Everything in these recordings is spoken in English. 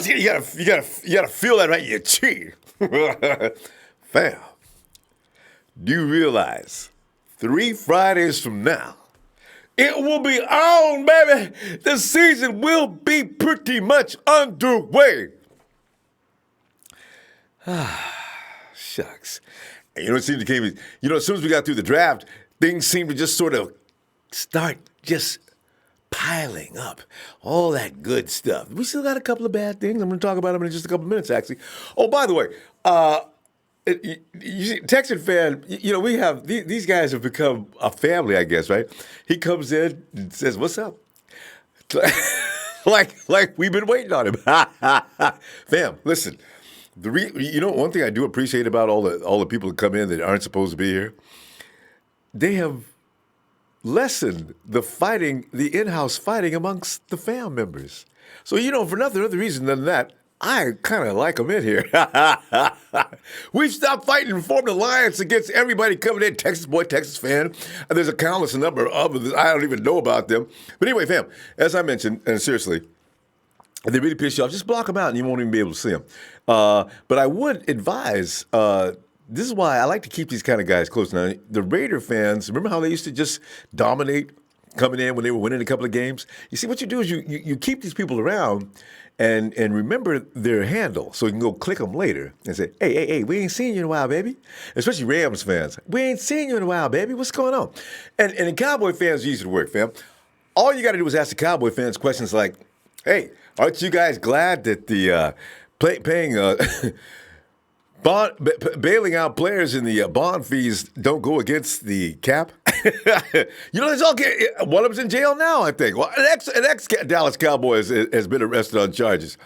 You gotta feel that right in your chi. Fam, do you realize 3 Fridays from now, it will be on, baby. The season will be pretty much underway. Shucks. And you know, it seems to came. You know, as soon as we got through the draft, things seemed to just sort of start just piling up. All that good stuff. We still got a couple of bad things. I'm going to talk about them in just a couple of minutes, actually. Oh, by the way, you see, Texan fan, you know, we have these guys have become a family, I guess, right? He comes in and says, "What's up?" like we've been waiting on him. Fam, listen. You know, one thing I do appreciate about all the people that come in that aren't supposed to be here, they have lessened the in-house fighting amongst the fam members. So, you know, for nothing other reason than that, I kind of like them in here. We've stopped fighting and formed an alliance against everybody coming in, Texas boy, Texas fan. And there's a countless number of others. I don't even know about them. But anyway, fam, as I mentioned, and seriously, if they really piss you off, just block them out and you won't even be able to see them. But I would advise, this is why I like to keep these kind of guys close. Now, the Raider fans, remember how they used to just dominate coming in when they were winning a couple of games? You see, what you do is you keep these people around and remember their handle so you can go click them later and say, hey, we ain't seen you in a while, baby. Especially Rams fans. We ain't seen you in a while, baby. What's going on? And the Cowboy fans are easy to work, fam. All you got to do is ask the Cowboy fans questions like, hey, aren't you guys glad that the bailing out players in the bond fees don't go against the cap? You know, one of them's in jail now, I think. Well, an ex Dallas Cowboy has been arrested on charges.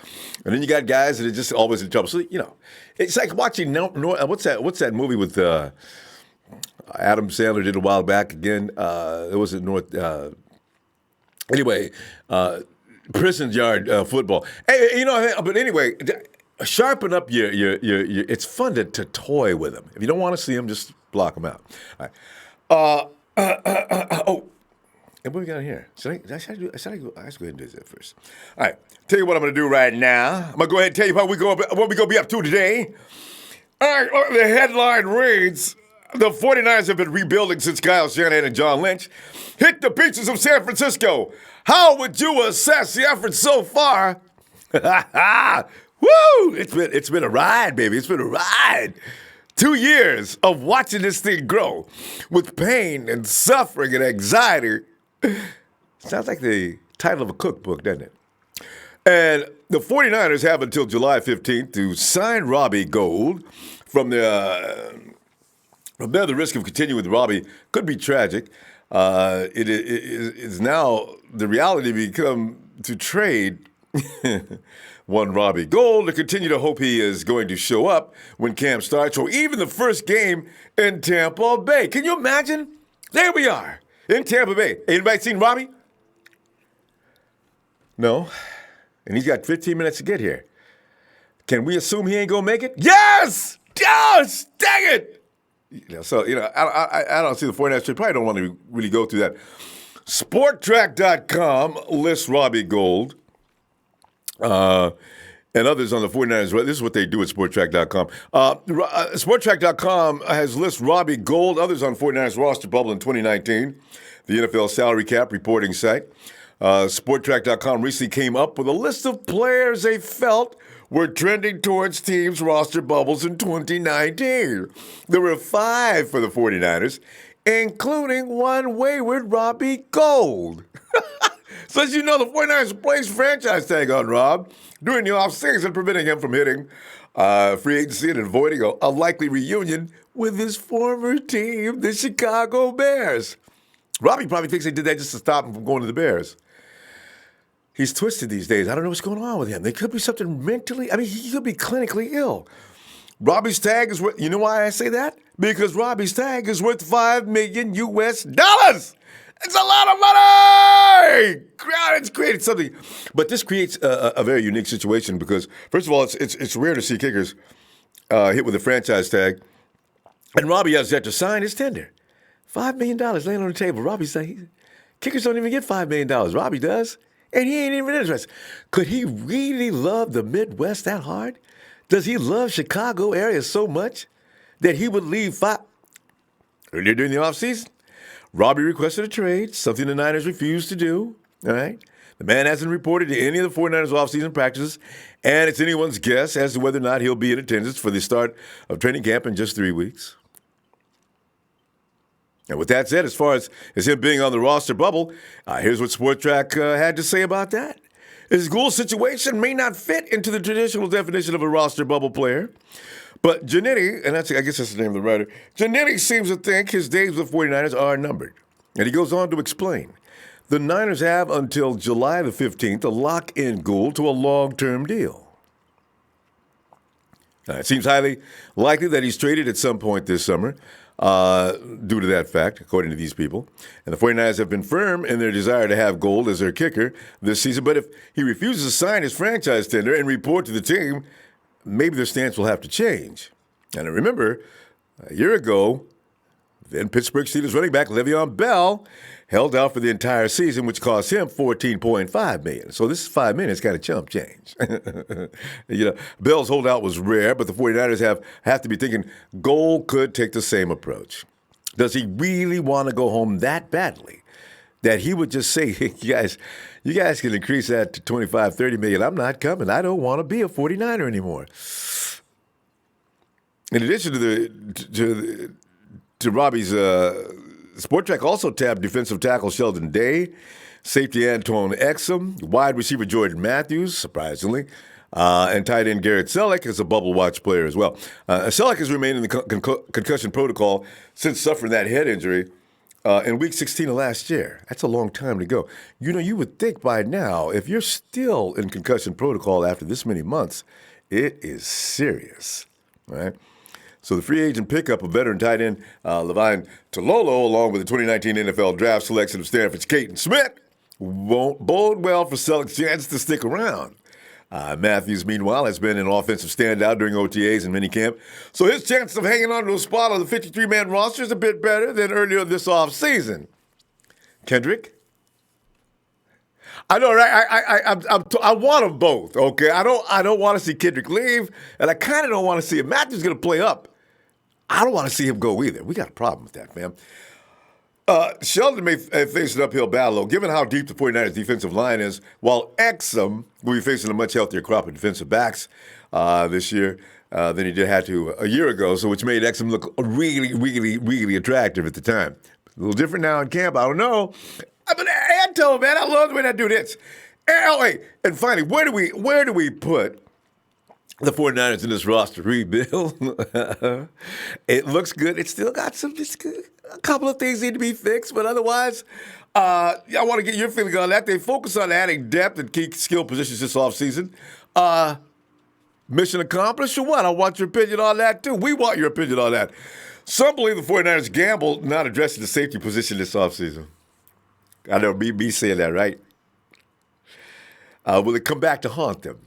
And then you got guys that are just always in trouble. So, you know, it's like watching, what's that movie with Adam Sandler did a while back again? It was in prison yard football. Hey, you know, but anyway, sharpen up your it's fun to toy with them. If you don't want to see them, just block them out. All right. And what we got here? Should I go ahead and do this first. All right. Tell you what I'm going to do right now. I'm going to go ahead and tell you what we're going to be up to today. All right. The headline reads, the 49ers have been rebuilding since Kyle Shanahan and John Lynch hit the beaches of San Francisco. How would you assess the effort so far? Woo! It's been a ride, baby. It's been a ride. 2 years of watching this thing grow with pain and suffering and anxiety. Sounds like the title of a cookbook, doesn't it? And the 49ers have until July 15th to sign Robbie Gould. From there, the risk of continuing with Robbie could be tragic. It is now the reality become to trade one Robbie Gould to continue to hope he is going to show up when camp starts or even the first game in Tampa Bay. Can you imagine? There we are in Tampa Bay. Anybody seen Robbie? No. And he's got 15 minutes to get here. Can we assume he ain't going to make it? Yes! Yes! Dang it! I don't see the 49ers. They probably don't want to really go through that. Sporttrack.com lists Robbie Gould and others on the 49ers. This is what they do at Sporttrack.com. Sporttrack.com has listed Robbie Gould, others on 49ers roster bubble in 2019, the NFL salary cap reporting site. Sporttrack.com recently came up with a list of players they felt were trending towards teams' roster bubbles in 2019. There were 5 for the 49ers, including one wayward Robbie Gould. So as you know, the 49ers placed franchise tag on Rob during the offseason, preventing him from hitting free agency and avoiding a likely reunion with his former team, the Chicago Bears. Robbie probably thinks they did that just to stop him from going to the Bears. He's twisted these days. I don't know what's going on with him. There could be something mentally. I mean, he could be clinically ill. Robbie's tag is worth, you know why I say that? Because Robbie's tag is worth $5 million US. It's a lot of money! It's created something. But this creates a very unique situation because, first of all, it's rare to see kickers hit with a franchise tag. And Robbie has yet to sign his tender. $5 million laying on the table. Robbie's saying, kickers don't even get $5 million. Robbie does. And he ain't even interested. Could he really love the Midwest that hard? Does he love Chicago area so much that he would leave earlier during the offseason? Robbie requested a trade, something the Niners refused to do. All right. The man hasn't reported to any of the 49ers offseason practices, and it's anyone's guess as to whether or not he'll be in attendance for the start of training camp in just 3 weeks. And with that said, as far as him being on the roster bubble, here's what SportTrack had to say about that. His Gould situation may not fit into the traditional definition of a roster bubble player, but Giannetti, and I guess that's the name of the writer, Giannetti seems to think his days with the 49ers are numbered. And he goes on to explain. The Niners have until July the 15th to lock in Gould to a long-term deal. It seems highly likely that he's traded at some point this summer due to that fact, according to these people. And the 49ers have been firm in their desire to have Gould as their kicker this season. But if he refuses to sign his franchise tender and report to the team, maybe their stance will have to change. And remember, a year ago, then Pittsburgh Steelers running back Le'Veon Bell held out for the entire season, which cost him $14.5 million. So this $5 million is kind of chump change. Bell's holdout was rare, but the 49ers have to be thinking Gould could take the same approach. Does he really want to go home that badly that he would just say, hey, you guys can increase that to $25, $30 million. I'm not coming. I don't want to be a 49er anymore. In addition to Robbie's SportTrack also tabbed defensive tackle Sheldon Day, safety Antoine Exum, wide receiver Jordan Matthews, surprisingly, and tight end Garrett Selleck is a bubble watch player as well. Selleck has remained in the concussion protocol since suffering that head injury in week 16 of last year. That's a long time to go. You would think by now, if you're still in concussion protocol after this many months, it is serious, right? So the free agent pickup of veteran tight end Levine Tololo, along with the 2019 NFL draft selection of Stanford's Caden Smith, won't bode well for Selleck's chance to stick around. Matthews, meanwhile, has been an offensive standout during OTAs and minicamp, so his chances of hanging on to a spot on the 53-man roster is a bit better than earlier this offseason. Kendrick? I know, right? I want them both, okay? I don't want to see Kendrick leave, and I kind of don't want to see if Matthews going to play up. I don't want to see him go either. We got a problem with that, man. Sheldon may face an uphill battle, given how deep the 49ers defensive line is, while Exum will be facing a much healthier crop of defensive backs this year than he had to a year ago, so which made Exum look really, really, really attractive at the time. A little different now in camp, I don't know. But Anto, man, I love the way that dude hits. And finally, where do we put the 49ers in this roster rebuild? It looks good. It's still got a couple of things need to be fixed, but otherwise, I want to get your feeling on that. They focus on adding depth and key skill positions this offseason. Mission accomplished or what? I want your opinion on that, too. We want your opinion on that. Some believe the 49ers gambled not addressing the safety position this offseason. I know me saying that, right? Will it come back to haunt them?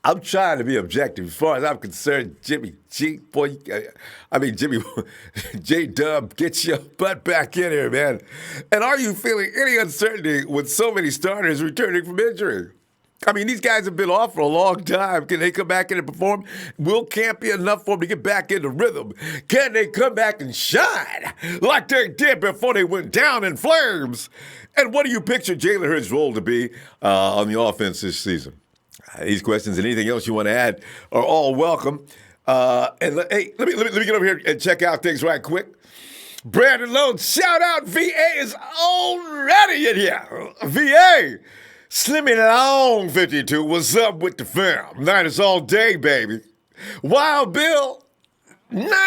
I'm trying to be objective. As far as I'm concerned, Jimmy J-Dub, get your butt back in here, man. And are you feeling any uncertainty with so many starters returning from injury? I mean, these guys have been off for a long time. Can they come back in and perform? Will camp be enough for them to get back into rhythm? Can they come back and shine like they did before they went down in flames? And what do you picture Jalen Hurts' role to be on the offense this season? These questions and anything else you want to add are all welcome. Let me get over here and check out things right quick. Brandon Lone, shout out, VA is already in here. VA. Slimmy Long 52, what's up with the fam? Niners all day, baby. Wild Bill, Niners!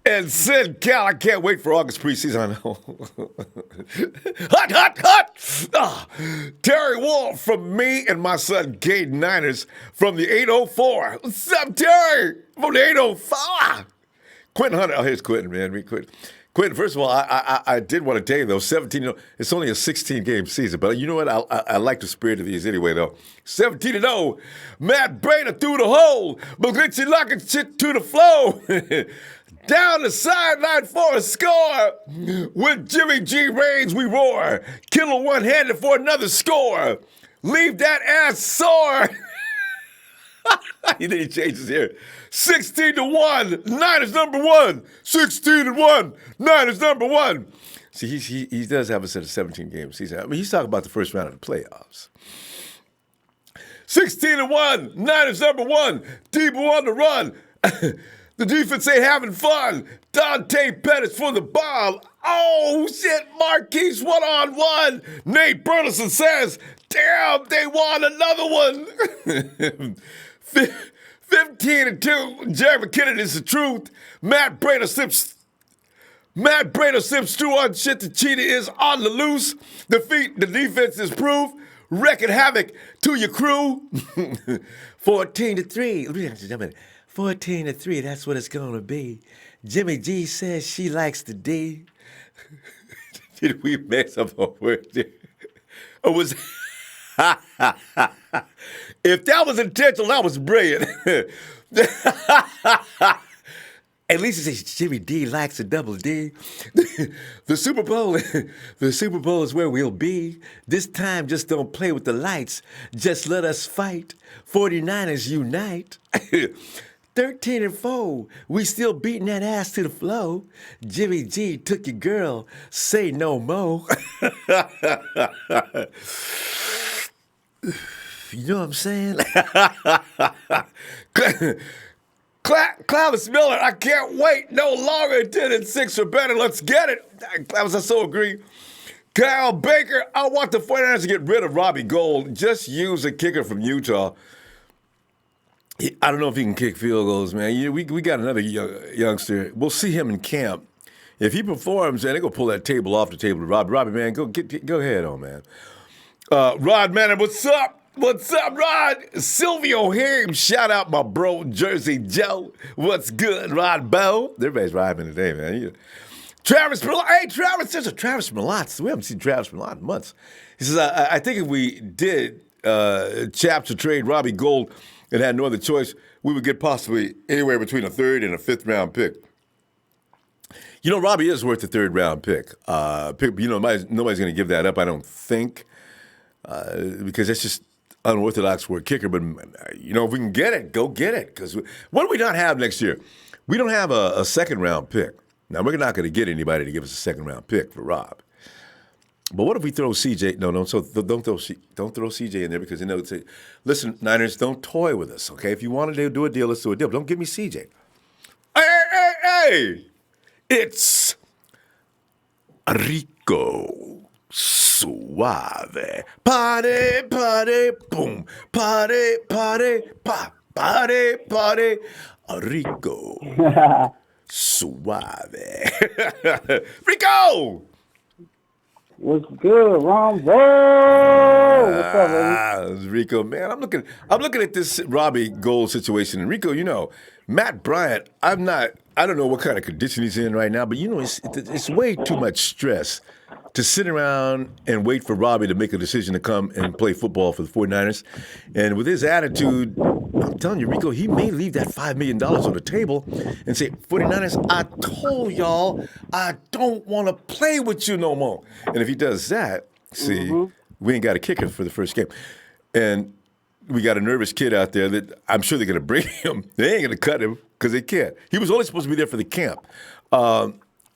And Sid Cal, I can't wait for August preseason, I know. Hot! Terry Wolf from me and my son, Cade Niners from the 804. What's up, Terry? From the 804. Quentin Hunter, here's Quentin, man. Quentin Quentin, first of all, I did want to tell you, though, 17, it's only a 16-game season, but you know what? I like the spirit of these anyway, though. 17-0, Matt Brader through the hole, but Glitchy locking shit to the flow. Down the sideline for a score. With Jimmy G reigns, we roar. Killer one-handed for another score. Leave that ass sore. He didn't change his hair. 16-1, Niners number one. 16-1, Niners number one. See, he does have a set of 17-game season. I mean, he's talking about the first round of the playoffs. 16-1, Niners number one. Debo on the run. The defense ain't having fun. Dante Pettis for the bomb. Oh, shit, Marquise one-on-one. Nate Burleson says, damn, they won another one. 15-2, Jerry McKinnon is the truth. Matt Brader slips through on shit. The cheetah is on the loose. The defense is proof. Wrecking havoc to your crew. 14-3. 14-3, that's what it's going to be. Jimmy G says she likes the D. Did we mess up a word there? Or was... If that was intentional, that was brilliant. At least it says Jimmy D likes a double D. The Super Bowl is where we'll be. This time, just don't play with the lights. Just let us fight. 49ers unite. 13-4, we still beating that ass to the flow. Jimmy G took your girl, say no more. You know what I'm saying? Clavis Miller, I can't wait no longer. 10-6 or better. Let's get it. Clavis, I so agree. Kyle Baker, I want the 49ers to get rid of Robbie Gould. Just use a kicker from Utah. I don't know if he can kick field goals, man. We got another youngster. We'll see him in camp. If he performs, man, they're going to pull that table off the table to Robbie. Robbie, man, go ahead on, man. Rod Manning, what's up? What's up, Rod? Silvio Haim, shout out my bro, Jersey Joe. What's good, Rod Bo? Everybody's rhyming today, man. Travis Milott. Hey, Travis, there's a Travis Milott. We haven't seen Travis Milott in months. He says, I think if we did Chapter trade Robbie Gould and had no other choice, we would get possibly anywhere between a third and a fifth round pick. You know, Robbie is worth a third round pick. Nobody's going to give that up, I don't think, because that's just unorthodox for a kicker. But, if we can get it, go get it. Because what do we not have next year? We don't have a second round pick. Now, we're not going to get anybody to give us a second round pick for Rob. But what if we throw CJ? No. So don't throw CJ in there because say, listen, Niners, don't toy with us, okay? If you want to do a deal, let's do a deal. But don't give me CJ. Hey! It's Rico Suave. Party, boom. Party, pa. Party. Rico Suave. Rico! What's good, Ronbo? What's up, baby? Rico, man, I'm looking at this Robbie Gould situation. And Rico, Matt Bryant, I don't know what kind of condition he's in right now, but it's way too much stress to sit around and wait for Robbie to make a decision to come and play football for the 49ers. And with his attitude, I'm telling you, Rico, he may leave that $5 million on the table and say, 49ers, I told y'all I don't want to play with you no more. And if he does that, we ain't got a kicker for the first game. And we got a nervous kid out there that I'm sure they're going to bring him. They ain't going to cut him because they can't. He was only supposed to be there for the camp.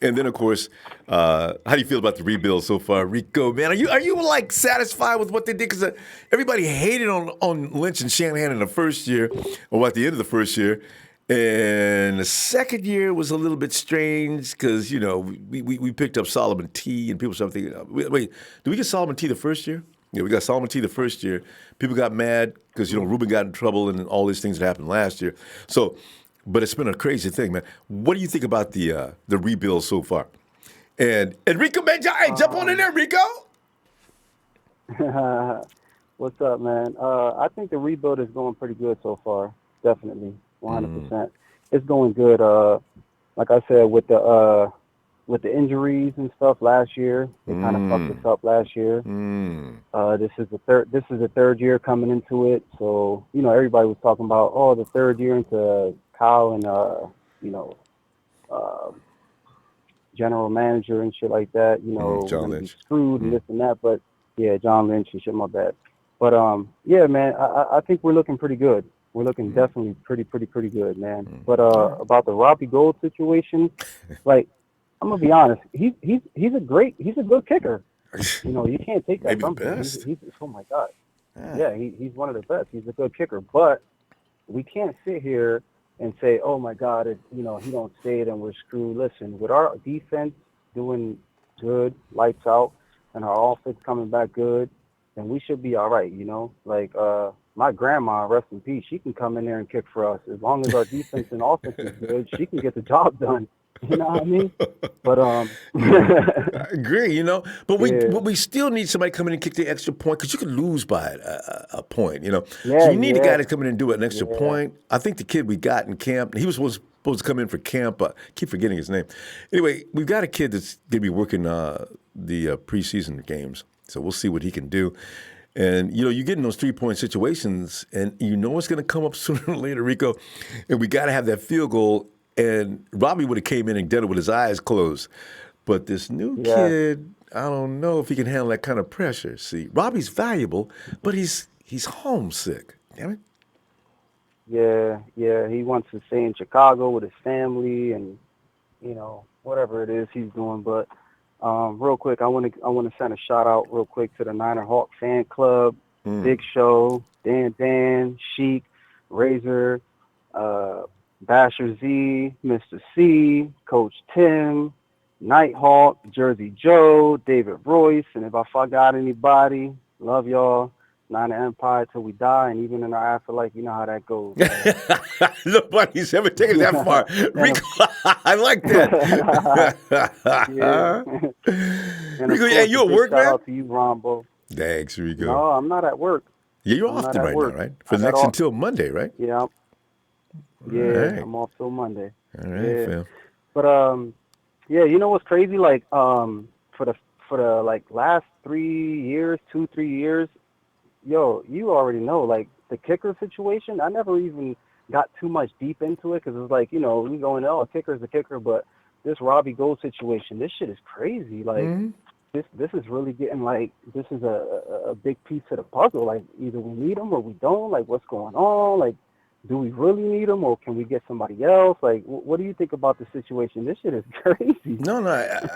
And then, of course, how do you feel about the rebuild so far, Rico? Man, are you like satisfied with what they did? Because everybody hated on Lynch and Shanahan in the first year, or at the end of the first year, and the second year was a little bit strange because we picked up Solomon T. and people started thinking, wait, did we get Solomon T. the first year? Yeah, we got Solomon T. the first year. People got mad because Ruben got in trouble and all these things that happened last year. But it's been a crazy thing, man. What do you think about the rebuild so far? And Rico, man, hey, jump on in there, Rico. What's up, man? I think the rebuild is going pretty good so far. Definitely, 100%. It's going good. Like I said, with the with the injuries and stuff last year. They kind of fucked us up last year. This is the third year coming into it. So, everybody was talking about, oh, the third year into Kyle and you know, uh, general manager and shit like that. We're John gonna be Lynch. screwed and this and that. But yeah, John Lynch and shit. My bad. But yeah, man, I think we're looking pretty good. We're looking definitely pretty good, man. But about the Robbie Gould situation, like I'm gonna be honest, he's a good kicker. You can't take that Maybe the from him. best. He's oh my god, Yeah. yeah, he's one of the best. He's a good kicker, but we can't sit here and say, oh my God, if he don't stay, then we're screwed. Listen, with our defense doing good, lights out, and our offense coming back good, then we should be all right. Like my grandma, rest in peace, she can come in there and kick for us as long as our defense and offense is good. She can get the job done. You know what I mean? But I agree, but we yeah, but we still need somebody coming in and kick the extra point because you could lose by a point. So yeah, you need a guy yeah, to come in and do an extra yeah. point. I think the kid we got in camp, he was supposed to come in for camp. Keep forgetting his name. Anyway, we've got a kid that's going to be working the preseason games, so we'll see what he can do. And you get in those 3-point situations, and it's going to come up sooner or later, Rico. And we got to have that field goal. And Robbie would have came in and done it with his eyes closed. But this new Yeah. kid, I don't know if he can handle that kind of pressure. See, Robbie's valuable, but he's homesick. Damn it. Yeah, yeah, he wants to stay in Chicago with his family and whatever it is he's doing. But real quick, I want to send a shout out real quick to the Niner Hawk fan club, Big Show, Dan, Sheik, Razor, uh, Basher Z, Mr. C, Coach Tim, Nighthawk, Jersey Joe, David Royce, and if I forgot anybody, love y'all. Niner Empire till we die, and even in our afterlife, you know how that goes, man. Nobody's ever taken it that far. and Rico, I like that. yeah, and of Rico, yeah, course a you at big work, shout man? out to you, Rombo. Thanks, Rico. No, I'm not at work. Yeah, you're I'm off not then at right now, work. right? For I the got next off. until Monday, right? Yeah, All yeah, right. I'm off till Monday. All right, Yeah, fam. but yeah, you know what's crazy? Like for the like last 3 years, 2 3 years, yo, you already know, like the kicker situation. I never even got too much deep into it because it's like we going, oh, a kicker's a kicker, but this Robbie Gold situation, this shit is crazy. Like this is really getting like this is a big piece of the puzzle. Like either we need him or we don't. Like what's going on? Like do we really need him or can we get somebody else? Like what do you think about the situation? This shit is crazy. No,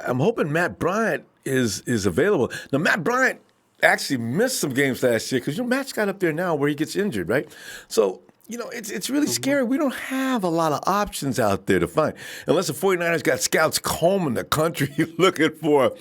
I'm hoping Matt Bryant is available. Now, Matt Bryant actually missed some games last year because Matt's got up there now where he gets injured, right? So it's really Hmm. scary. We don't have a lot of options out there to find unless the 49ers got scouts combing the country looking for.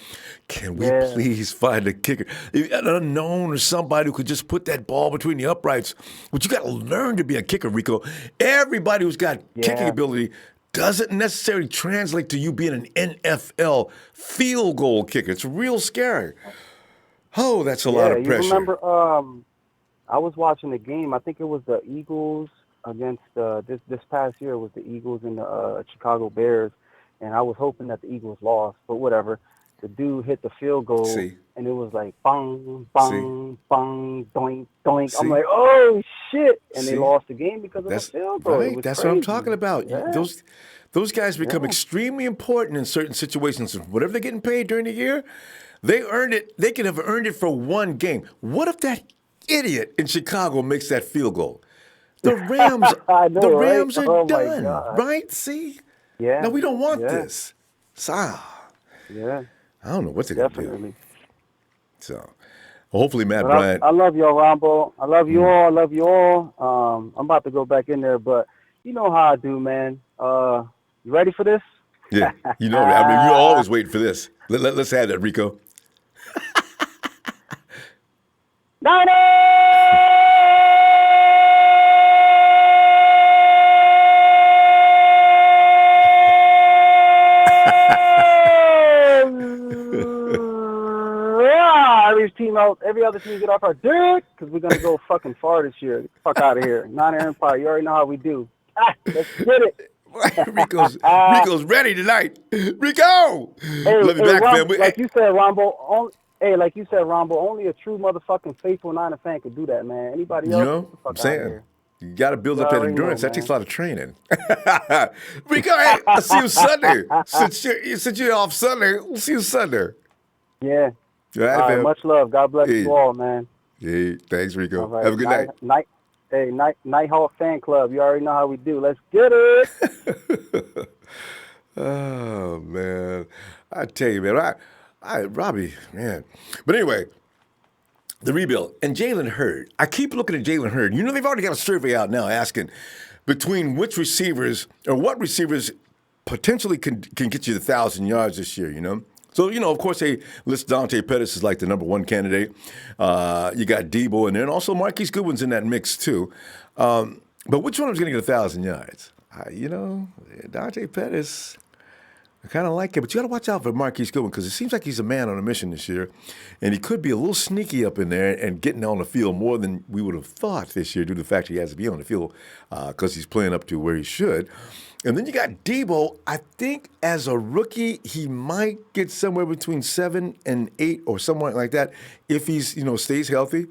Can we Yeah. please find a kicker, an unknown or somebody who could just put that ball between the uprights? But you got to learn to be a kicker, Rico. Everybody who's got kicking Yeah. ability doesn't necessarily translate to you being an NFL field goal kicker. It's real scary. Oh, that's a lot Yeah. of You pressure. remember I was watching the game. I think it was the Eagles against this past year. It was the Eagles and the Chicago Bears, and I was hoping that the Eagles lost, but whatever. The dude hit the field goal, See, and it was like bang, see, bang, bang, doink, doink. I'm see, like, oh shit! And they see. lost the game because of a That's field goal. It right. was That's what I'm talking crazy. about. Yeah, Those guys become yeah. extremely important in certain situations. Whatever they're getting paid during the year, they earned it. They could have earned it for one game. What if that idiot in Chicago makes that field goal? The Rams, I the know, right? Rams are Oh my done, god. right? See, no, Yeah, we don't want yeah, this. So, I yeah. don't know what they're gonna do. Definitely. So, hopefully, Matt But Bryant. I love y'all, Rombo. I love you all. I love you all. I'm about to go back in there, but you know how I do, man. You ready for this? Yeah, I mean, you're always waiting for this. Let's have that, Rico. Every other team get off our dick because we're gonna go fucking far this year. Get the fuck out of here. Niner Empire. You already know how we do. Let's get it. Rico's ready tonight. Rico, Hey, love you hey, back, Rom, family. like you said, Rombo. Like you said, Rombo. Only a true motherfucking faithful Niner fan could do that, man. Anybody You else, know, get the I'm fuck out of saying here. you got to build You up that already know, endurance. That takes a man. lot of training. Rico, hey, I'll see you Sunday. Since you're off Sunday, we'll see you Sunday. Yeah. All right, All right. fam. Much love. God bless you Hey, all, man. hey, thanks, All Rico. right. Have a good night. Hey, night Hawk fan club. You already know how we do. Let's get it. Oh man, I tell you, man, Robbie, man. But anyway, the rebuild and Jalen Hurd. I keep looking at Jalen Hurd. You know, they've already got a survey out now asking between which receivers or what receivers potentially can get you the 1,000 yards this year. You know. So, of course, they list Dante Pettis as like the number one candidate. You got Debo in there, and also Marquise Goodwin's in that mix, too. But which one of them's going to get 1,000 yards? Dante Pettis, I kind of like it, but you got to watch out for Marquise Goodwin because it seems like he's a man on a mission this year, and he could be a little sneaky up in there and getting on the field more than we would have thought this year due to the fact he has to be on the field because he's playing up to where he should. And then you got Debo. I think as a rookie, he might get somewhere between 7 and 8 or somewhere like that if he's stays healthy.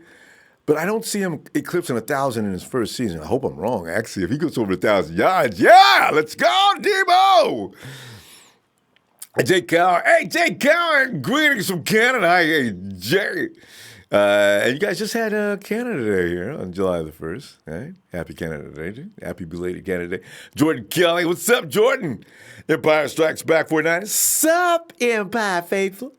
But I don't see him eclipsing 1,000 in his first season. I hope I'm wrong. Actually, if he goes over 1,000 yards, yeah, let's go, Debo. Jake Cowan. Hey, Jake Cowan. Greetings from Canada. Hey, Jay. And you guys just had Canada Day here on July the 1st. Right? Happy Canada Day. Dude. Happy belated Canada Day. Jordan Kelly. What's up, Jordan? Empire Strikes Back 49. Sup, Empire faithful?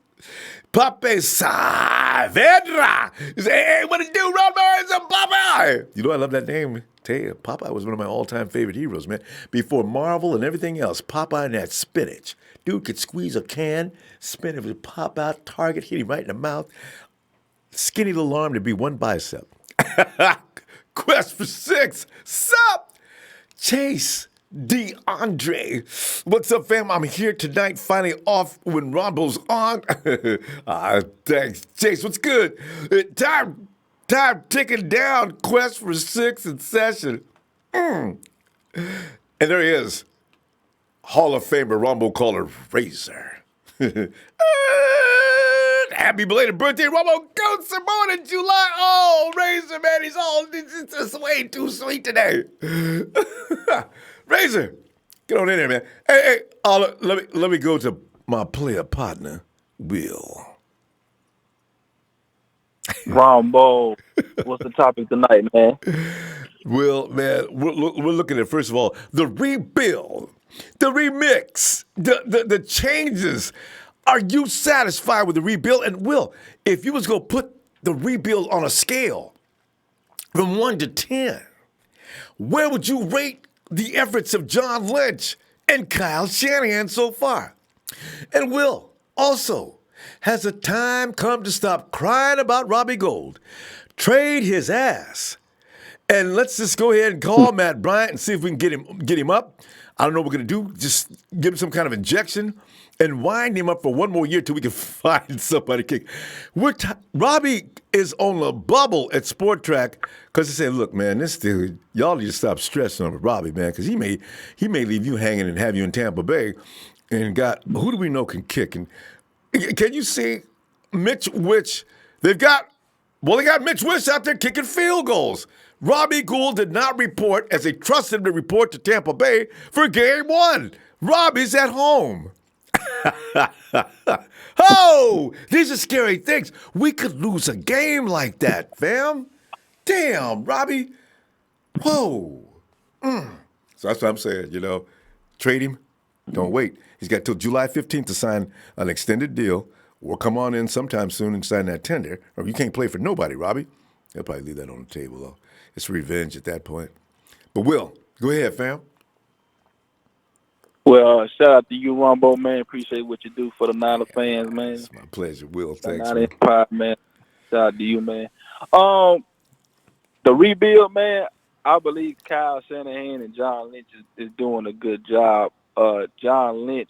Pape Saavedra. He said, hey, what it do, Ronbo? It's a Popeye. You know, I love that name. Tell you, Popeye was one of my all-time favorite heroes, man. Before Marvel and everything else, Popeye and that spinach. Dude could squeeze a can, spin it, would pop out, target, hit him right in the mouth. Skinny little arm to be one bicep. Quest for 6. Sup? Chase DeAndre. What's up, fam? I'm here tonight, finally off when Ronbo's on. Thanks. Chase, what's good? Time ticking down. Quest for 6 in session. And there he is. Hall of Famer Ronbo caller Razor. Happy belated birthday, Ronbo Gould, Simone in July. Oh, Razor, man, it's just way too sweet today. Razor, get on in there, man. Hey, let me go to my player partner, Will. Rombo, what's the topic tonight, man? Will, man, we're looking at, first of all, the rebuild, the remix, the changes. Are you satisfied with the rebuild? And Will, if you was going to put the rebuild on a scale from 1 to 10, where would you rate the efforts of John Lynch and Kyle Shanahan so far? And Will, also, has the time come to stop crying about Robbie Gould? Trade his ass. And let's just go ahead and call Matt Bryant and see if we can get him up. I don't know what we're going to do. Just give him some kind of injection and wind him up for one more year till we can find somebody to kick. Robbie is on the bubble at Sport Track because he said, look, man, this dude, y'all need to stop stressing over Robbie, man, because he may leave you hanging and have you in Tampa Bay. And who do we know can kick? And can you see Mitch Wich? They got Mitch Wich out there kicking field goals. Robbie Gould did not report as they trusted him to report to Tampa Bay for game 1. Robbie's at home. Oh, these are scary things. We could lose a game like that, fam. Damn, Robbie. Whoa. So that's what I'm saying, trade him. Don't wait. He's got till July 15th to sign an extended deal or come on in sometime soon and sign that tender. Or you can't play for nobody, Robbie. They'll probably leave that on the table, though. It's revenge at that point. But Will, go ahead, fam. Well, shout out to you, Rombo, man. Appreciate what you do for the Niner fans, man. It's my pleasure, Will. The Thanks, Niner man. Empire, man. Shout out to you, man. The rebuild, man. I believe Kyle Shanahan and John Lynch is doing a good job. John Lynch.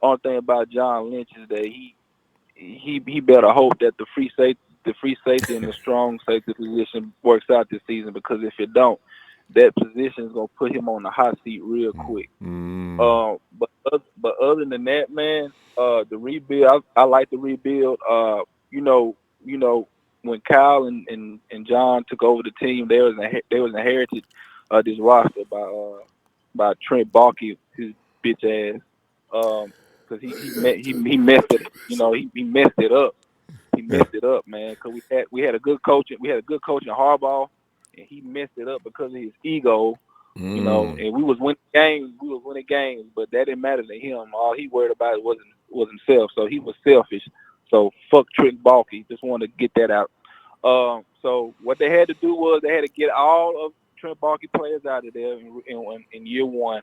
Only thing about John Lynch is that he better hope that the free safety and the strong safety position works out this season, because if it don't, that position is gonna put him on the hot seat real quick. But other than that, man, the rebuild, I like the rebuild. You know, you know, when Kyle and John took over the team, they was inherited this roster by Trent Baalke, his bitch ass, because he messed it. You know, he messed it up. He Yeah. messed it up, man. Because we had a good coach. We had a good coach in Harbaugh, and he messed it up because of his ego. You know, and we was winning games. We was winning games, but that didn't matter to him. All he worried about was himself. So he was selfish. So fuck Trent Baalke. Just wanted to get that out. So what they had to do was they had to get all of Trent Baalke players out of there in year one.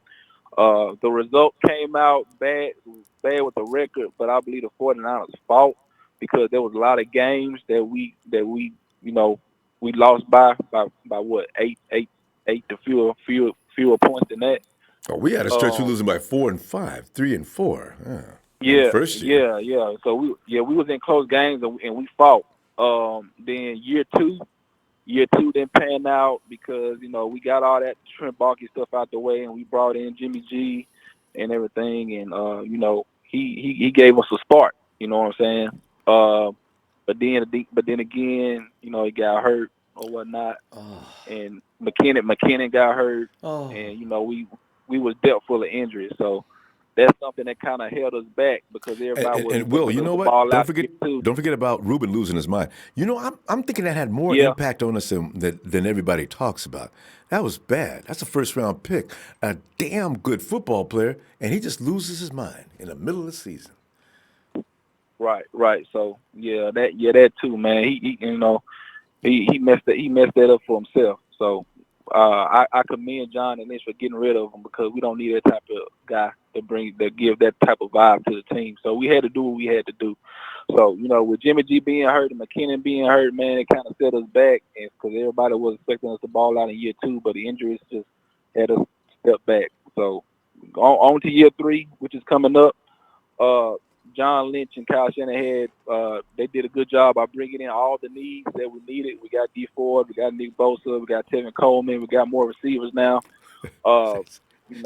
The result came out bad with the record, but I believe the 49ers fault because there was a lot of games that you know we lost by what eight to fewer points than that. Oh, we had a stretch of Um, losing by 4-5, 3-4. In the yeah, first year. yeah. So we was in close games and we fought. Then year two didn't pan out because we got all that Trent Baalke stuff out the way and we brought in Jimmy G and everything and he gave us a spark. You know what I'm saying? But then again, he got hurt or whatnot, and McKinnon got hurt, and we was dealt full of injuries. So that's something that kind of held us back because everybody was And Will, expecting you us know to what? ball out year two. Don't forget about Ruben losing his mind. I'm thinking that had more Yeah. impact on us than everybody talks about. That was bad. That's a first round pick, a damn good football player, and he just loses his mind in the middle of the season. Right. So that too, man. He messed that up for himself. So I commend John and Lynch for getting rid of him because we don't need that type of guy to give that type of vibe to the team. So we had to do what we had to do. So with Jimmy G being hurt and McKinnon being hurt, man, it kind of set us back, and because everybody was expecting us to ball out in year two, but the injuries just had us step back. So on to year three, which is coming up. Uh, John Lynch and Kyle Shanahan, they did a good job by bringing in all the needs that we needed. We got D Ford, we got Nick Bosa, we got Tevin Coleman, we got more receivers now. Uh,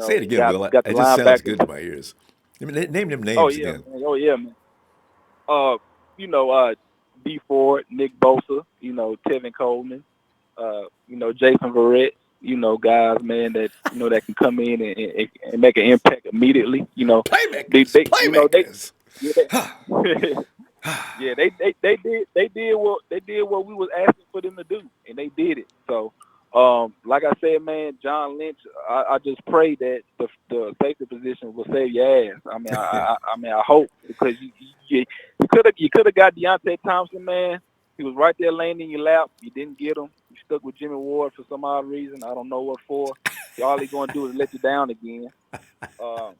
Say it again, got Will. got the It just sounds good linebackers. to my ears. I mean, name them Oh names yeah, again. man. Oh yeah, man. Uh, D Ford, Nick Bosa, Tevin Coleman, Jason Verrett, guys, man, that can come in and make an impact immediately. They, Playmakers, they, you know, they, playmakers. yeah, they, yeah, they did what we was asking for them to do, and they did it. So, like I said, man, John Lynch, I just pray that the safety position will save your ass. I hope because you could have got Deontay Thompson, man. He was right there laying in your lap. You didn't get him. You stuck with Jimmy Ward for some odd reason. I don't know what for. All he's gonna do is let you down again.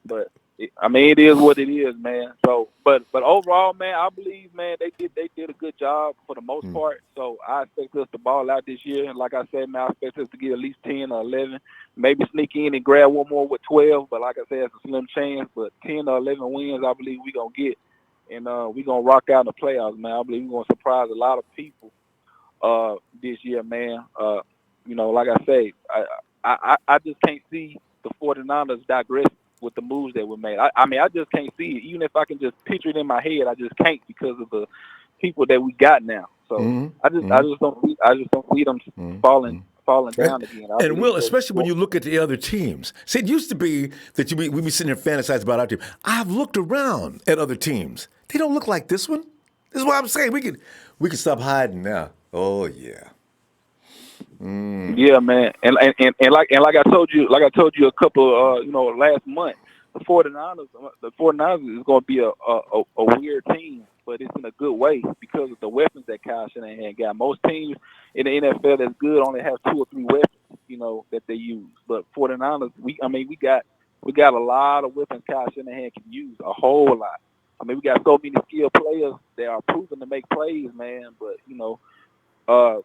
But it is what it is, man. So, but overall, man, I believe, man, they did a good job for the most part. So I expect us to ball out this year, and like I said, man, I expect us to get at least 10 or 11, maybe sneak in and grab one more with 12. But like I said, it's a slim chance. But 10 or 11 wins, I believe we gonna get, and we gonna rock out in the playoffs, man. I believe we gonna surprise a lot of people this year, man. Like I say, I just can't see the 49ers digress with the moves that were made. I just can't see it. Even if I can just picture it in my head, I just can't because of the people that we got now. So I just don't see them falling down again. I And Will, believe that. especially when you look at the other teams. See, it used to be that we'd be sitting here fantasizing about our team. I've looked around at other teams. They don't look like this one. This is what I'm saying. We can stop hiding now. Oh yeah. Yeah, man, and like I told you a couple last month, the 49ers is going to be a weird team, but it's in a good way because of the weapons that Kyle Shanahan got. Most teams in the NFL that's good only have 2 or 3 weapons, that they use. But 49ers, we got a lot of weapons Kyle Shanahan can use, a whole lot. We got so many skilled players that are proven to make plays, man. But uh,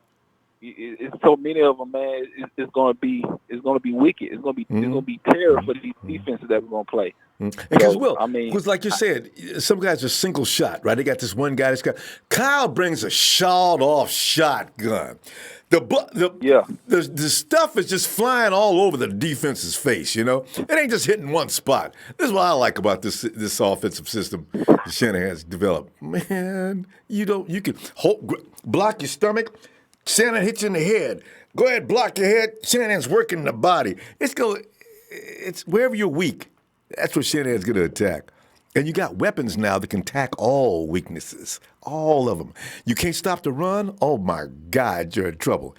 it's so many of them, man. It's gonna be wicked. It's gonna be terror for these defenses that we're gonna play. Because So I mean, because like you said, some guys are single shot, right? They got this one guy that's got. Kyle brings a shot-off shotgun. yeah, The stuff is just flying all over the defense's face. It ain't just hitting one spot. This is what I like about this offensive system Shanahan's developed. Man, you can block your stomach. Shanahan hits you in the head. Go ahead, block your head. Shanahan's working the body. It's wherever you're weak. That's what Shanahan's going to attack. And you got weapons now that can attack all weaknesses, all of them. You can't stop the run? Oh, my God, you're in trouble.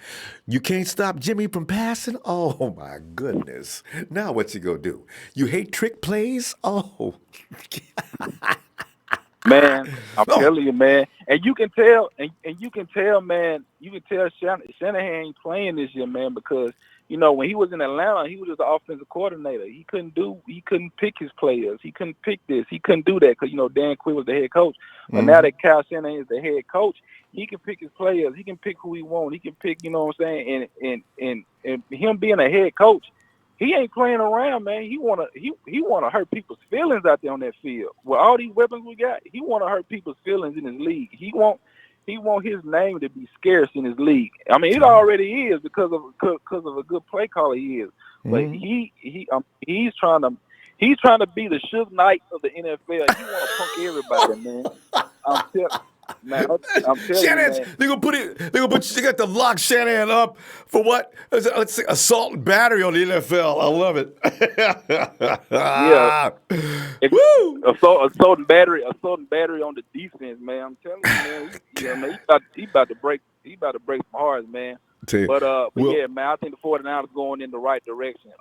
You can't stop Jimmy from passing? Oh, my goodness. Now what's he going to do? You hate trick plays? Oh. man, I'm telling you, man. And you can tell, man. You can tell Shanahan ain't playing this year, man, because when he was in Atlanta, he was just the offensive coordinator. He couldn't pick his players. He couldn't pick this. He couldn't do that because Dan Quinn was the head coach. But now that Kyle Shanahan is the head coach, he can pick his players. He can pick who he wants. He can pick, you know what I'm saying? And him being a head coach, he ain't playing around, man. He wanna hurt people's feelings out there on that field. With all these weapons we got, he wanna hurt people's feelings in his league. He want his name to be scarce in his league. I mean, it already is because of a good play caller he is. But he's trying to be the Suge Knight of the NFL. He want to punk everybody, man. I'm telling Shanahan's, you, man. They got to lock Shanahan up for what? Let's say assault and battery on the NFL. I love it. Yeah. Woo! Assault and battery on the defense, man. I'm telling you, man. He about to break some hearts, man. But yeah, man, I think the 49ers going in the right direction.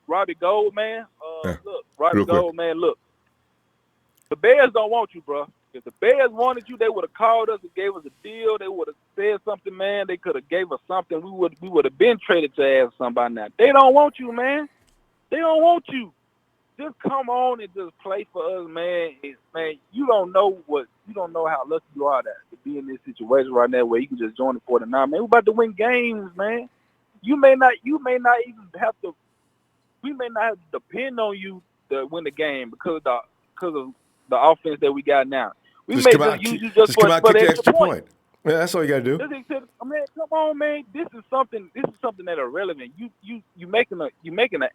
Robbie Gould, man. Look, Robbie Gould, man. Look, the Bears don't want you, bro. If the Bears wanted you, they would have called us and gave us a deal. They would have said something, man. They could have gave us something. We would have been traded to ass somebody now. They don't want you, man. They don't want you. Just come on and just play for us, man. Man, you don't know how lucky you are to be in this situation right now where you can just join the 49. Man, we're about to win games, man. We may not have to depend on you to win the game because of the offense that we got now. We may just use you just for the extra point. Yeah, that's all you gotta do. Man, come on, man. This is something that are relevant. You making an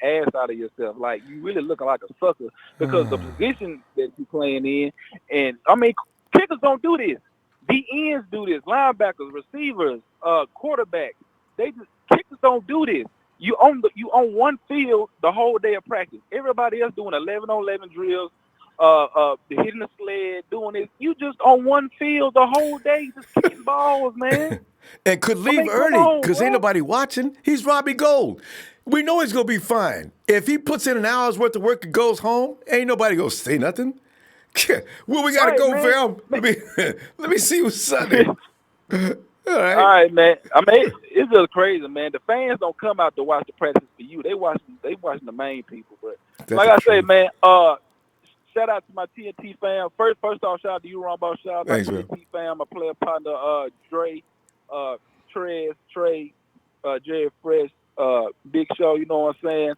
ass out of yourself. Like, you really looking like a sucker because the position that you playing in. And I mean, kickers don't do this. The ends do this. Linebackers, receivers, quarterbacks. Kickers don't do this. You on one field the whole day of practice. Everybody else doing 11-on-11 drills. Hitting the sled, doing this. You just on one field the whole day, just kicking balls, man. And could leave early because ain't nobody watching. He's Robbie Gould. We know he's gonna be fine. If he puts in an hour's worth of work and goes home, ain't nobody gonna say nothing. Well, we gotta go, fam. Let me see what's Sunday. All right, man. I mean, it's just crazy, man. The fans don't come out to watch the practice for you. They watching the main people. But like I say, man, shout out to my TNT fam. First off, shout out to you, Ronbo. Shout out to my TNT fam, my player partner, Dre, Trez, Trey, Jerry Fresh, Big Show, you know what I'm saying?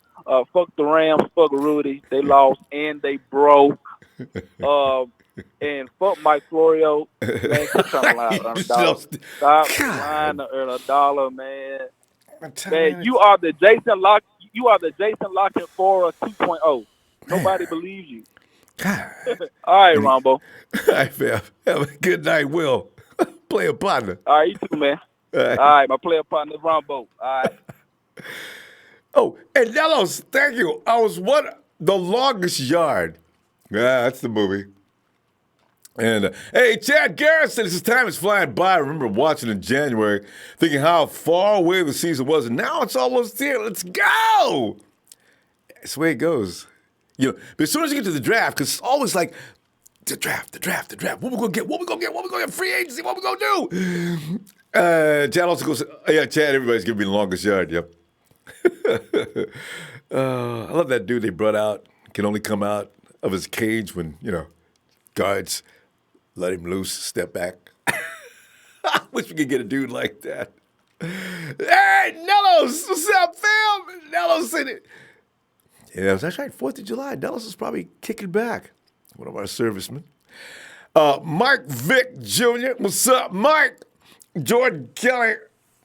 Fuck the Rams, fuck Rudy. They lost and they broke. And fuck Mike Florio. Man, quit trying to lie on a dollar. Stop lying to earn $1, man. Man, you are the Jason Lock and Fora 2.0. Nobody believes you. God. All right, Rombo. All right, fam. Have a good night, Will. Player partner. All right, you too, man. All right, my player partner, Rombo. All right. Oh, and Delos, thank you. I was the longest yard. Yeah, that's the movie. And hey, Chad Garrison, this time is flying by. I remember watching in January, thinking how far away the season was, and now it's almost here. Let's go. That's the way it goes. But as soon as you get to the draft, because it's always like the draft. What we gonna get? Free agency. What we gonna do? Chad also goes, yeah, Chad. Everybody's giving me the longest yard. Yep. I love that dude they brought out. Can only come out of his cage when guards let him loose, step back. Wish we could get a dude like that. Hey, Nellos, what's up, fam? Nellos in it. Yeah, that's right. 4th of July. Nellos is probably kicking back. One of our servicemen. Mark Vick Jr. What's up, Mark? Jordan Kelly.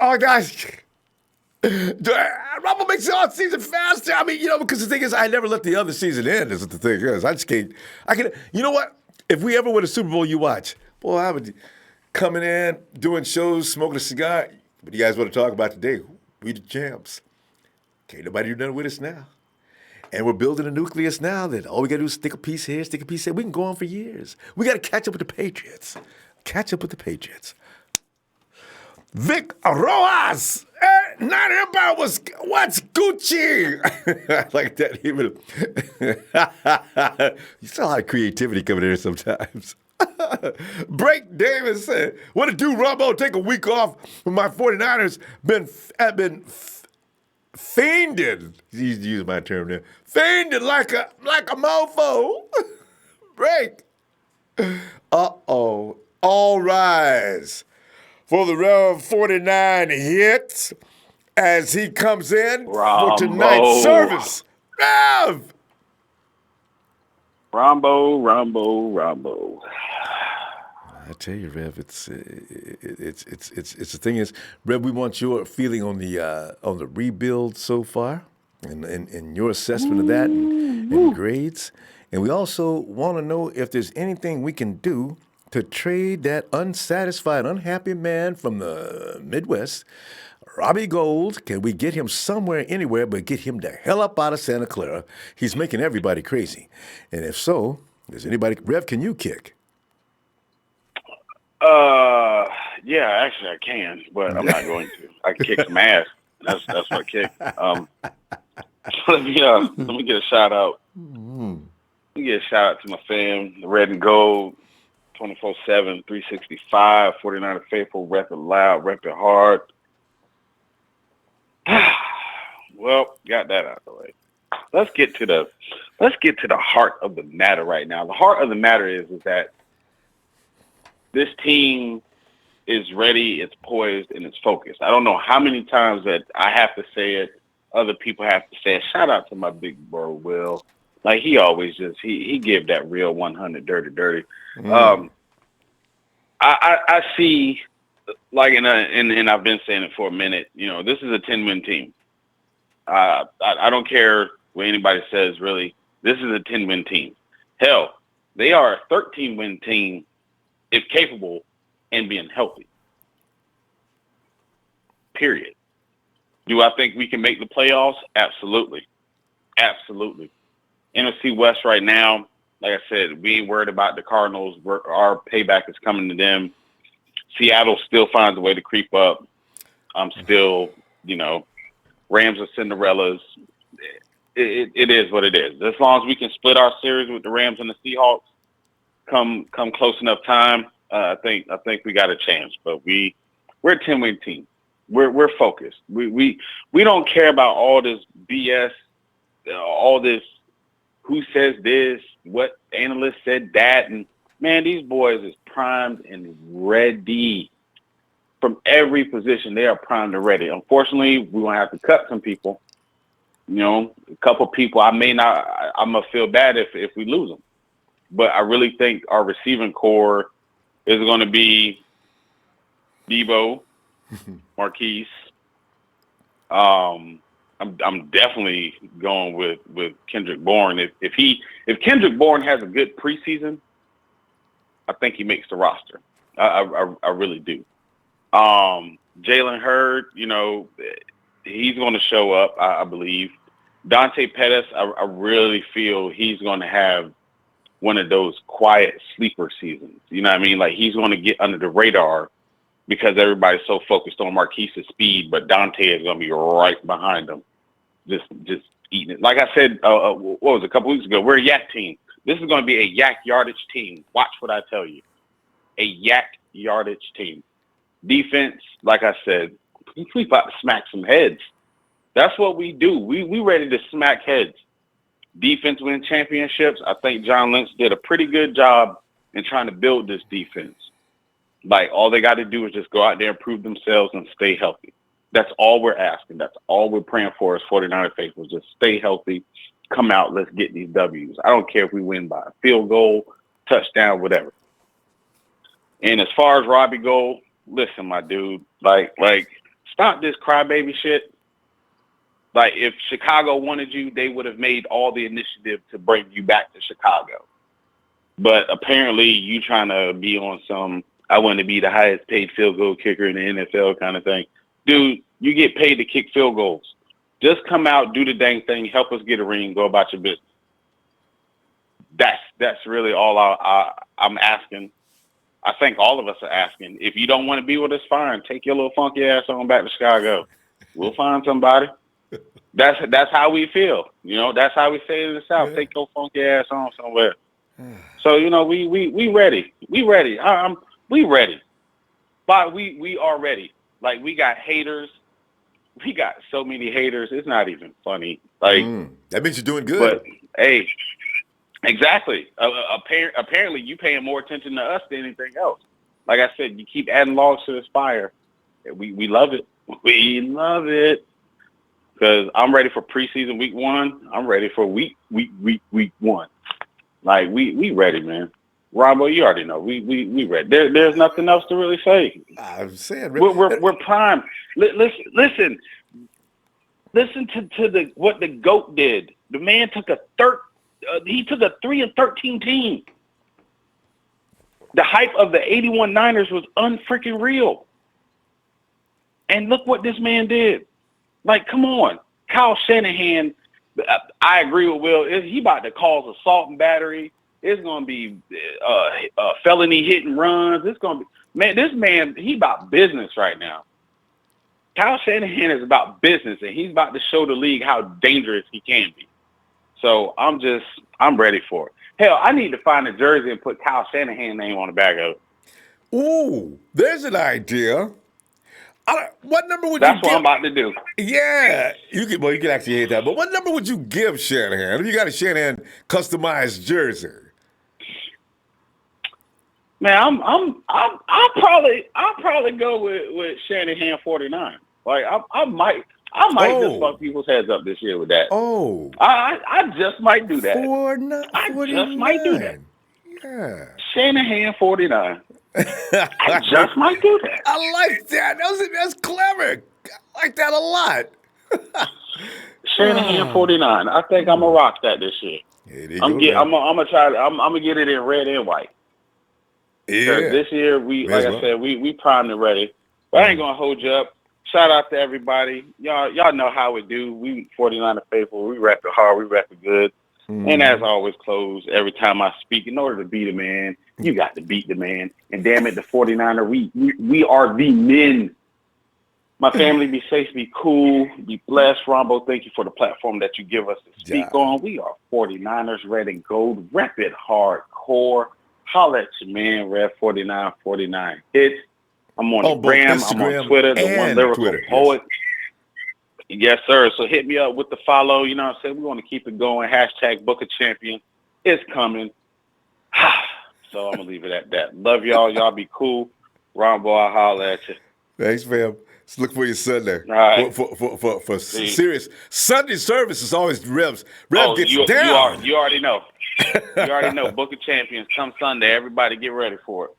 Oh, guys. Rumble makes the off season faster. I mean, because the thing is, I never let the other season end. Is what the thing is. I just can't. You know what? If we ever win a Super Bowl, you watch. Boy, I would coming in, doing shows, smoking a cigar. What do you guys want to talk about today? We the champs. Can't nobody do nothing with us now. And we're building a nucleus now that all we got to do is stick a piece here, stick a piece there. We can go on for years. We got to catch up with the Patriots. Vic Rojas. Not about what's Gucci. I like that. Even you saw a lot of creativity coming in here sometimes. Break Davis said, "What to do, Ronbo? Take a week off when my 49ers have been fiended." He's using my term there. Fiended like a mofo. Break. Uh-oh. All rise for the Rev 49 hits as he comes in for tonight's service. Rev! Rombo. I tell you, Rev, it's the thing is, Rev, we want your feeling on the rebuild so far, and your assessment of that and grades, and we also want to know if there's anything we can do to trade that unsatisfied, unhappy man from the Midwest, Robbie Gould. Can we get him somewhere, anywhere, but get him the hell up out of Santa Clara? He's making everybody crazy, and if so, does anybody? Rev, can you kick? Yeah, actually I can, but I'm not going to. I can kick some ass. That's what I kick. Let me get a shout out. Let me get a shout out to my fam, the Red and Gold, 24/7, 365, 49er faithful, rep it loud, rep it hard. Well, got that out of the way. Let's get to the heart of the matter right now. The heart of the matter is that this team is ready, it's poised, and it's focused. I don't know how many times that I have to say it, other people have to say it. Shout out to my big bro, Will. Like, he always he give that real 100 dirty. I see, like, and I've been saying it for a minute, this is a 10-win team. I don't care what anybody says, really. This is a 10-win team. Hell, they are a 13-win team if capable and being healthy. Period. Do I think we can make the playoffs? Absolutely. NFC West right now, like I said, we ain't worried about the Cardinals. Our payback is coming to them. Seattle still finds a way to creep up. I'm still, Rams are Cinderellas. It is what it is. As long as we can split our series with the Rams and the Seahawks, come close enough time, I think we got a chance. But we're a 10-win team. We're focused. We don't care about all this BS, all this who says this, what analyst said that, and man, these boys is primed and ready. From every position, they are primed and ready. Unfortunately, we're gonna have to cut some people. A couple people. I'm gonna feel bad if we lose them. But I really think our receiving core is going to be Debo, Marquise. I'm definitely going with Kendrick Bourne. If Kendrick Bourne has a good preseason, I think he makes the roster. I really do. Jalen Hurd, he's going to show up, I believe. Dante Pettis, I really feel he's going to have one of those quiet sleeper seasons. You know what I mean? Like, he's going to get under the radar because everybody's so focused on Marquise's speed, but Dante is going to be right behind him, just eating it. Like I said, what was it, a couple weeks ago? We're a yak team. This is going to be a yak yardage team. Watch what I tell you. A yak yardage team. Defense, like I said, we about to smack some heads. That's what we do. We ready to smack heads. Defense win championships. I think John Lynch did a pretty good job in trying to build this defense. Like, all they got to do is just go out there and prove themselves and stay healthy. That's all we're asking. That's all we're praying for as 49er faithful. Just stay healthy. Come out. Let's get these W's. I don't care if we win by a field goal, touchdown, whatever. And as far as Robbie Gould, listen, my dude, like, stop this crybaby shit. Like, if Chicago wanted you, they would have made all the initiative to bring you back to Chicago. But apparently you trying to be on some, I want to be the highest paid field goal kicker in the NFL kind of thing. Dude, you get paid to kick field goals. Just come out, do the dang thing, help us get a ring, go about your business. That's really all I'm asking. I think all of us are asking. If you don't want to be with us, fine. Take your little funky ass on back to Chicago. We'll find somebody. That's how we feel. You know, that's how we say it in the South. Yeah. Take your funky ass on somewhere. So, you know, we ready. We ready. We ready. But we are ready. Like, we got haters. We got so many haters. It's not even funny. Like, that means you're doing good. But hey, exactly. Apparently, you paying more attention to us than anything else. Like I said, you keep adding logs to this fire. We love it. We love it. Because I'm ready for preseason week 1. I'm ready for week 1. Like, we ready, man. Ronbo, you already know. We ready. There's nothing else to really say. I'm saying we're primed. Listen to what the GOAT did. The man took a 3-13 team. The hype of the 81 Niners was unfreaking real. And look what this man did. Like, come on. Kyle Shanahan, I agree with Will. He about to cause assault and battery. It's going to be felony hit and runs. It's going to be, this man, he about business right now. Kyle Shanahan is about business, and he's about to show the league how dangerous he can be. So I'm ready for it. Hell, I need to find a jersey and put Kyle Shanahan's name on the back of it. Ooh, there's an idea. What number would That's you give? That's what I'm about to do. Yeah. You can actually hate that. But what number would you give Shanahan if you got a Shanahan customized jersey? Man, I'll probably go with Shanahan 49. Like, I might just fuck people's heads up this year with that. Oh. I just might do that. 49. I just might do that. Yeah. Shanahan 49. I just might do that. I like that. That's clever. I like that a lot. Shanahan 49. I think I'm gonna rock that this year. I'm gonna try. I'm gonna get it in red and white. Yeah. This year like I said, we primed and ready. But I ain't gonna hold you up. Shout out to everybody. Y'all know how we do. We 49er faithful. We rap it hard. We rap it good. And as always, close every time I speak. In order to beat a man, you got to beat the man. And damn it, the 49er, we are the men. My family, be safe, be cool, be blessed. Ronbo, thank you for the platform that you give us to speak on. We are 49ers, red and gold, rep it hardcore. Holla at your man, Red 4949. I'm on the gram, I'm on Twitter, the one lyrical poet. Yes, sir. So hit me up with the follow. You know what I'm saying? We want to keep it going. # Book a Champion. It's coming. So I'm going to leave it at that. Love y'all. Y'all be cool. Ronbo, I'll holler at you. Thanks, fam. Let's look for you Sunday. All right. For serious. Sunday service is always Revs. Rev gets down. You already know. You already know. Book of Champions come Sunday. Everybody get ready for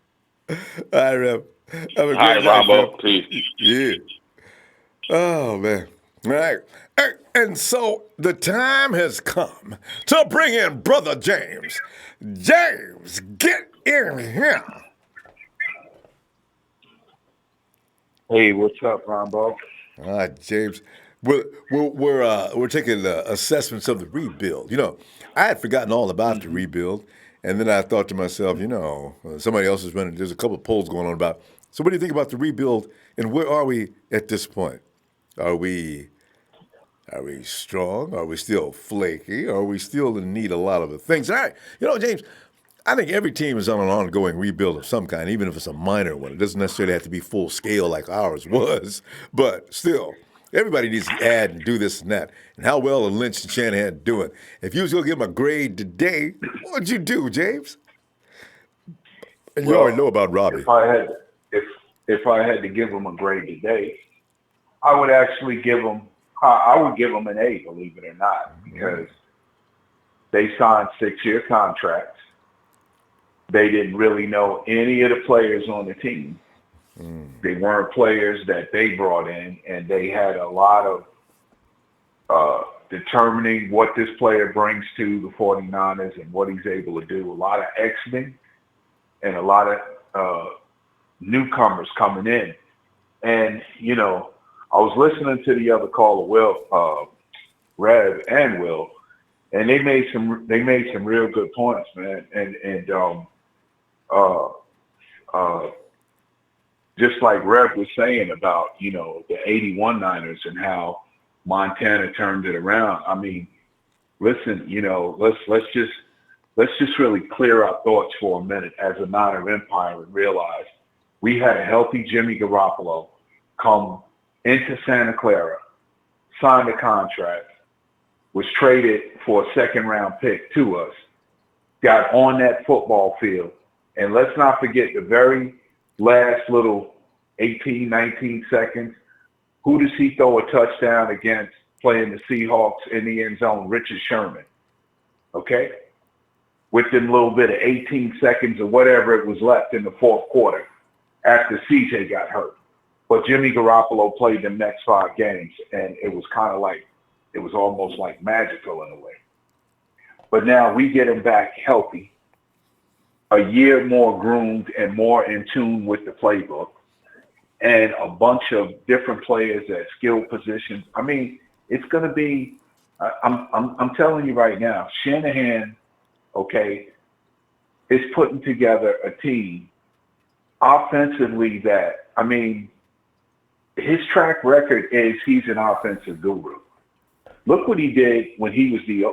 it. All right, Rev. Have a great night, Ronbo. Peace. Yeah. Oh, man. All right. And so the time has come to bring in Brother James. James, get in here. Hey, what's up, Ronbo? All right, James. We're taking assessments of the rebuild. You know, I had forgotten all about the rebuild, and then I thought to myself, you know, somebody else is running. There's a couple of polls going on about. So, what do you think about the rebuild, and where are we at this point? Are we strong? Are we still flaky? Are we still in need of a lot of the things? All right, you know, James, I think every team is on an ongoing rebuild of some kind, even if it's a minor one. It doesn't necessarily have to be full scale like ours was, but still, everybody needs to add and do this and that. And how well are Lynch and Shanahan doing? If you was going to give them a grade today, what would you do, James? And you already know about Robbie. if I had to give them a grade today, I would actually give them. I would give them an A, believe it or not, because they signed 6-year contracts. They didn't really know any of the players on the team. They weren't players that they brought in, and they had a lot of determining what this player brings to the 49ers and what he's able to do. A lot of X-Men and a lot of newcomers coming in. And, you know, I was listening to the other caller, Will, Rev and Will, and they made some real good points, man. And just like Rev was saying about, you know, the 81 Niners and how Montana turned it around. I mean, listen, you know, let's just really clear our thoughts for a minute as a Niner Empire and realize we had a healthy Jimmy Garoppolo come into Santa Clara, signed a contract, was traded for a second-round pick to us, got on that football field, and let's not forget the very last little 18, 19 seconds. Who does he throw a touchdown against playing the Seahawks in the end zone? Richard Sherman. Okay? With them little bit of 18 seconds or whatever it was left in the fourth quarter after CJ got hurt. But Jimmy Garoppolo played them next 5 games, and it was kind of like, it was almost like magical in a way. But now we get him back healthy, a year more groomed and more in tune with the playbook, and a bunch of different players at skilled positions. I mean, it's going to be. I'm telling you right now, Shanahan, okay, is putting together a team offensively that, I mean, his track record is he's an offensive guru. Look what he did when he was the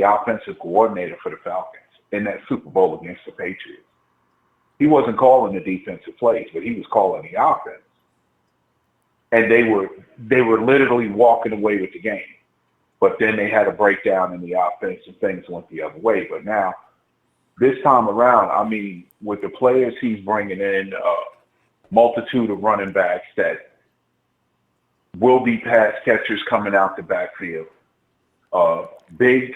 offensive coordinator for the Falcons in that Super Bowl against the Patriots. He wasn't calling the defensive plays, but he was calling the offense. And they were literally walking away with the game. But then they had a breakdown in the offense and things went the other way. But now, this time around, I mean, with the players he's bringing in, multitude of running backs that will be pass catchers coming out the backfield, big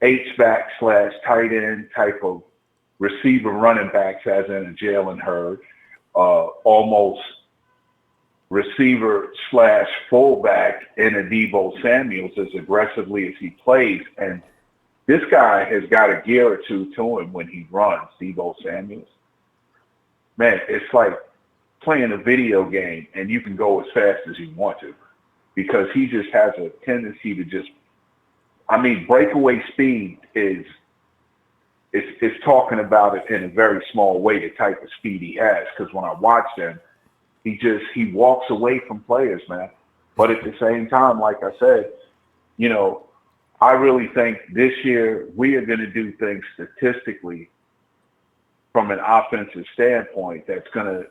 H-back / tight end type of receiver running backs, as in a Jalen Hurd, almost receiver / fullback in a Deebo Samuels as aggressively as he plays. And this guy has got a gear or two to him when he runs, Deebo Samuels. Man, it's like playing a video game and you can go as fast as you want to because he just has a tendency to just, I mean, breakaway speed is talking about it in a very small way, the type of speed he has. Because when I watch him, he walks away from players, man. But at the same time, like I said, you know, I really think this year we are going to do things statistically from an offensive standpoint that's going to,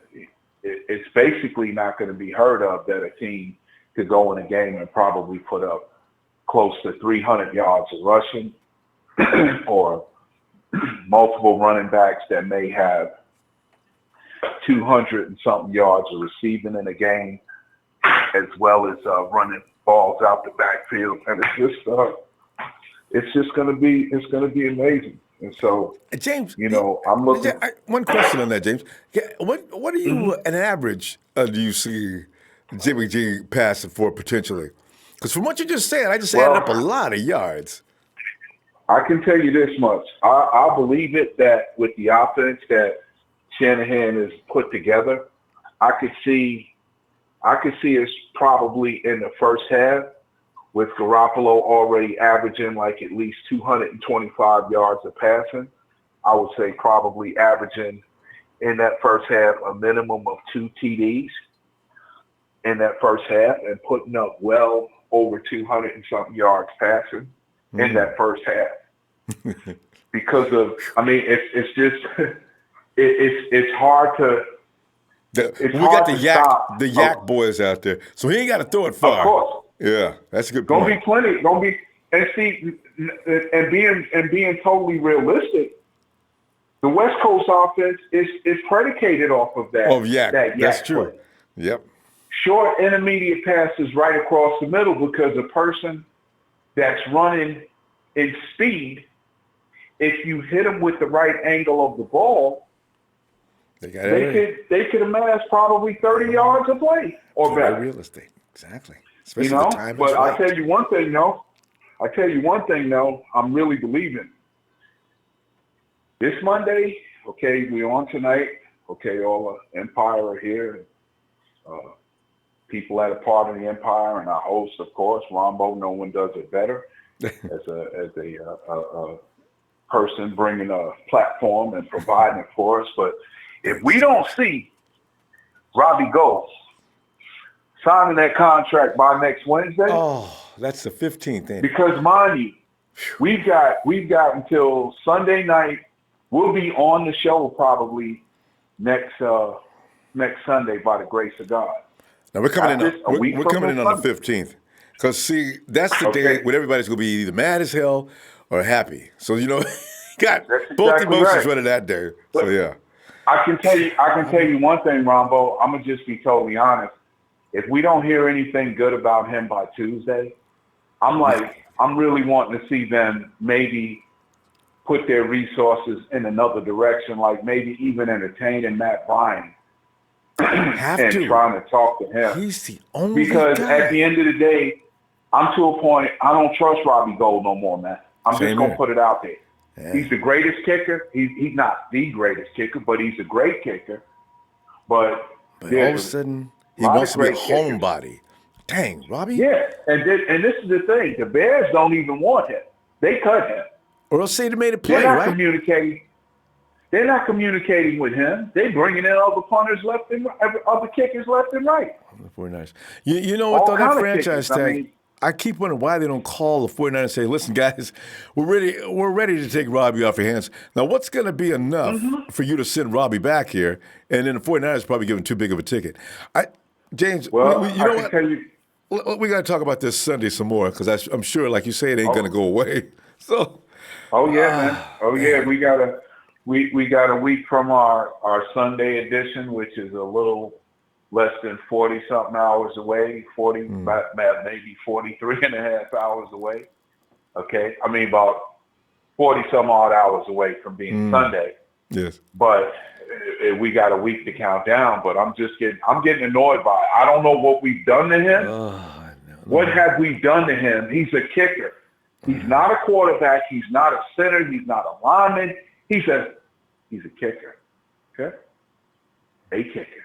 it's basically not going to be heard of that a team could go in a game and probably put up close to 300 yards of rushing or multiple running backs that may have 200 and something yards of receiving in a game, as well as running balls out the backfield. And it's just going to be amazing. And so, James, you know, I'm looking. One question on that, James. What are you an average do you see Jimmy G passing for potentially? Because from what you just said, I just added up a lot of yards. I can tell you this much. I believe it that with the offense that Shanahan has put together, I could see us probably in the first half with Garoppolo already averaging like at least 225 yards of passing. I would say probably averaging in that first half a minimum of 2 TDs in that first half and putting up well over 200 and something yards passing in that first half. Because of, I mean, it's just, it's hard to, we got the yak boys out there, so he ain't got to throw it far. Of course. Yeah, that's a good point. And being totally realistic, The West Coast offense is predicated off of that. Oh, yeah, that that's yak true. play. Yep. Short intermediate passes right across the middle, because a person that's running in speed, if you hit them with the right angle of the ball, they could amass probably 30 yards a play or Plenty of better. real estate. Exactly. Especially You know, the time is but right. I tell you one thing, though. I'm really believing. This Monday, okay, we're on tonight. Okay, all the Empire are here. People at a part of the Empire, and our host, of course, Ronbo. No one does it better as a person bringing a platform and providing it for us. But if we don't see Robbie Gould signing that contract by next Wednesday, Oh, that's the 15th, ain't it? because mind you, we've got until Sunday night. We'll be on the show probably next Sunday by the grace of God. Now we're coming That's a week we're from coming in next on the Sunday. 15th. Because, see, that's the Okay. day when everybody's going to be either mad as hell or happy. So, you know, got That's both exactly emotions right. running that day. But- So, yeah. I can tell you one thing, Rombo. I'm gonna just be totally honest. If we don't hear anything good about him by Tuesday, I'm really wanting to see them maybe put their resources in another direction, like maybe even entertaining Matt Bryan Have and to. trying to talk to him. He's the only Because guy. at the end of the day, I'm to a point, I don't trust Robbie Gould no more, man. I'm Same just going here. to put it out there. Yeah. He's the greatest kicker. He's not the greatest kicker, but he's a great kicker. But But all of there's a sudden, he lot of wants to be a great kickers. homebody. Dang, Robbie. yeah, and this is the thing. The Bears don't even want him. They cut him. Or else they'd have made a play, They're not right? communicating. They're not communicating with him. They're bringing in other punters left and other kickers left and right. The 49ers. You know what, All though? That kind of franchise kickers. I tag, mean- I keep wondering why they don't call the 49ers and say, listen, guys, we're ready to take Robbie off your hands. Now, what's going to be enough Mm-hmm. for you to send Robbie back here? And then the 49ers probably give him too big of a ticket. James, Well, you know I can what? tell you. We got to talk about this Sunday some more because I'm sure, like you say, it ain't going to go away. So, Oh yeah, man. Oh yeah, we got a week from our Sunday edition, which is a little less than 40 something hours away, maybe 43 and a half hours away. Okay. I mean about 40 some odd hours away from being Sunday. yes. But we got a week to count down, but I'm getting annoyed by it. I don't know what we've done to him. What have we done to him? He's a kicker. He's not a quarterback. He's not a center. He's not a lineman. He's a kicker. Okay? A kicker.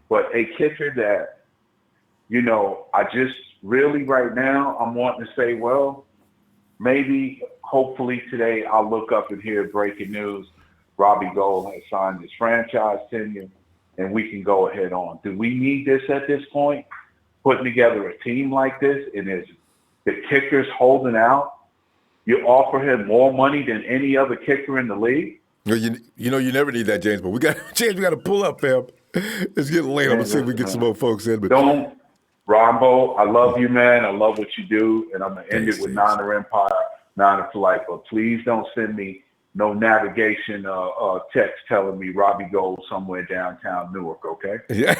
But a kicker that, you know, I just really right now I'm wanting to say, well, maybe, hopefully today I'll look up and hear breaking news. Robbie Gould has signed his franchise tenure, and we can go ahead on. Do we need this at this point? Putting together a team like this, and is the kicker's holding out? You offer him more money than any other kicker in the league? You know, you never need that, James, but we got to pull up, fam. It's getting late. I'm going to see if we get some more folks in. But Don't, Rombo, I love you, man. I love what you do, and I'm going to end it with James. Niner Empire, Niner for life. But please don't send me no navigation text telling me Robbie Gould somewhere downtown Newark, okay? yeah.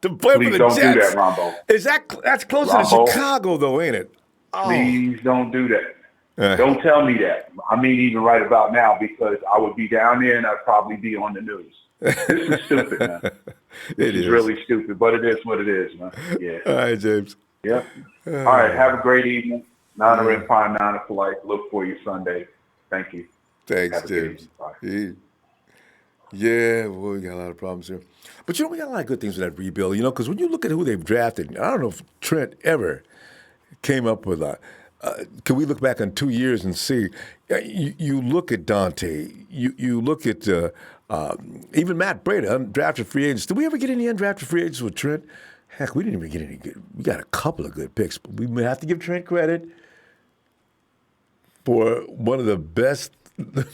To play for Please the don't do Jets. that, Rombo. That's closer Ronbo. to Chicago, though, ain't it? Oh. Please don't do that. Don't tell me that. I mean, even right about now, because I would be down there and I'd probably be on the news. This is stupid, man. This is really stupid, but it is what it is, man. Yeah. All right, James. Yeah. All right. Have a great evening. Niner Empire, Niner for life. Look for you Sunday. Thank you. Thanks, Have a good James. evening. Bye. Yeah, well, we got a lot of problems here. But, you know, we got a lot of good things with that rebuild, you know, because when you look at who they've drafted, I don't know if Trent ever came up with can we look back on 2 years and see? You look at Dante. You look at even Matt Breda, undrafted free agents. Did we ever get any undrafted free agents with Trent? Heck, we didn't even get any good. We got a couple of good picks. But we have to give Trent credit for one of the best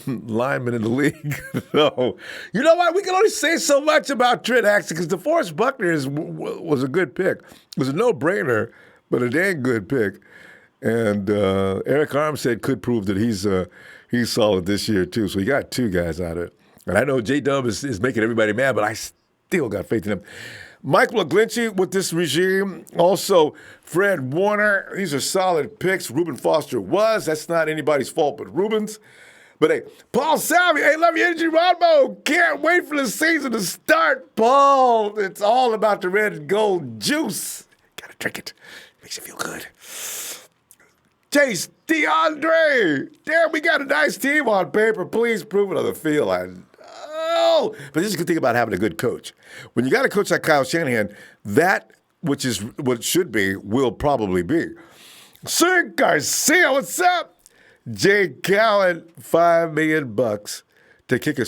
linemen in the league. So, you know what? We can only say so much about Trent, actually, because DeForest Buckner was a good pick. It was a no-brainer, but a dang good pick. And Eric Armstead could prove that he's He's solid this year, too. So you got two guys out of it. And I know J-Dub is making everybody mad, but I still got faith in him. Michael McGlinchey with this regime. Also, Fred Warner. These are solid picks. Reuben Foster was. That's not anybody's fault but Reuben's. But hey, Paul Salvi, hey, love your energy, Ronbo. Can't wait for the season to start, Paul. It's all about the red and gold juice. Gotta drink it. Makes you feel good. Chase DeAndre. Damn, we got a nice team on paper. Please prove it on the field. But this is a good thing about having a good coach. When you got a coach like Kyle Shanahan, that which is what it should be will probably be. Sir Garcia, what's up? Jay Callen, $5 million to kick a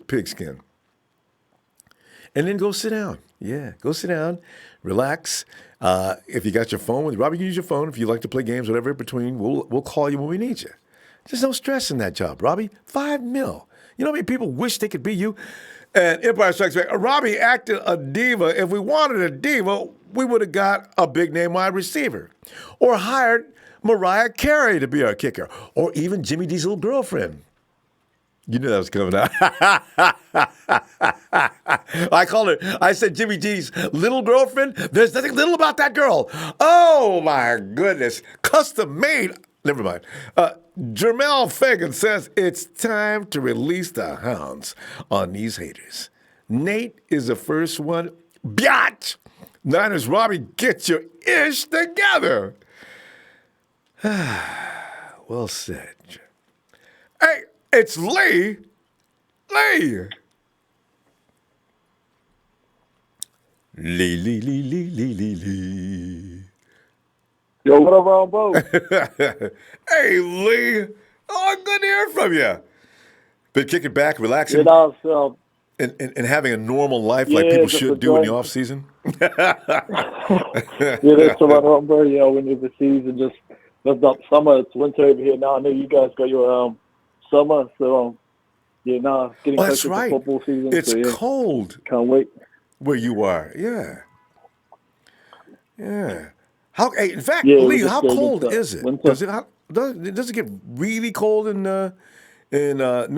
pigskin. And then go sit down. Yeah, go sit down, relax. If you got your phone with you, Robbie, you can use your phone. If you like to play games, whatever in between, we'll call you when we need you. There's no stress in that job, Robbie. $5 million. You know how many people wish they could be you? And Empire Strikes Back. Robbie acted a diva. If we wanted a diva, we would have got a big-name wide receiver. Or hired Mariah Carey to be our kicker. Or even Jimmy D's little girlfriend. You knew that was coming out. I said Jimmy D's little girlfriend. There's nothing little about that girl. Oh, my goodness. Custom made. Never mind. Jermel Fagan says it's time to release the hounds on these haters. Nate is the first one. Biatch! Niners, Robbie, get your ish together. Well said. Hey, it's Lee. Lee. Lee. Yo, what up, Ronbo? Hey, Lee. Oh, good to hear from you. Been kicking back, relaxing, and having a normal life like people should do in the off season. Yeah, that's about Ronbo. Yeah, when it's the season, just it's not summer. It's winter over here now. I know you guys got your summer, so yeah, now it's getting closer to football season. It's so, yeah, cold. Can't wait. Where you are, yeah. In fact, yeah, Lee, how cold is it? Winter. Does it get really cold in New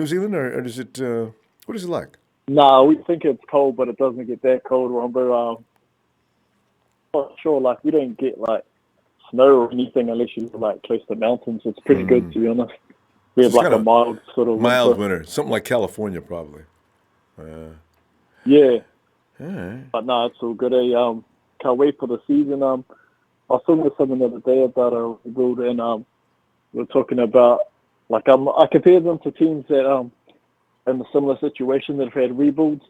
Zealand, or does it? What is it like? Nah, we think it's cold, but it doesn't get that cold, Ronbo. Not sure. Like we don't get like snow or anything unless you live like close to mountains. It's pretty good, to be honest. We have like a mild sort of winter, something like California, probably. Yeah. All right. But no, it's all good. Can't wait for the season. I was talking to someone the other day about Robbie Gould, and we were talking about like I compared them to teams that in a similar situation that have had rebuilds,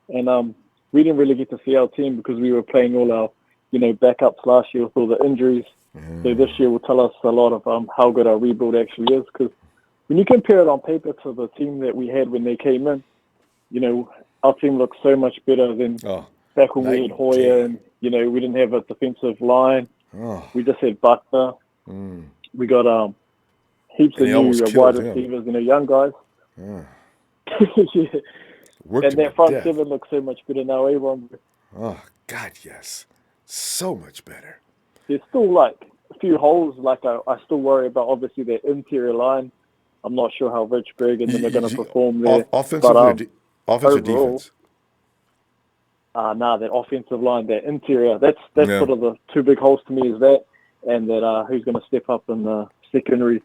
and we didn't really get to see our team because we were playing all our backups last year with all the injuries. So this year will tell us a lot of how good our rebuild actually is, because when you compare it on paper to the team that we had when they came in, our team looks so much better than back when we had Hoyer, and we didn't have a defensive line. We just had Buckner. We got heaps of new wide receivers and young guys. Yeah. And that front seven looks so much better now, everyone. Oh God, yes, so much better. There's still like a few holes. Like I still worry about obviously their interior line. I'm not sure how Richburg and them are going to perform there. Offensive or defense? That offensive line, that interior, that's sort of the two big holes to me, is that, and that who's going to step up in the secondary,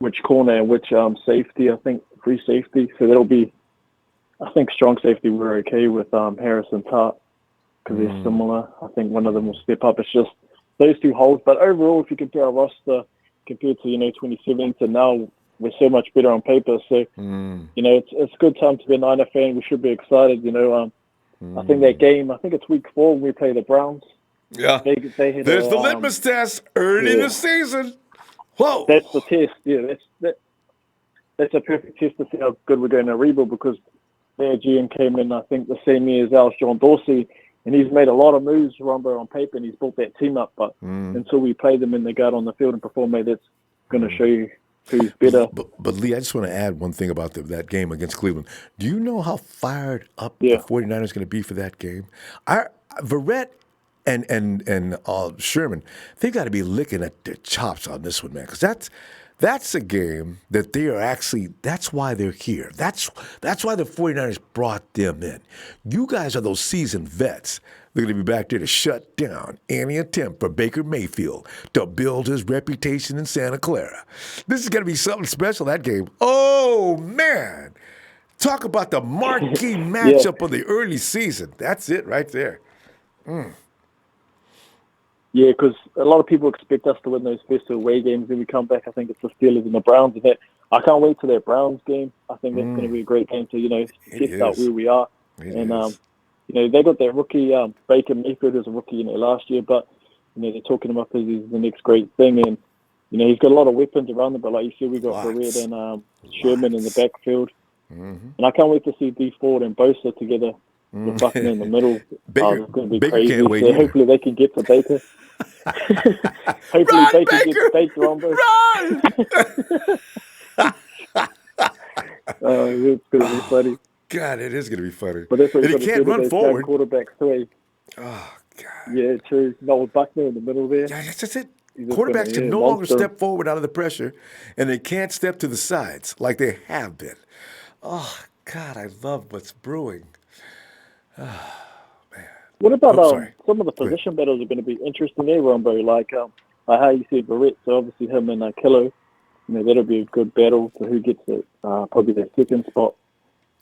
which corner and which safety, I think, free safety. So that'll be, I think, strong safety we're okay with Harrison Tart, because they're similar. I think one of them will step up. It's just those two holes. But overall, if you compare our roster compared to 2017 to now, we're so much better on paper. So it's a good time to be a Niner fan. We should be excited. I think that game, I think it's week 4 when we play the Browns. Yeah. There's the litmus test early in the season. Whoa. That's the test. Yeah, that's a perfect test to see how good we're going to rebuild, because their GM came in, I think, the same year as ours, John Dorsey, and he's made a lot of moves, Ronbo, on paper, and he's built that team up. But until we play them and they go out on the field and perform, that's going to show you who's better. But Lee, I just want to add one thing about that game against Cleveland. Do you know how fired up the 49ers going to be for that game? Verrett and Sherman, they've got to be licking at their chops on this one, man, because That's a game that they are actually, that's why they're here. That's why the 49ers brought them in. You guys are those seasoned vets. They're going to be back there to shut down any attempt for Baker Mayfield to build his reputation in Santa Clara. This is going to be something special, that game. Oh, man. Talk about the marquee matchup of the early season. That's it right there. Yeah, because a lot of people expect us to win those first two away games. Then we come back, I think it's the Steelers and the Browns. And I can't wait to that Browns game. I think that's going to be a great game to, test out where we are. They got that rookie, Baker Mayfield as a rookie, last year. But, they're talking him up as he's the next great thing. And, he's got a lot of weapons around him. But like you said, we got Barrett and Sherman in the backfield. And I can't wait to see D Ford and Bosa together. The Bucking in the middle. Baker, it's going to be Baker crazy. can't wait So hopefully they can get to Baker. Hopefully Run, Baker Baker! gets baked, Ronbo. Run! It's going to be funny. God, it is going to be funny. But that's what And he can't run forward. Quarterbacks too. Oh, God. Yeah, true. Not with Buckner in the middle there. Yeah, that's it. He's just Quarterbacks gonna, can no longer step forward out of the pressure, and they can't step to the sides like they have been. Oh, God, I love what's brewing. What about sorry. some of the position battles are going to be interesting there, Ronbo? Like how you said Barrett, so obviously him and Kello, that'll be a good battle for who gets it, probably their second spot.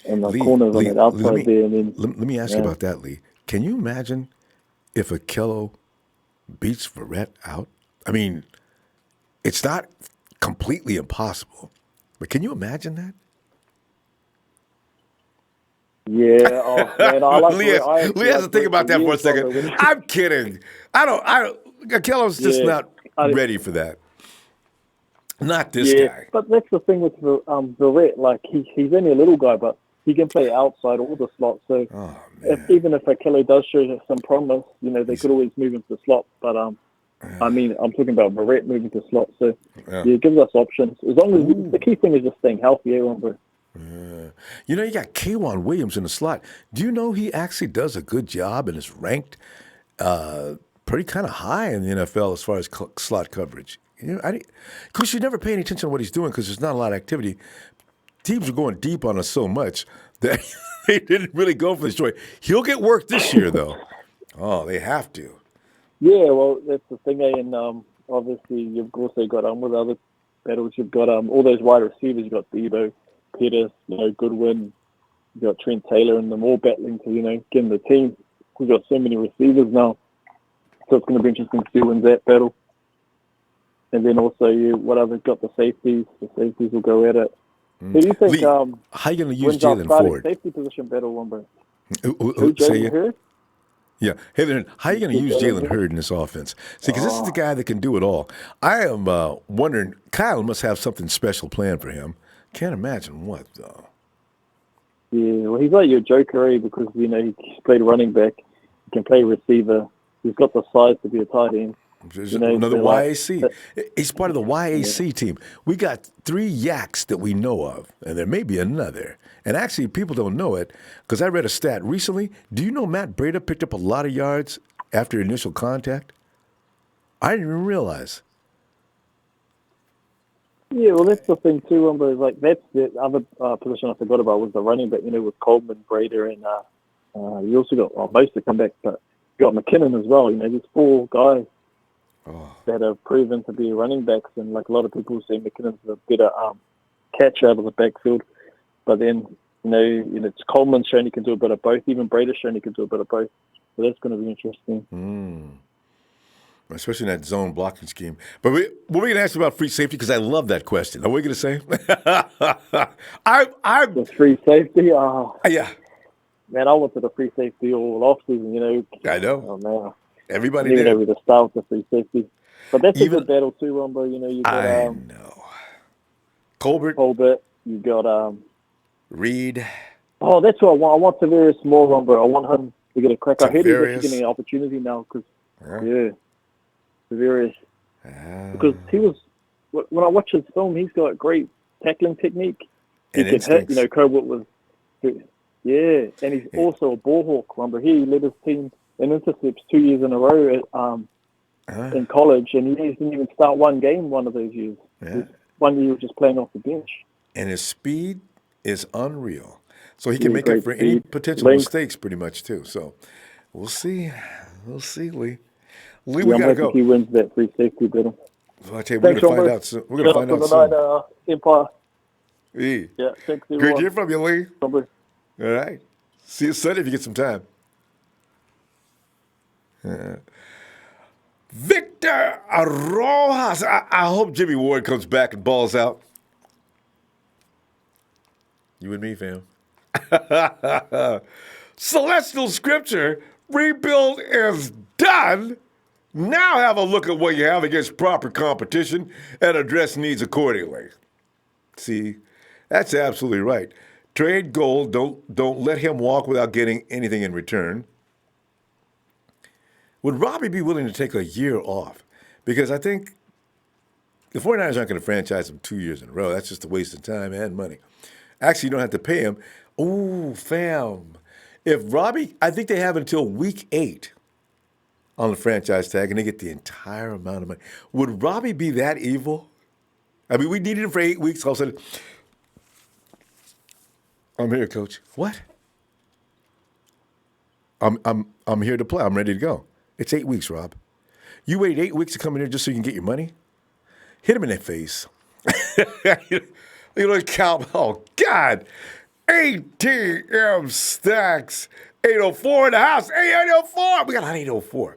And the corners on the outside there. And then, let me ask you about that, Lee. Can you imagine if Akello beats Verrett out? I mean, it's not completely impossible, but can you imagine that? Yeah, oh man, I like Lee has to think about that for a second. I'm kidding. Akello's just not ready for that. Not this guy. But that's the thing with Verrett. Like he's only a little guy, but he can play outside all the slots. So even if Akello does show some promise, they could always move into the slot. But I mean, I'm talking about Verrett moving to slot. So it gives us options. As long as the key thing is just staying healthy, Ronbo. You got K'Wan Williams in the slot. Do you know he actually does a good job and is ranked pretty kind of high in the NFL as far as slot coverage? Of course, you never pay any attention to what he's doing because there's not a lot of activity. Teams are going deep on us so much that they didn't really go for the story. He'll get work this year, though. Oh, they have to. Yeah, well, that's the thing. And obviously, you've also got with other battles, you've got all those wide receivers. You've got Debo, Pettis, Goodwin. You've got Trent Taylor, and them all battling to, get in the team. We've got so many receivers now. So it's going to be interesting to see who wins that battle. And then also, they've got the safeties. The safeties will go at it. So do you think Lee, how are you going to use Jalen Ford? Safety position battle, Ronbo. Say it. Hurd? Yeah. Hey, then, how are you going to use Jalen Hurd in this offense? See, because this is the guy that can do it all. I am wondering, Kyle must have something special planned for him. Can't imagine what, though. Yeah, well, he's like your joker, because, he played running back. He can play receiver. He's got the size to be a tight end. Another YAC. He's part of the YAC team. We got 3 yaks that we know of, and there may be another. And actually, people don't know it because I read a stat recently. Do you know Matt Breida picked up a lot of yards after initial contact? I didn't even realize. Yeah, well, that's the thing too, Ronbo. Like that's the other position I forgot about was the running back. With Coleman, Breida, and you also got most to come back, but you got McKinnon as well. There's 4 guys that have proven to be running backs, and like a lot of people say McKinnon's a better catcher out of the backfield. But then, it's Coleman showing he can do a bit of both. Even Breida showing he can do a bit of both. So that's going to be interesting. Especially in that zone blocking scheme. But we're going to ask about free safety because I love that question. Are we going to say? The free safety? Yeah. Man, I wanted a free safety all offseason, I know. Oh, man. Everybody did. did. With the start with the free safety. But that's a good battle too, Ronbo. You got I know. Colbert. You got Reed. Oh, that's what I want. I want Tavarius more, Ronbo. I want him to get a crack. I heard he's actually getting an opportunity now because, Tavarius. Because he was, when I watch his film, he's got great tackling technique. He can hit. Colbert was, and he's also a ball hawk, Ronbo. He led his team in intercepts 2 years in a row in college, and he didn't even start one game one of those years. one year he was just playing off the bench. And his speed is unreal. So he can Yeah, make up great for any speed, potential length. mistakes pretty much too. So we'll see. We'll see, Lee. Lee, Yeah, we I'm gotta hoping go. he wins that 360 battle. Well, I tell you, we're Thanks, gonna find Ronbo. out soon. We're gonna Shout out find to out the soon. night, Empire. Lee, Yeah, thanks great everyone. to hear from you, Lee. Ronbo. All right. See you Sunday if you get some time. Victor Rojas. I hope Jimmy Ward comes back and balls out. You and me, fam. Celestial Scripture, rebuild is done. Now have a look at what you have against proper competition and address needs accordingly. See, that's absolutely right. Trade Gould. Don't let him walk without getting anything in return. Would Robbie be willing to take a year off? Because I think the 49ers aren't going to franchise him 2 years in a row. That's just a waste of time and money. Actually, you don't have to pay him. Ooh, fam. If Robbie, I think they have until week 8 on the franchise tag, and they get the entire amount of money. Would Robbie be that evil? I mean, we needed him for 8 weeks. All of a sudden, I'm here, coach. What? I'm here to play. I'm ready to go. It's 8 weeks, Rob. You waited 8 weeks to come in here just so you can get your money? Hit him in that face. You know, cow. Oh, God. ATM Stacks. 804 in the house. 804. We got an 804.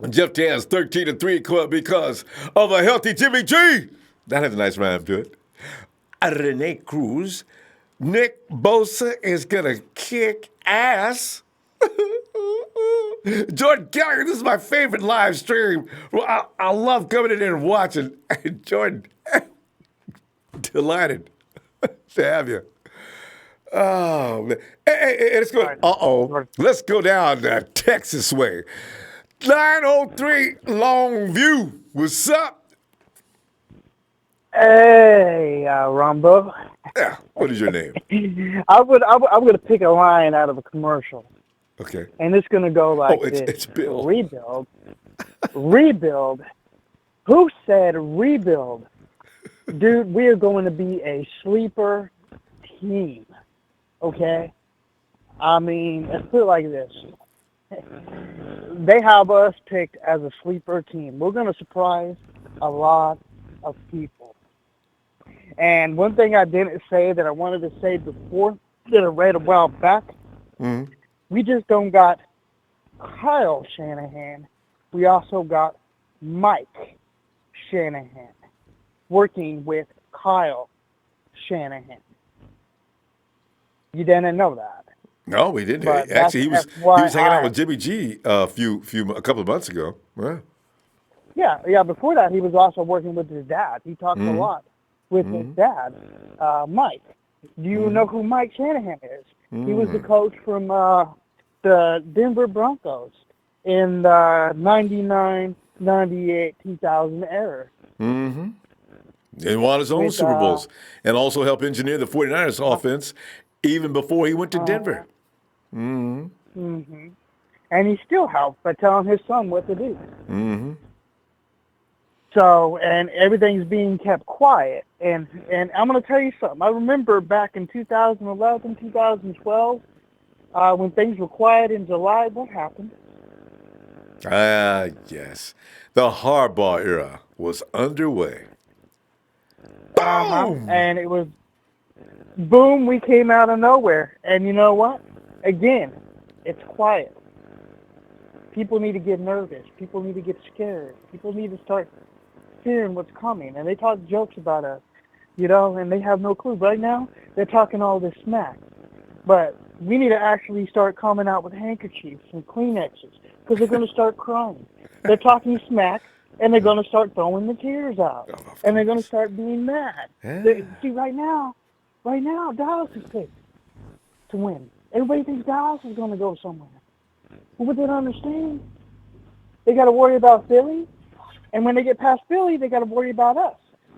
Jeff Tans 13-3 because of a healthy Jimmy G. That has a nice rhyme to it. Rene Cruz. Nick Bosa is going to kick ass. Jordan Kelly, this is my favorite live stream. I love coming in here and watching. Jordan, delighted to have you. Oh, man. Hey, let's go. Let's go down Texas way. 903 Longview. What's up? Hey, Ronbo. Yeah. What is your name? I'm gonna pick a line out of a commercial, Okay. and it's gonna go like this: it's Bill. Rebuild. Who said rebuild? Dude, we are going to be a sleeper team. Okay. I mean, let's put it like this: they have us picked as a sleeper team. We're gonna surprise a lot of people. And one thing I didn't say that I wanted to say before that I read a while back, we just don't got Kyle Shanahan. We also got Mike Shanahan working with Kyle Shanahan. You didn't know that. No, we didn't. But Actually, he was that's hanging out with Jimmy G a couple of months ago. Yeah. Yeah. Before that, he was also working with his dad. He talked a lot with his dad, Mike. Do you know who Mike Shanahan is? He was the coach from the Denver Broncos in the 99, 98, 2000 era. And won his own Super Bowls and also helped engineer the 49ers offense even before he went to Denver. And he still helps by telling his son what to do. So, and everything's being kept quiet. And I'm going to tell you something. I remember back in 2011, 2012, when things were quiet in July, what happened? Yes. The Harbaugh era was underway. Boom! And it was, boom, we came out of nowhere. And you know what? Again, it's quiet. People need to get nervous. People need to get scared. People need to start fearing what's coming. And they talk jokes about us, and they have no clue. Right now, they're talking all this smack. But we need to actually start coming out with handkerchiefs and Kleenexes because they're going to start crying. They're talking smack, and they're going to start throwing the tears out. And they're going to start being mad. See, right now, Dallas is picked to win. Everybody thinks Dallas is going to go somewhere. But what they don't understand, they got to worry about Philly. And when they get past Philly, they got to worry about us.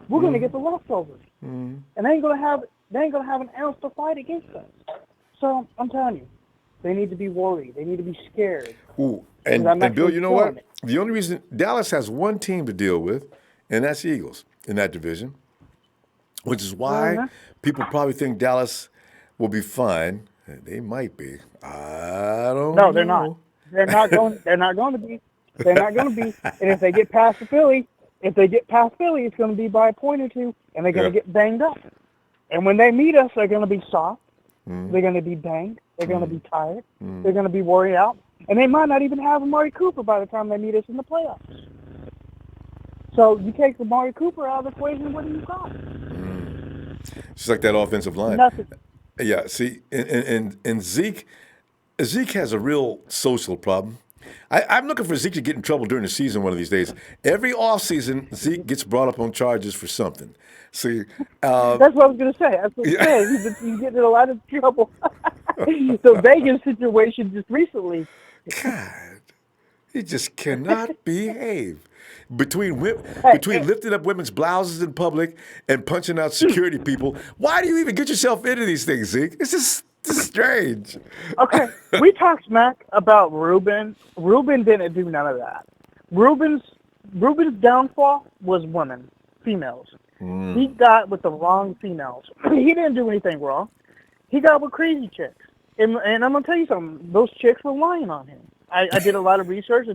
We're going to get the leftovers, and they ain't going to have an ounce to fight against us. So I'm telling you, they need to be worried. They need to be scared. Ooh, and Bill, you know what? The only reason Dallas has one team to deal with, and that's the Eagles in that division, which is why people probably think Dallas will be fine. They might be. I don't know. No, they're not. They're not going. They're not going to be. They're not going to be. And if they get past Philly, it's going to be by a point or two, and they're going to get banged up. And when they meet us, they're going to be soft. They're going to be banged. They're going to be tired. They're going to be worried out. And they might not even have Amari Cooper by the time they meet us in the playoffs. So you take Amari Cooper out of the equation, what do you got? Just like that offensive line. Nothing. Yeah, see, and Zeke has a real social problem. I'm looking for Zeke to get in trouble during the season one of these days. Every offseason, Zeke gets brought up on charges for something. See, that's what I was going to say. That's what I was saying. He's getting in a lot of trouble. The Vegas situation just recently. God, he just cannot behave. Between lifting up women's blouses in public and punching out security people, why do you even get yourself into these things, Zeke? It's just strange. Okay, we talked smack about Ruben. Ruben didn't do none of that. Ruben's downfall was women, females. He got with the wrong females. He didn't do anything wrong. He got with crazy chicks. And I'm going to tell you something. Those chicks were lying on him. I did a lot of research. I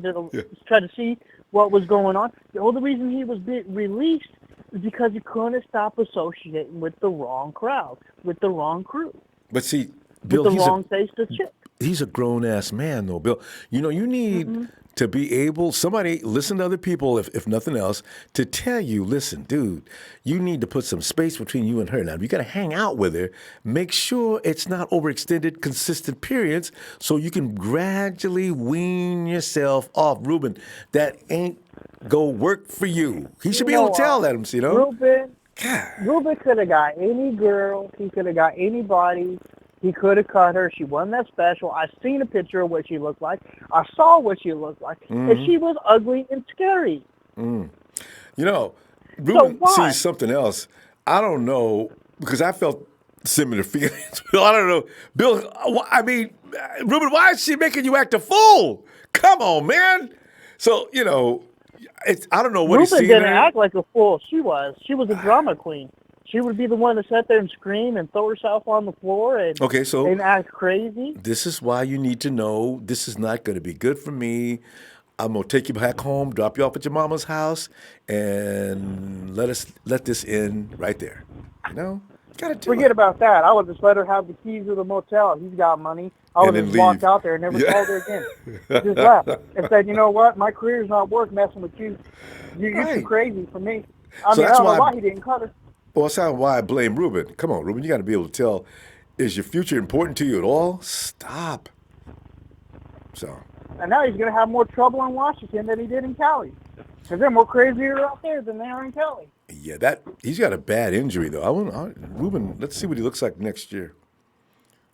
tried to see what was going on. The only reason he was released is because he couldn't stop associating with the wrong crowd, with the wrong crew. But see, Bill, with the wrong face to chick. He's a grown-ass man, though, Bill. You know, you need to be able, somebody, listen to other people, if nothing else, to tell you, listen, dude, you need to put some space between you and her. Now, if you got to hang out with her, make sure it's not overextended, consistent periods so you can gradually wean yourself off. Ruben, that ain't go work for you. He should be able to tell that, you know? Ruben could have got any girl. He could have got anybody. He could have cut her. She wasn't that special. I've seen a picture of what she looked like. I saw what she looked like. And she was ugly and scary. You know, Ruben sees something else. I don't know, because I felt similar feelings. Bill, I don't know. Bill, I mean, Ruben, why is she making you act a fool? Come on, man. So, you know, I don't know what he's seeing. Ruben didn't act like a fool. She was. She was a drama queen. She would be the one to sit there and scream and throw herself on the floor and act crazy. This is why you need to know this is not going to be good for me. I'm going to take you back home, drop you off at your mama's house, and let this end right there. You know? Forget about that. I would just let her have the keys to the motel. He's got money. I would just walked out there and never called her again. Just left and said, you know what? My career's not worth messing with you. You're too crazy for me. I don't know why he didn't cut her. Well, that's why I blame Ruben. Come on, Ruben, you got to be able to tell, is your future important to you at all? Stop. So. And now he's going to have more trouble in Washington than he did in Cali. Because they're more crazier out there than they are in Cali. Yeah, he's got a bad injury, though. Ruben, let's see what he looks like next year.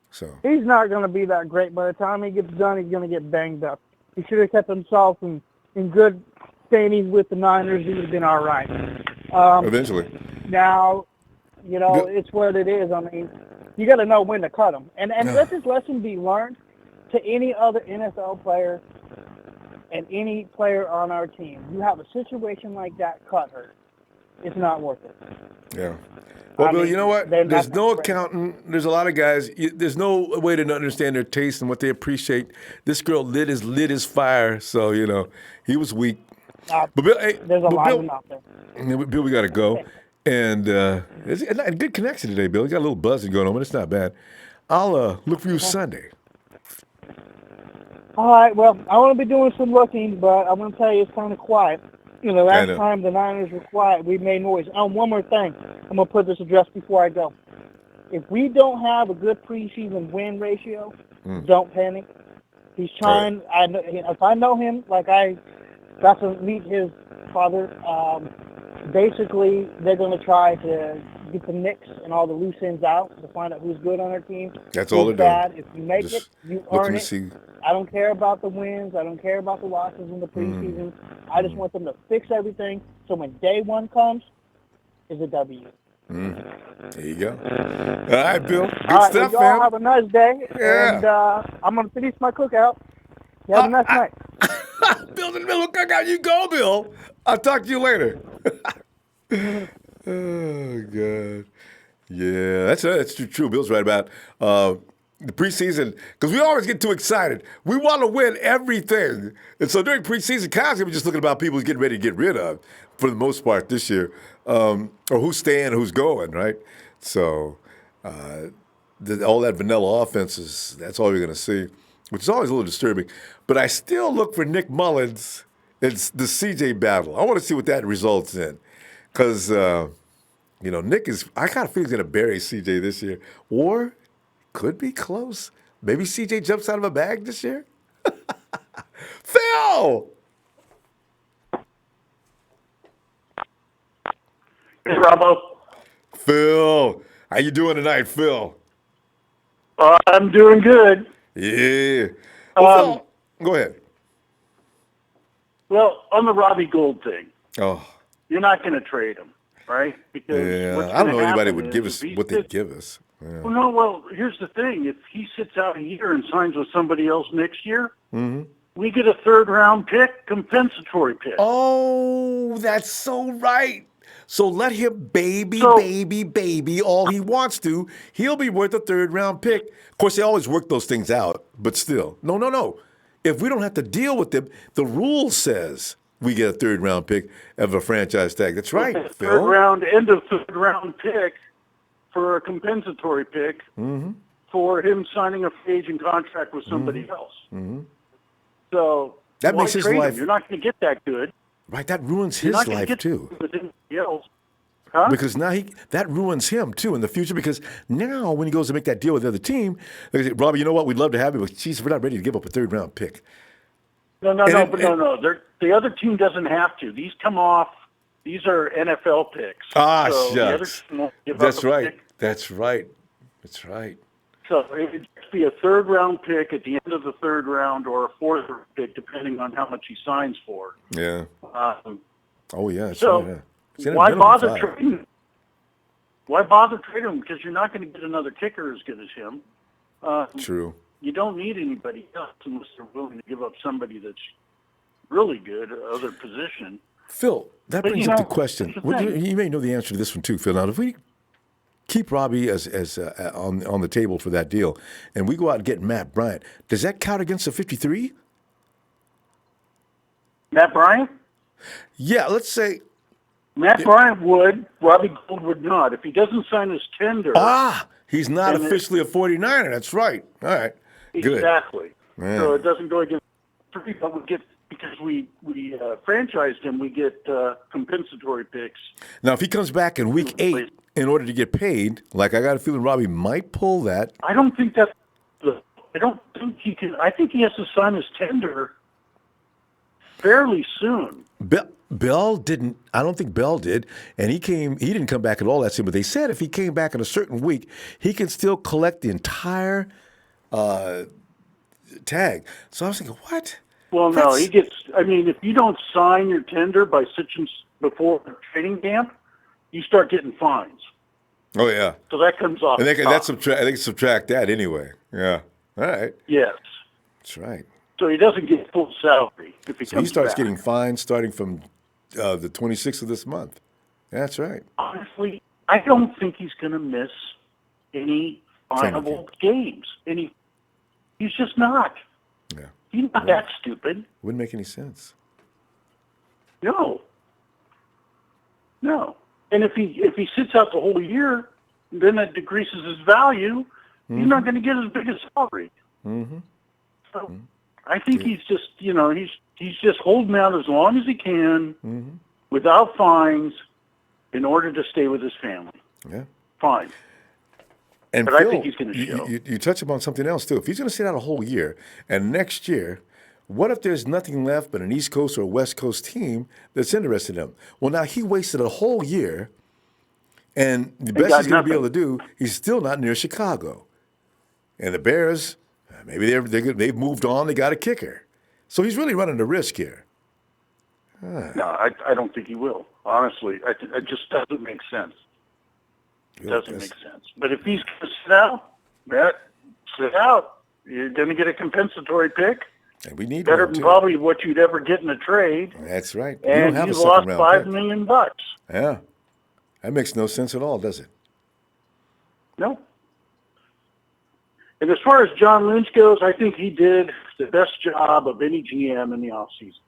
So. He's not going to be that great. By the time he gets done, he's going to get banged up. He should have kept himself in good standings with the Niners. He would have been all right. Eventually. Now, you know, it's what it is. I mean, you got to know when to cut them. And let this lesson be learned to any other NFL player and any player on our team. You have a situation like that, cut her. It's not worth it. Yeah. Well, Bill, you know what? There's no accountant. There's a lot of guys. There's no way to understand their taste and what they appreciate. This girl lit his fire, so, you know, he was weak. But Bill, there's a lot of them out there. Bill, we got to go. And it's a good connection today, Bill. You got a little buzzing going on, but it's not bad. I'll look for you Sunday. All right. Well, I want to be doing some looking, but I'm going to tell you it's kind of quiet. You know, last time the Niners were quiet, we made noise. One more thing. I'm going to put this address before I go. If we don't have a good preseason win ratio, don't panic. He's trying. If I know him, like I got to meet his father, basically they're going to try to get the nicks and all the loose ends out to find out who's good on our team. That's all they're doing. If you make it, you earn it. I don't care about the wins. I don't care about the losses in the preseason. I just want them to fix everything so when day one comes, it's a W. There you go. All right, Bill. Good stuff, y'all man. Have a nice day. Yeah. And I'm going to finish my cookout. You have a nice night. Bill's in the middle of cookout. You go, Bill. I'll talk to you later. Oh God. Yeah, that's true. Bill's right about the preseason because we always get too excited. We want to win everything, and so during preseason, Kyle's gonna be just looking about people who's getting ready to get rid of for the most part this year, or who's staying, who's going, right? So all that vanilla offense that's all you're gonna see, which is always a little disturbing. But I still look for Nick Mullins. It's the CJ battle. I want to see what that results in, because. Nick I kind of feel he's going to bury CJ this year. Or could be close. Maybe CJ jumps out of a bag this year. Phil! Hey, Robbo. Phil, how you doing tonight, Phil? I'm doing good. Yeah. Well, Phil, go ahead. Well, on the Robbie Gould thing, you're not going to trade him. Right? Because I don't know anybody would give us what they'd give us. Yeah. Well, here's the thing. If he sits out a year and signs with somebody else next year, we get a third-round pick, compensatory pick. Oh, that's so right. So let him baby all he wants to. He'll be worth a third-round pick. Of course, they always work those things out, but still. No. If we don't have to deal with them, the rule says we get a third-round pick of a franchise tag. That's right, Phil. End of third-round pick for a compensatory pick for him signing a free agent contract with somebody else. So that makes his life. You're not going to get that good. Right, that ruins his life too. With anybody else. Huh? Because now that ruins him too in the future. Because now when he goes to make that deal with the other team, they say, Robbie, you know what? We'd love to have you, but geez, we're not ready to give up a third-round pick. No. The other team doesn't have to. These come off. These are NFL picks. Shucks. That's right. That's right. So it would be a third-round pick at the end of the third round or a fourth pick, depending on how much he signs for. Yeah. That's so right. Why bother trading? Why bother trading him? Because you're not going to get another kicker as good as him. True. You don't need anybody else unless they're willing to give up somebody that's really good at other position. Phil, that brings up the question. You may know the answer to this one too, Phil. Now, if we keep Robbie as on the table for that deal, and we go out and get Matt Bryant, does that count against the 53? Matt Bryant? Yeah, let's say. Matt Bryant would. Robbie Gould would not. If he doesn't sign his tender. He's not officially a 49er. That's right. All right. Good. Exactly. Man. So it doesn't go against 3, but we get, because we franchised him, we get compensatory picks. Now, if he comes back in week 8 in order to get paid, like I got a feeling Robbie might pull that. I don't think he can. I think he has to sign his tender fairly soon. Bell didn't. I don't think Bell did, and he didn't come back at all that soon. But they said if he came back in a certain week, he can still collect the entire tag. So I was thinking, what? Well, no, he gets. I mean, if you don't sign your tender by before training camp, you start getting fines. Oh yeah. So that comes off. And they subtract that anyway. Yeah. All right. Yes. That's right. So he doesn't get full salary if he comes back. He starts getting fines starting from the 26th of this month. That's right. Honestly, I don't think he's going to miss any finable games. He's just not. Yeah. He's not that stupid. Wouldn't make any sense. No. And if he sits out the whole year, then that decreases his value. He's not going to get as big a salary. So I think he's just, he's just holding out as long as he can without fines in order to stay with his family. Yeah. Fine. But Phil, I think he's going to show. You touch upon something else, too. If he's going to sit out a whole year, and next year, what if there's nothing left but an East Coast or a West Coast team that's interested in him? Well, now he wasted a whole year, and the best he's going to be able to do, he's still not near Chicago. And the Bears, maybe they've moved on, they got a kicker. So he's really running a risk here. No, I don't think he will. Honestly, it just doesn't make sense. It doesn't make sense. But if he's going to sit out, you're going to get a compensatory pick. And we need better than probably what you'd ever get in a trade. That's right. And you lost $5 million. Yeah. That makes no sense at all, does it? No. And as far as John Lynch goes, I think he did the best job of any GM in the offseason.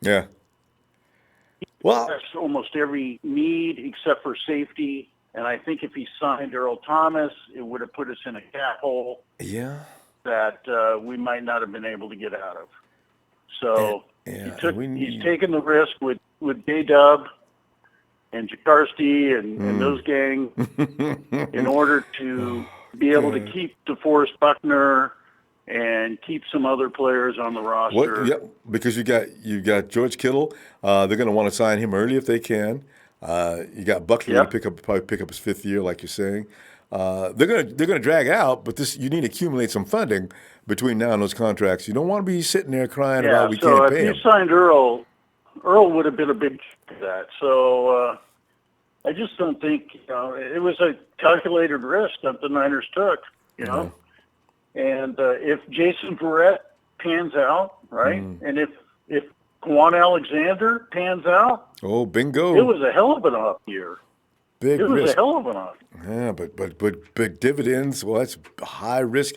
Yeah. Well, That's almost every need except for safety. And I think if he signed Earl Thomas, it would have put us in a cap hole yeah. that we might not have been able to get out of. So he's taken the risk with J-Dub and Jakarski and those gang in order to be able to keep DeForest Buckner and keep some other players on the roster. Because you got George Kittle. They're going to want to sign him early if they can. You got Buckley to probably pick up his 5th year, like you're saying. They're gonna drag out, but you need to accumulate some funding between now and those contracts. You don't want to be sitting there crying about we can't pay him. So if you signed Earl would have been a big for that. So I just don't think it was a calculated risk that the Niners took. And if Jason Verrett pans out, right, and if Quan Alexander pans out, oh bingo, it was a hell of an off year. Big it was risk. A hell of an off. Yeah, but big dividends. Well, that's high risk.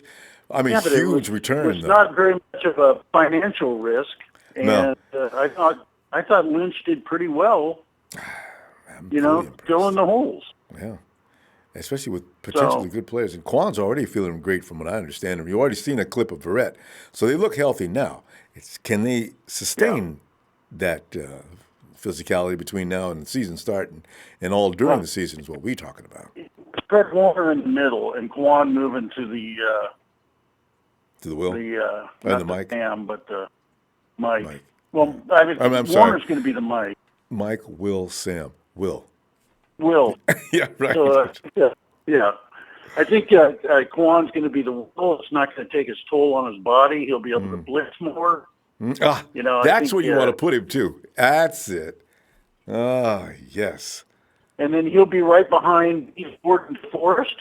I mean, huge return. It was not very much of a financial risk, and I thought Lynch did pretty well. Filling the holes. Yeah, especially with potentially good players. And Quan's already feeling great, from what I understand. You've already seen a clip of Verrett, so they look healthy now. Can they sustain that physicality between now and the season start and all during the season is what we're talking about. Fred Warner in the middle and Quan moving to the will not the mic, but the Mike. Well, I'm sorry. Warner's going to be the Mike. Mike, Will, Sam, Will. Yeah, right. So, yeah. I think Quan's going to be the Will. It's not going to take his toll on his body. He'll be able to blitz more. That's where you want to put him too. That's it. Ah, yes. And then he'll be right behind Ford and Forrest.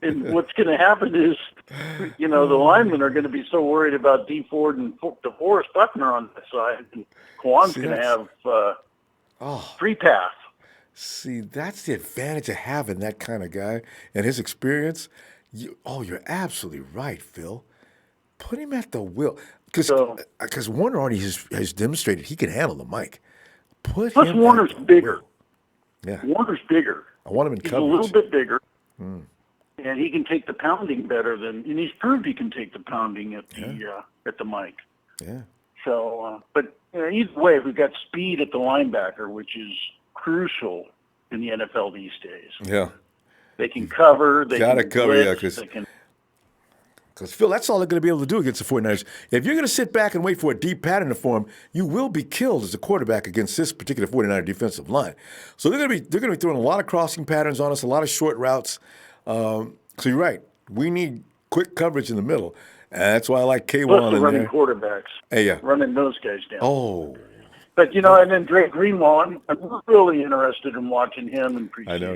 And what's going to happen is, the linemen are going to be so worried about D. Ford and DeForest Buckner on that side, and Quan's going to have free pass. See, that's the advantage of having that kind of guy and his experience. You're absolutely right, Phil. Put him at the will. Because Warner already has demonstrated he can handle the mic. Plus, Warner's bigger. Yeah. Warner's bigger. I want him in coverage. He's a little bit bigger. And he can take the pounding better and he's proved he can take the pounding at the mic. Yeah. So, but either way, we've got speed at the linebacker, which is crucial in the NFL these days. Yeah. They can cover. They gotta can cover, blitz, because, Phil, that's all they're going to be able to do against the 49ers. If you're going to sit back and wait for a deep pattern to form, you will be killed as a quarterback against this particular 49er defensive line. So they're going to be throwing a lot of crossing patterns on us, a lot of short routes. So you're right. We need quick coverage in the middle. And that's why I like K1 plus the in running there. Quarterbacks. Yeah. Running those guys down. Oh. But, and then Drake Greenlaw, I'm really interested in watching him in preseason. I know,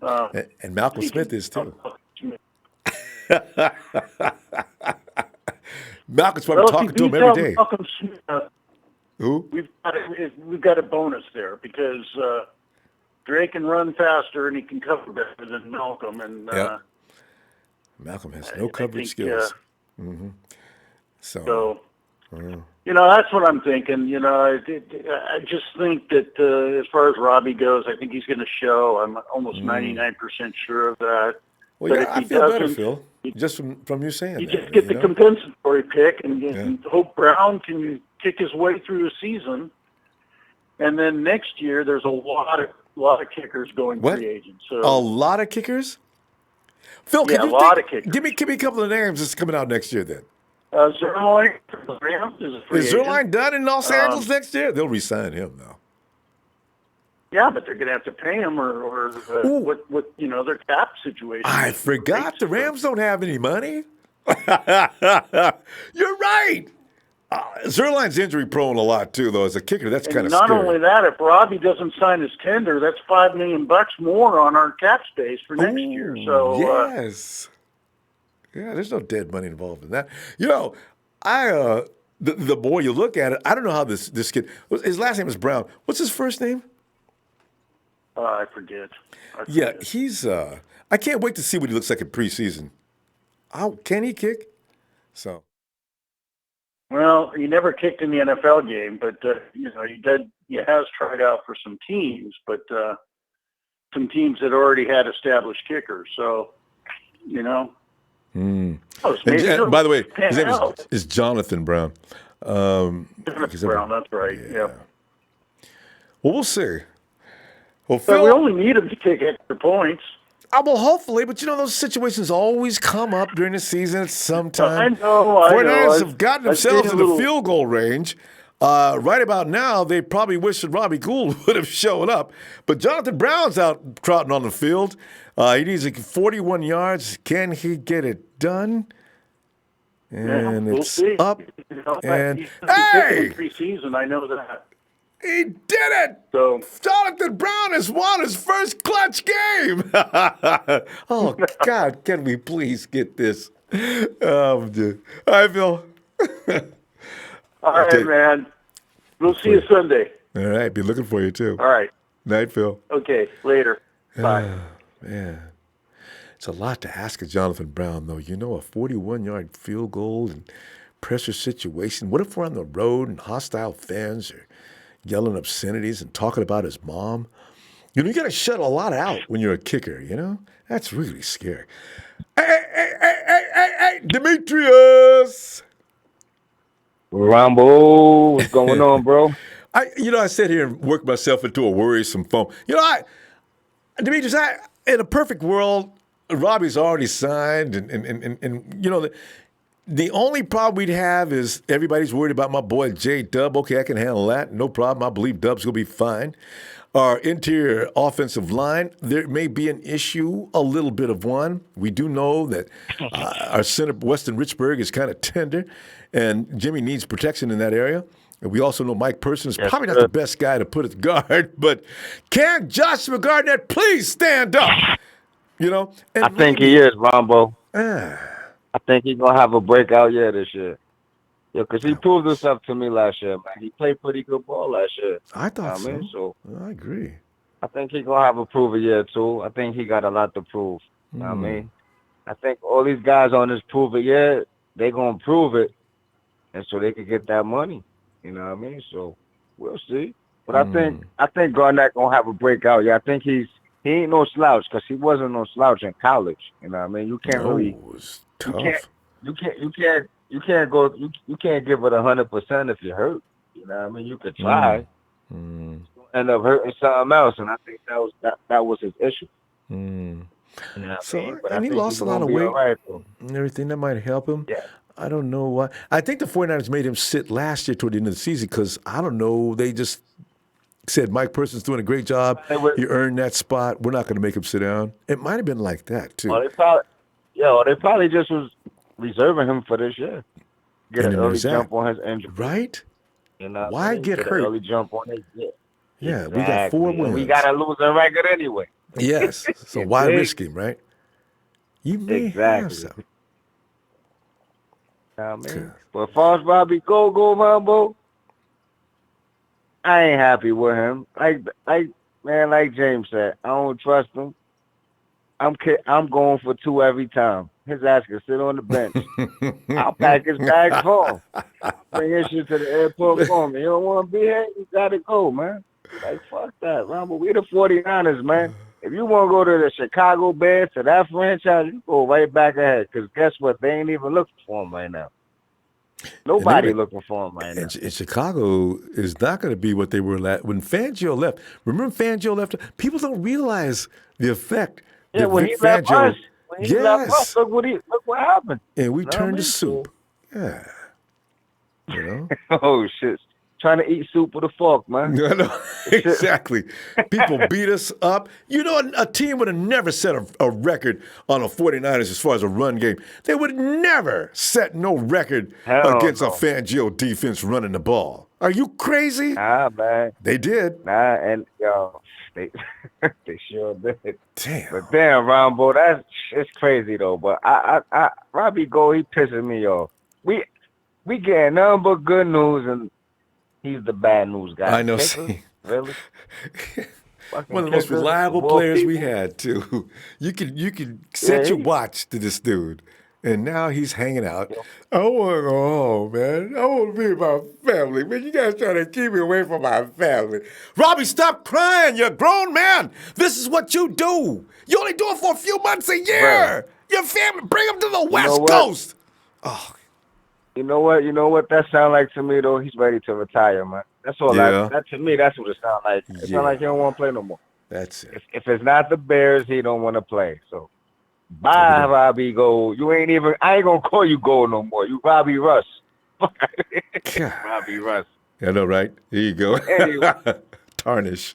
right? And Malcolm Smith is, too. Malcolm's probably talking to him every day. Malcolm Smith, who? We've got a bonus there because Drake can run faster and he can cover better than Malcolm. And Malcolm has no coverage skills. So that's what I'm thinking. I just think that as far as Robbie goes, I think he's going to show. I'm almost 99% sure of that. Well, yeah, I feel better, Phil, just from you saying that. You just get the compensatory pick and hope Brown can kick his way through the season. And then next year, there's a lot of kickers going free agent. So a lot of kickers? Phil, a lot of kickers. Give me a couple of names that's coming out next year then. Zerline for the Rams is a free agent. Is Zerline done in Los Angeles next year? They'll re-sign him now. Yeah, but they're going to have to pay him or what their cap situation. I forgot the Rams don't have any money. You're right. Zerline's injury prone a lot too, though. As a kicker, that's kind of scary. Not only that, if Robbie doesn't sign his tender, that's $5 million more on our cap space for next year. So yes, there's no dead money involved in that. The more you look at it, I don't know how this kid. His last name is Brown. What's his first name? I forget. Yeah, he's. I can't wait to see what he looks like in preseason. How can he kick? So. Well, he never kicked in the NFL game, but he did. He has tried out for some teams, but some teams that already had established kickers. So, And, maybe by the way, his name out. is Jonathan Brown. Jonathan Brown, that's right. Yeah. Well, we'll see. Well, But Phil, we only need him to kick extra points. well, hopefully, but those situations always come up during the season at some time. I know. 49ers have gotten I've seen themselves in the little- field goal range. Right about now, they probably wish that Robbie Gould would have shown up. But Jonathan Brown's out trotting on the field. He needs 41 yards. Can he get it done? And we'll it's see. up. And he's gonna be kicking hey, in preseason. I know that. he did it! So Jonathan Brown has won his first clutch game. Oh, God, can we please get this? Oh, dude. All right, Phil. all right, Okay. man. We'll see you Sunday. All right, be looking for you, too. All right. Night, Phil. Okay. Later. Bye. Man, it's a lot to ask of Jonathan Brown, though. A 41-yard field goal and pressure situation. What if we're on the road and hostile fans are yelling obscenities and talking about his mom? You got to shut a lot out when you're a kicker, That's really scary. Hey, Demetrius! Ronbo, what's going on, bro? I sit here and work myself into a worrisome phone. Demetrius, in a perfect world, Robbie's already signed, and the only problem we'd have is everybody's worried about my boy J-Dub. Okay, I can handle that. No problem. I believe Dub's going to be fine. Our interior offensive line, there may be an issue, a little bit of one. We do know that our center, Weston Richburg, is kind of tender, and Jimmy needs protection in that area. And we also know Mike Person is probably not the best guy to put at guard, but can Joshua Garnett please stand up? And I think he is, Rombo. Ah. I think he's going to have a breakout year this year. Yeah, because he proved himself to me last year, man. He played pretty good ball last year. I thought so. So I agree. I think he's going to have a prove a year, too. I think he got a lot to prove. I think all these guys on this prove a year, they're going to prove it, and so they can get that money. So we'll see. But I think Garnett going to have a breakout year. I think he ain't no slouch because he wasn't no slouch in college. You can't really. It was tough. You can't give it 100% if you're hurt. You could try. End up hurting something else, and I think that was his issue. And he lost a lot of weight and everything that might help him. Yeah. I don't know why. I think the 49ers made him sit last year toward the end of the season because, I don't know, they just said Mike Person's doing a great job. He earned that spot. We're not going to make him sit down. It might have been like that, too. They probably just was reserving him for this year. Get an early jump on his injury. Right? Why get hurt? An early jump on his year. Yeah, we got 4 wins. And we got a losing record anyway. Yes. So why risk him, right? You may have some. But as far as Robbie Gould go, Rombo, I ain't happy with him. Like James said, I don't trust him. I'm going for 2 every time. His ass can sit on the bench. I'll pack his bags home. Bring his shit to the airport for me. You don't want to be here? You got to go, man. Fuck that, Rombo. We the 49ers, man. If you want to go to the Chicago Bears, to that franchise, you go right back ahead. Because guess what? They ain't even looking for him right now. Nobody looking for him right now. And Chicago is not going to be what they were when Fangio left. Remember Fangio left? People don't realize the effect. Yeah, when he left us. When he left us, look what happened. And we turned to soup. Yeah. Oh, shit. Trying to eat soup with a fork, man. No, exactly. People beat us up. A team would have never set a record on the 49ers as far as a run game. They would never set no record against a Fangio defense running the ball. Are you crazy? Nah, man. They did. Nah, and they sure did. Damn. But damn, Rombo, it's crazy though. But I Robbie Gould, he pissing me off. We getting nothing but good news, and he's the bad news guy. I know. Really? Fucking One of the most kicker, reliable more players we people. had too. You could set your watch to this dude, and now he's hanging out. I want to go home, man. I want to be with my family. Man, you guys trying to keep me away from my family. Robbie, stop crying. You're a grown man. This is what you do. You only do it for a few months a year. Your family, bring them to the West Coast. Oh. You know what? That sound like to me though. He's ready to retire, man. That's all. Yeah. That to me, that's what it sounds like. It sounds like he don't want to play no more. That's it. If it's not the Bears, he don't want to play. So, bye, Robbie Gould. I ain't gonna call you Gold no more. You Robbie Russ. Robbie Russ. I know, right? Here you go. Anyway. Tarnish.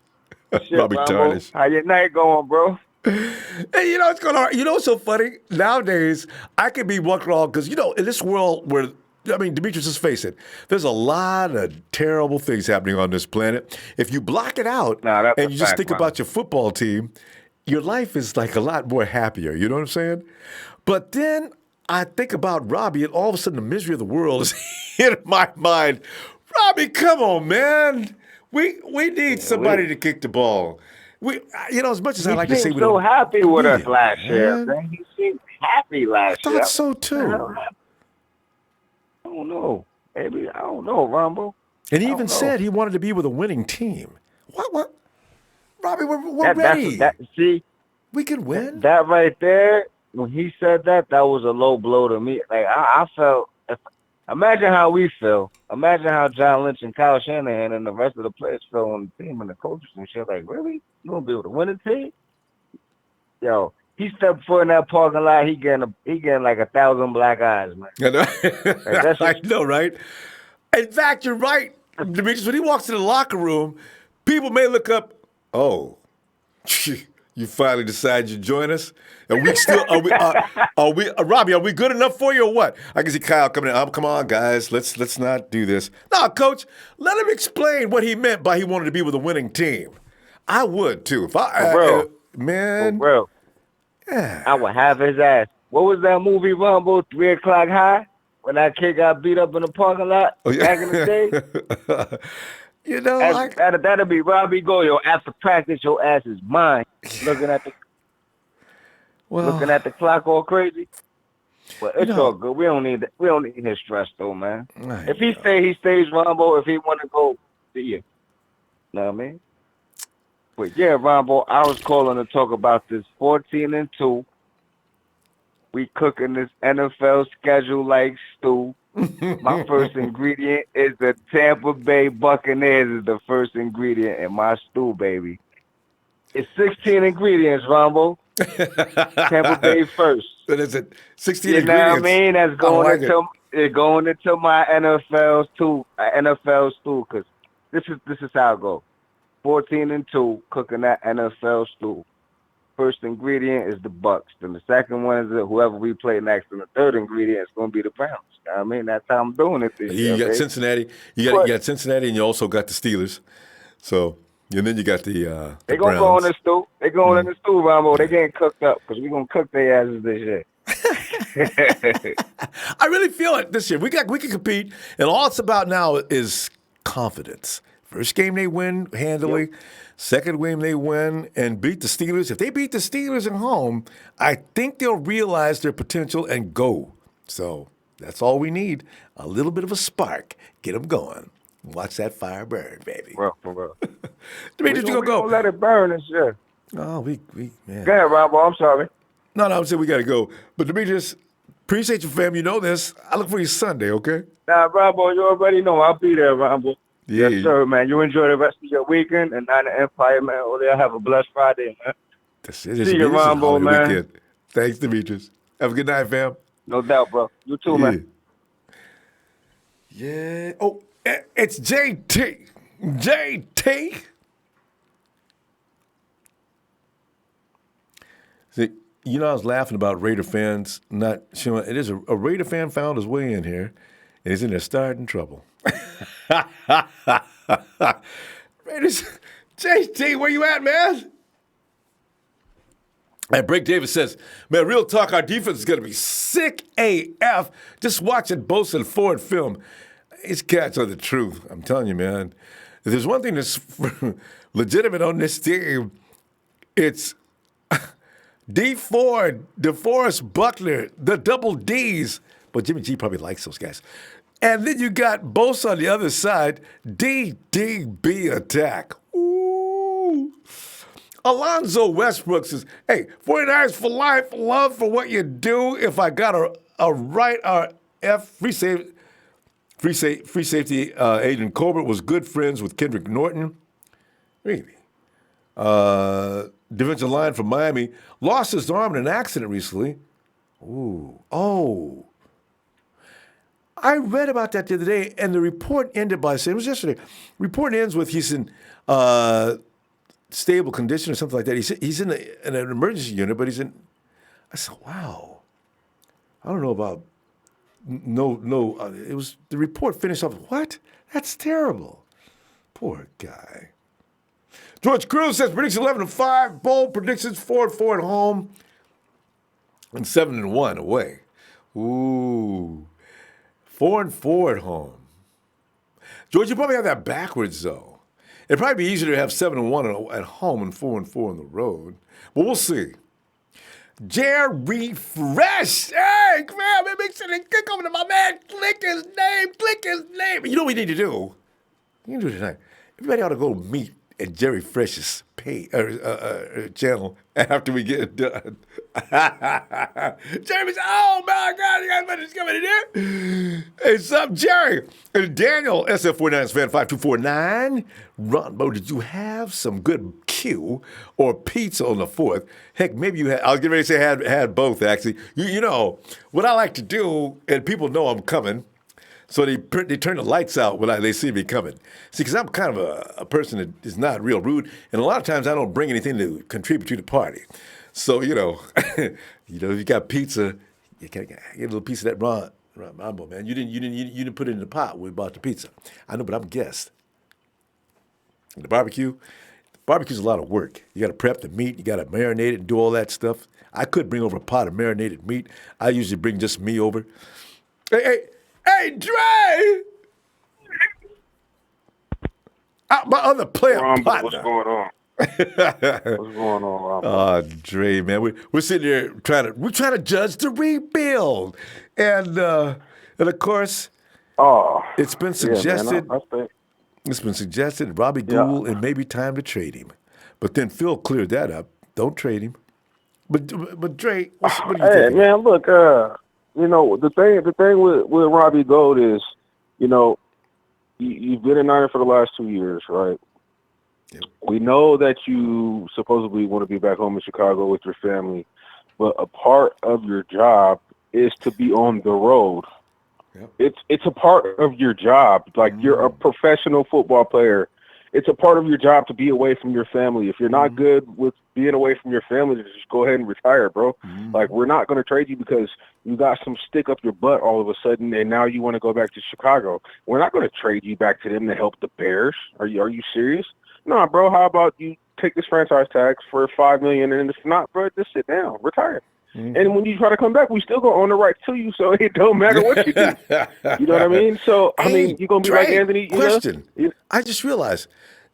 Shit, Robbie Ronbo. Tarnish. How your night going, bro? Hey, you know what's going on? You know what's so funny? Nowadays, I could be walking along because, in this world where, Demetrius, just face it, there's a lot of terrible things happening on this planet. If you block it out and you just think about your football team, your life is like a lot more happier. You know what I'm saying? But then I think about Robbie, and all of a sudden the misery of the world is in my mind. Robbie, come on, man. We need somebody to kick the ball. As much as I like to say, we so happy with us last year. Man. He seemed happy last year. I thought so too. I don't know. Maybe I don't know, Ronbo. And he even said he wanted to be with a winning team. What? Robbie, we're ready. See, we can win. That right there, when he said that was a low blow to me. Like I felt. Imagine how we feel. Imagine how John Lynch and Kyle Shanahan and the rest of the players feel on the team and the coaches and shit. Like, really? You gonna be able to win a team? Yo, he stepped foot in that parking lot. He getting like 1,000 black eyes, man. I know, I know, right? In fact, you're right, Demetrius. When he walks in the locker room, people may look up. Oh, you finally decided you'd join us? Are we still? Robbie? Are we good enough for you or what? I can see Kyle coming in. Oh, come on, guys. Let's not do this. No, Coach. Let him explain what he meant by he wanted to be with a winning team. I would too. If man, bro. Yeah. I would have his ass. What was that movie, Rumble? 3 O'clock High? When that kid got beat up in the parking lot back in the day? That'll be Robbie Gould. Yo, after practice, your ass is mine. Looking at the clock all crazy. But it's all good. We don't need his stress though, man. If he stays Rombo. If he want to go, see you. Know what I mean? But yeah, Rombo, I was calling to talk about this 14-2. We cooking this NFL schedule like stew. My first ingredient is the Tampa Bay Buccaneers is the first ingredient in my stew, baby. It's 16 ingredients, Rombo. Tampa Bay first. But is it 16 you ingredients? Know what I mean? That's going into my NFL stew, because this is how it goes. 14-2, cooking that NFL stew. First ingredient is the Bucks. Then the second one is whoever we play next. And the third ingredient is going to be the Browns. You know what I mean? That's how I'm doing it this year. You got Cincinnati. You got Cincinnati, and you also got the Steelers. So, and then you got the They're going to go in the stew. They're going in the stew, Rambo. They're getting cooked up because we're going to cook their asses this year. I really feel it this year. We can compete, and all it's about now is confidence. First game they win handily. Yep. Second game they win and beat the Steelers. If they beat the Steelers at home, I think they'll realize their potential and go. So that's all we need. A little bit of a spark. Get them going. Watch that fire burn, baby. For real. Demetrius, you go. Don't let it burn this year. Oh, man. Go ahead, Rob. I'm sorry. No, I'm saying we got to go. But Demetrius, appreciate you, fam. You know this. I look for you Sunday, okay? Nah, Rambo, you already know. I'll be there, Rambo. Yeah. Yes, sir, man. You enjoy the rest of your weekend, and on the Empire, man. Or have a blessed Friday, man. See you, Ronbo, man. Weekend. Thanks, Demetrius. Have a good night, fam. No doubt, bro. You too, man. Yeah. Oh, it's JT. JT. See, I was laughing about Raider fans not showing. It is a Raider fan found his way in here, and he's in there starting trouble. Raiders, JT, where you at, man? And Break Davis says, man, real talk, our defense is going to be sick AF. Just watching Bosa and Ford film. These cats are the truth. I'm telling you, man. If there's one thing that's legitimate on this team, it's D Ford, DeForest Buckner, the double Ds. But Jimmy G probably likes those guys. And then you got Bosa on the other side, DDB attack. Ooh. Alonzo Westbrook says, hey, 49ers for life, love for what you do. If I got a right RF, free safety, Aiden Colbert was good friends with Kendrick Norton. Really? Defensive line from Miami lost his arm in an accident recently. Ooh. Oh. I read about that the other day, and the report ended by saying, it was yesterday, report ends with he's in stable condition or something like that. He's in an emergency unit, but he's in, I said, wow. I don't know about, it was, the report finished off, what? That's terrible. Poor guy. George Cruz says, prediction 11-5, bold predictions 4-4 at home, and 7-1 away. Ooh. 4-4 at home. George, you probably have that backwards, though. It'd probably be easier to have 7-1 at home and 4-4 on the road. But we'll see. Jerry Fresh. Hey, man, make sure to click over to my man. Click his name. You know what we need to do? You can do it tonight. Everybody ought to go meet at Jerry Fresh's channel after we get done. Jerry said, oh my God, you guys better coming in here. Hey, what's up, Jerry? And Daniel, SF49's fan 5249. Ronbo, did you have some good Q or pizza on the 4th? Heck, maybe you had, I was getting ready to say had both, actually. You know, what I like to do, and people know I'm coming, so they turn the lights out when they see me coming. See, because I'm kind of a person that is not real rude, and a lot of times I don't bring anything to contribute to the party. So, you know, if you got pizza, you can get a little piece of that Ronbo, man. You didn't put it in the pot when we bought the pizza. I know, but I'm a guest. And the barbecue's a lot of work. You got to prep the meat, you got to marinate it and do all that stuff. I could bring over a pot of marinated meat. I usually bring just me over. Hey, Dre! My other player partner. What's going on? What's going on, Rob? Dre, man, we're sitting there trying to judge the rebuild, and of course, it's been suggested. Yeah, man, it's been suggested Robbie Gould and maybe time to trade him, but then Phil cleared that up. Don't trade him. But Dre, what do you think? Hey, man, look, the thing with Robbie Gould is, you've been a Niner for the last 2 years, right? Yep. We know that you supposedly want to be back home in Chicago with your family, but a part of your job is to be on the road. Yep. It's a part of your job. Like, you're a professional football player. It's a part of your job to be away from your family. If you're not good with being away from your family, just go ahead and retire, bro. Like, we're not going to trade you because you got some stick up your butt all of a sudden, and now you want to go back to Chicago. We're not going to trade you back to them to help the Bears. Are you serious? Nah, bro. How about you take this franchise tag for $5 million, and if not, bro, just sit down, retire. And when you try to come back, we still gonna own the right to you, so it don't matter what you do. You know what I mean? So you're gonna be like Anthony. Question. I just realized,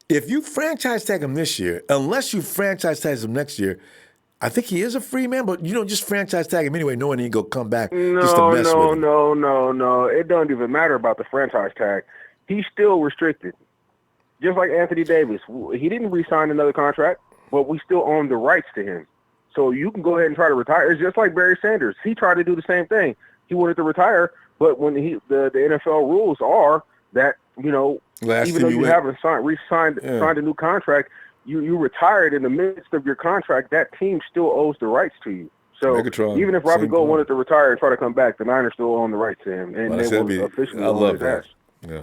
if you franchise tag him this year, unless you franchise tag him next year, I think he is a free man. But you don't just franchise tag him anyway, knowing he go come back just to mess with him. No. It doesn't even matter about the franchise tag. He's still restricted, just like Anthony Davis. He didn't re-sign another contract, but we still own the rights to him. So you can go ahead and try to retire. It's just like Barry Sanders. He tried to do the same thing. He wanted to retire, but when the NFL rules are that, even though you haven't signed a new contract, you retired in the midst of your contract, that team still owes the rights to you. So Megatron, even if Robbie Gould wanted to retire and try to come back, the Niners still own the rights to him. And they will officially own his ass. Yeah.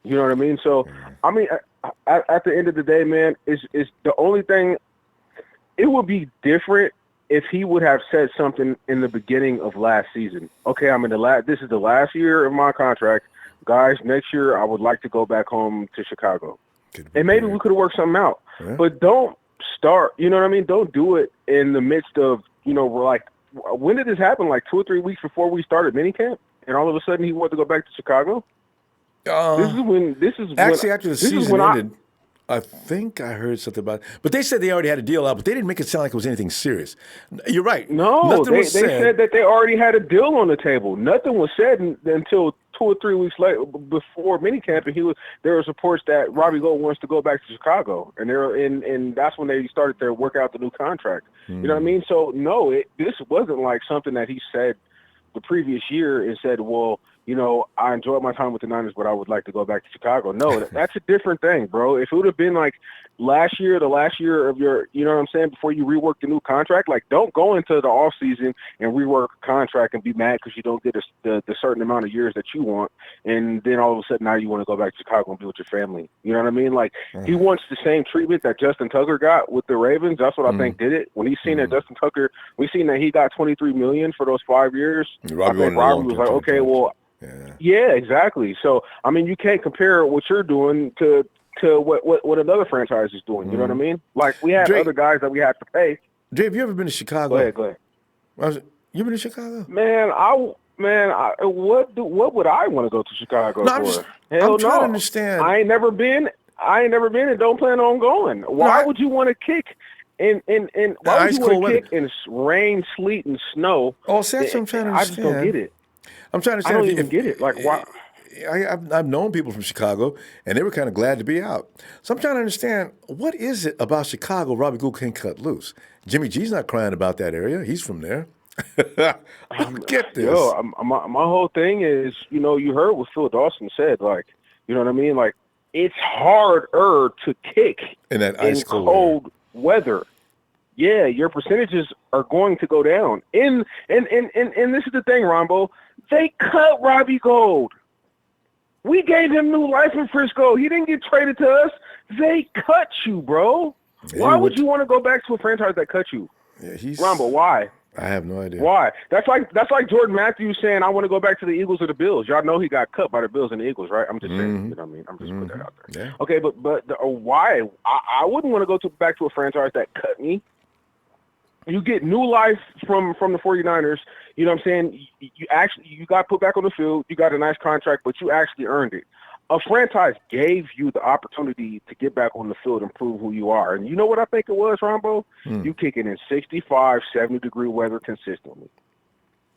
You know what I mean? So, I mean, at the end of the day, man, is the only thing. It would be different if he would have said something in the beginning of last season. Okay, this is the last year of my contract. Guys, next year I would like to go back home to Chicago. And maybe we could have worked something out. Yeah. But don't start, you know what I mean? Don't do it in the midst of, we're like, when did this happen? Like 2 or 3 weeks before we started minicamp? And all of a sudden he wanted to go back to Chicago? After the season ended. I think I heard something about it. But they said they already had a deal out, but they didn't make it sound like it was anything serious. You're right. No, Nothing they was said. said that they already had a deal on the table. Nothing was said until 2 or 3 weeks later, before minicamp, and there was reports that Robbie Gould wants to go back to Chicago, and that's when they started to work out the new contract. You know what I mean? So no, this wasn't like something that he said the previous year and said, well, you know, I enjoyed my time with the Niners, but I would like to go back to Chicago. No, that's a different thing, bro. If it would have been like the last year of your, you know what I'm saying, before you rework the new contract, like don't go into the off season and rework a contract and be mad because you don't get the certain amount of years that you want, and then all of a sudden now you want to go back to Chicago and be with your family. You know what I mean? Like he wants the same treatment that Justin Tucker got with the Ravens. That's what I think did it. When he's seen that Justin Tucker, we seen that he got $23 million for those 5 years. I think Robbie was like, okay, well. Yeah, exactly. So, I mean, you can't compare what you're doing to what another franchise is doing. You know what I mean? Like, we have other guys that we have to pay. Dre, have you ever been to Chicago? Go ahead. You been to Chicago? Man, what would I want to go to Chicago for? I'm trying to understand. I ain't never been and don't plan on going. Why would you want to kick in why would you want to kick in rain, sleet, and snow? Oh, see, that's what I'm trying to understand. I just don't get it. I'm trying to understand. I don't even get it. Like, why? I've known people from Chicago, and they were kind of glad to be out. So I'm trying to understand, what is it about Chicago Robbie Gould can't cut loose? Jimmy G's not crying about that area. He's from there. I don't get this. My whole thing is, you know, you heard what Phil Dawson said. Like, you know what I mean? Like, it's harder to kick in that ice cold weather. Yeah, your percentages are going to go down. And this is the thing, Ronbo. They cut Robbie Gould. We gave him new life in Frisco. He didn't get traded to us. They cut you, bro. Why would you want to go back to a franchise that cut you? Yeah, Ronbo, why? I have no idea. Why? That's like Jordan Matthews saying, I want to go back to the Eagles or the Bills. Y'all know he got cut by the Bills and the Eagles, right? I'm just saying, you know what I mean? I'm just putting that out there. Yeah. Okay, but why? I wouldn't want to go back to a franchise that cut me. You get new life from the 49ers. You know what I'm saying? You got put back on the field. You got a nice contract, but you actually earned it. A franchise gave you the opportunity to get back on the field and prove who you are. And you know what I think it was, Ronbo? You kicking in 65, 70-degree weather consistently.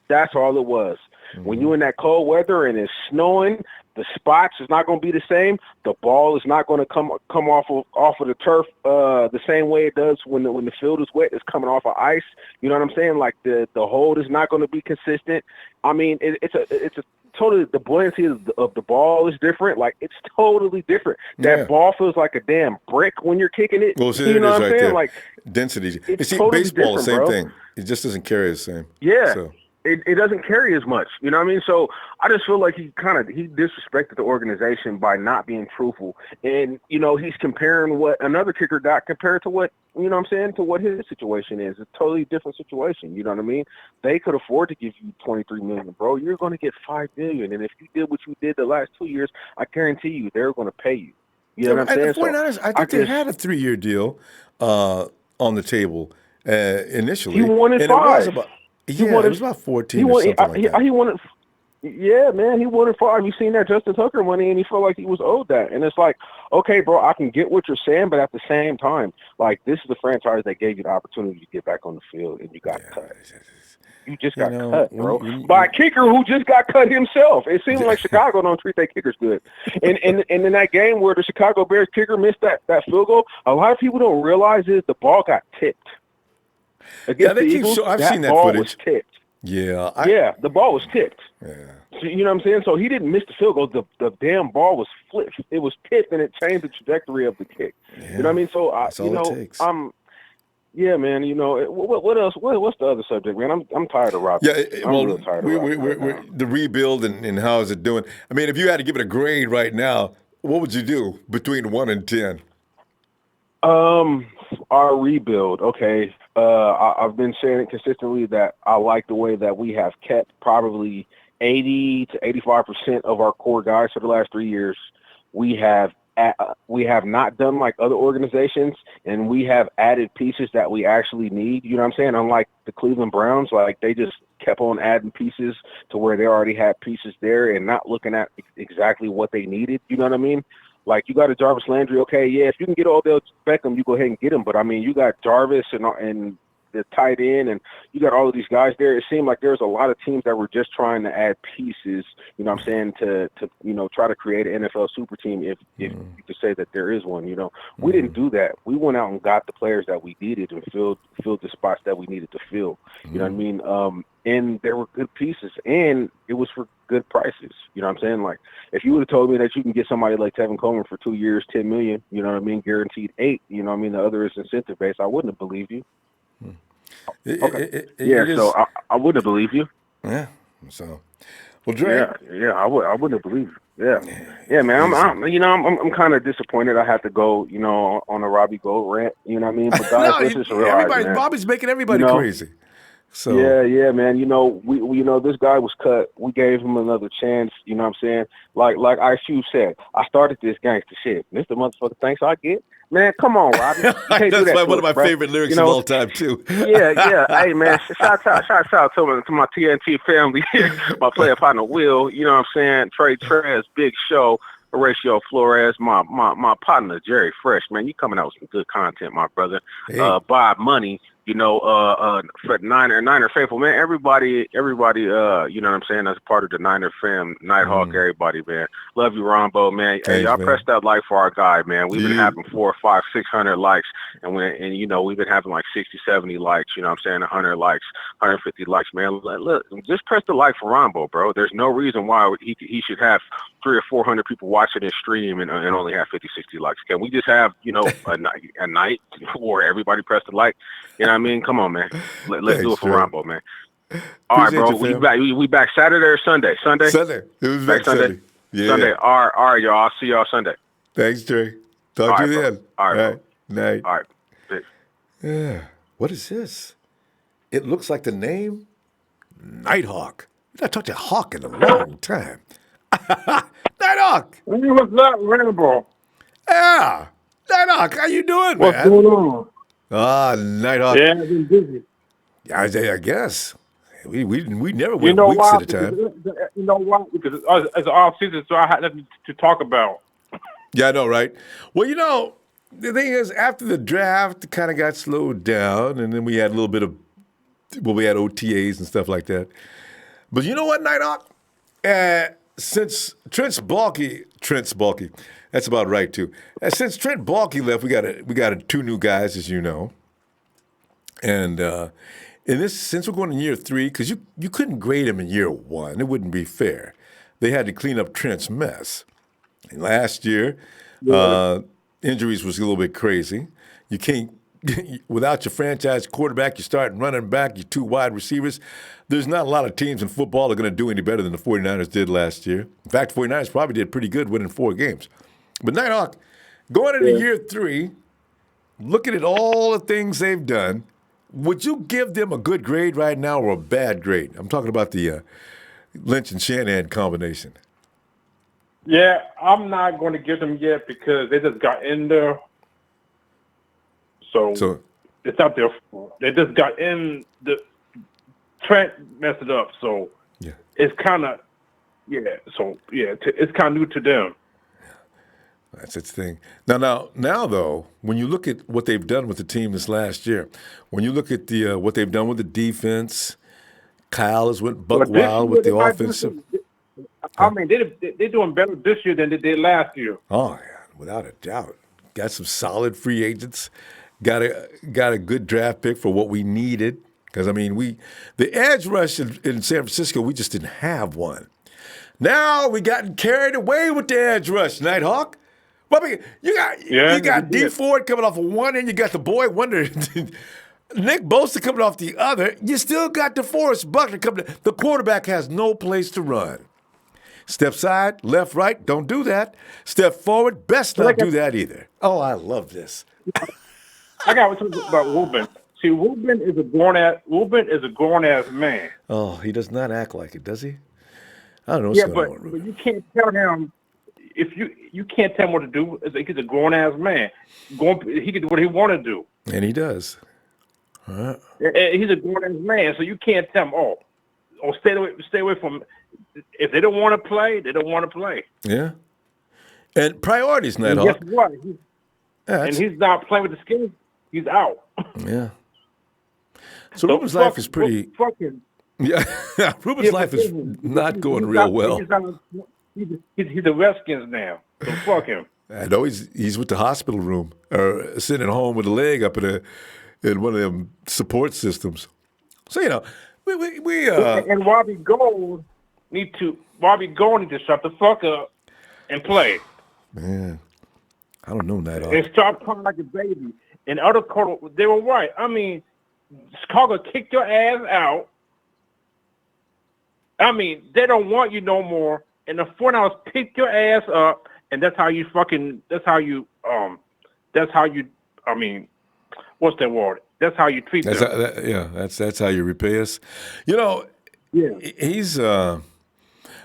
That's all it was. When you're in that cold weather and it's snowing, the spots is not going to be the same. The ball is not going to come off of the turf the same way it does when the field is wet. It's coming off of ice. You know what I'm saying? Like the hold is not going to be consistent. I mean, it's a totally, the buoyancy of the ball is different. Like, it's totally different. That ball feels like a damn brick when you're kicking it. Well, you know what I'm saying? There. Like, density. It's see, totally baseball, the same bro. thing. It just doesn't carry the same. Yeah. So. It doesn't carry as much, you know what I mean? So I just feel like he disrespected the organization by not being truthful. And, you know, he's comparing what another kicker got compared to what, you know what I'm saying, to what his situation is. It's a totally different situation, you know what I mean? They could afford to give you $23 million, bro. You're going to get $5 million. And if you did what you did the last 2 years, I guarantee you they're going to pay you. You know what I'm saying? The 49ers, I think they had a 3-year deal on the table initially. He wanted and 5. It was about 14 or something like that. He wanted, yeah, man, he wanted 5. You seen that Justin Tucker money, and he felt like he was owed that. And it's like, okay, bro, I can get what you're saying, but at the same time, like, this is the franchise that gave you the opportunity to get back on the fild, and you got cut. You just got cut, bro, by a kicker who just got cut himself. It seems like Chicago don't treat their kickers good. And in that game where the Chicago Bears kicker missed that field goal, a lot of people don't realize is the ball got tipped. Against the Eagles, I've seen that ball footage. Was tipped. Yeah, the ball was tipped. Yeah. So, you know what I'm saying? So he didn't miss the field goal. The damn ball was flipped. It was tipped, and it changed the trajectory of the kick. Yeah. You know what I mean? So that's all it takes. Yeah, man. You know what else? What's the other subject, man? I'm tired of Robbie. Yeah, I'm real tired of Robbie. We're the rebuild and how is it doing? I mean, if you had to give it a grade right now, what would you do between 1 and 10? Our rebuild. Okay. I've been saying it consistently that I like the way that we have kept probably 80 to 85% of our core guys for the last 3 years. We have not done like other organizations, and we have added pieces that we actually need. You know what I'm saying? Unlike the Cleveland Browns, like they just kept on adding pieces to where they already had pieces there and not looking at exactly what they needed. You know what I mean? Like, you got a Jarvis Landry, okay, yeah, if you can get Odell Beckham, you go ahead and get him. But, I mean, you got Jarvis and the tight end, and you got all of these guys there. It seemed like there's a lot of teams that were just trying to add pieces, you know what I'm saying, to try to create an NFL super team, if you could say that there is one, We didn't do that. We went out and got the players that we needed and filled the spots that we needed to fill. You know what I mean? And there were good pieces, and it was for good prices. You know what I'm saying? Like, if you would have told me that you can get somebody like Tevin Coleman for 2 years, $10 million, you know what I mean, guaranteed 8, you know what I mean, the other is incentive based, I wouldn't have believed you. Okay. So I wouldn't have believed you. Yeah. So, well, Dre. I wouldn't have believed you. Yeah, man. I'm kind of disappointed. I had to go, on a Robbie Gould rant. You know what I mean? But guys, this is real, man. Bobby's making everybody crazy. So yeah, man. We this guy was cut. We gave him another chance. You know what I'm saying? Like Ice Cube said, I started this gangster shit. This the motherfucking thanks I get. Man, come on, Robbie. You can't do that one of my favorite lyrics of all time, too. Yeah. Hey, man, shout out to my TNT family, my player partner, Will, you know what I'm saying? Trey Trez, Big Show, Horatio Flores, my partner, Jerry Fresh, man. You coming out with some good content, my brother. Hey. Bob Money, for Niner faithful, man. Everybody, you know what I'm saying? That's part of the Niner fam, Nighthawk, everybody, man. Love you, Ronbo, man. Hey, y'all press that like for our guy, man. We've been having 400, 500, 600 likes, and we've been having like 60, 70 likes, you know what I'm saying? 100 likes, 150 likes, man. Look, just press the like for Ronbo, bro. There's no reason why he should have 300 or 400 people watching his stream and only have 50, 60 likes. Can we just have, a night where everybody press the like? You know what I mean? Come on, man. Let's do it for Ronbo, man. All right, bro. We back Saturday or Sunday? Sunday. It was back Sunday. Yeah. Sunday. All right, y'all. I'll see y'all Sunday. Thanks, Trey. Talk to you then. All right. Night. All right. Peace. Yeah. What is this? It looks like the name Nighthawk. I haven't talked to Hawk in a long time. Nighthawk. What's up, Ronbo? Yeah. Nighthawk, how you doing, man? What's going on? Nighthawk. Yeah, I've been busy. I guess. We never You went know weeks why? at a time. You know why? Because it's off season, so I had nothing to talk about. Yeah, I know, right? Well, the thing is, after the draft, it kind of got slowed down, and then we had a little bit of, we had OTAs and stuff like that. But you know what, Nighthawk? Since Trent's bulky, that's about right too. Since Trent Bulky left, we got 2 new guys, as you know, and since we're going in year 3, because you couldn't grade him in year 1, it wouldn't be fair. They had to clean up Trent's mess. And last year, injuries was a little bit crazy. You can't. Without your franchise quarterback, your starting running back, your 2 wide receivers, there's not a lot of teams in football that are going to do any better than the 49ers did last year. In fact, 49ers probably did pretty good winning 4 games. But Nighthawk, going into year 3, looking at all the things they've done, would you give them a good grade right now or a bad grade? I'm talking about the Lynch and Shanahan combination. Yeah, I'm not going to give them yet because they just got in there. So it's not their fault. They just got in. The Trent messed it up. So it's kind of, it's kind of new to them. That's its thing. Now, though, when you look at what they've done with the team this last year, when you look at the what they've done with the defense, Kyle has went buck wild with the offensive. I mean, they're doing better this year than they did last year. Oh, yeah, without a doubt. Got some solid free agents. Got a good draft pick for what we needed. Because, I mean, the edge rush in San Francisco, we just didn't have one. Now we gotten carried away with the edge rush, Nighthawk. Well, I mean, you got D Ford coming off of one end, you got the boy wonder, Nick Bosa coming off the other. You still got DeForest Buckner coming. The quarterback has no place to run. Step side, left, right, don't do that. Step forward, best not do that either. Oh, I love this. I got to talk about Ruben. See, Ruben is a grown ass man. Oh, he does not act like it, does he? I don't know what's going on with Ruben. But you can't tell him if you can't tell him what to do. He's a grown ass man. He can do what he want to do. And he does. He's a grown ass man, so you can't tell him, stay away from. If they don't want to play, they don't want to play. Yeah. And priorities, And Nighthawk. guess what? He's not playing with the Skins. He's out. Yeah. So Ruben's life is pretty. Fucking. Yeah, Ruben's life is not going real well. He's the Redskins now. So fuck him. I know he's with the hospital room or sitting at home with a leg up in one of them support systems. So we and Robbie Gould need to shut the fuck up and play. Man, I don't know Nighthawk. And stop crying like a baby. And other quarter, they were right. I mean, Chicago kicked your ass out. I mean, they don't want you no more. And the 49ers picked your ass up, and that's how you, I mean, what's that word? That's how you treat them. That's how you repay us. Yeah. He's, but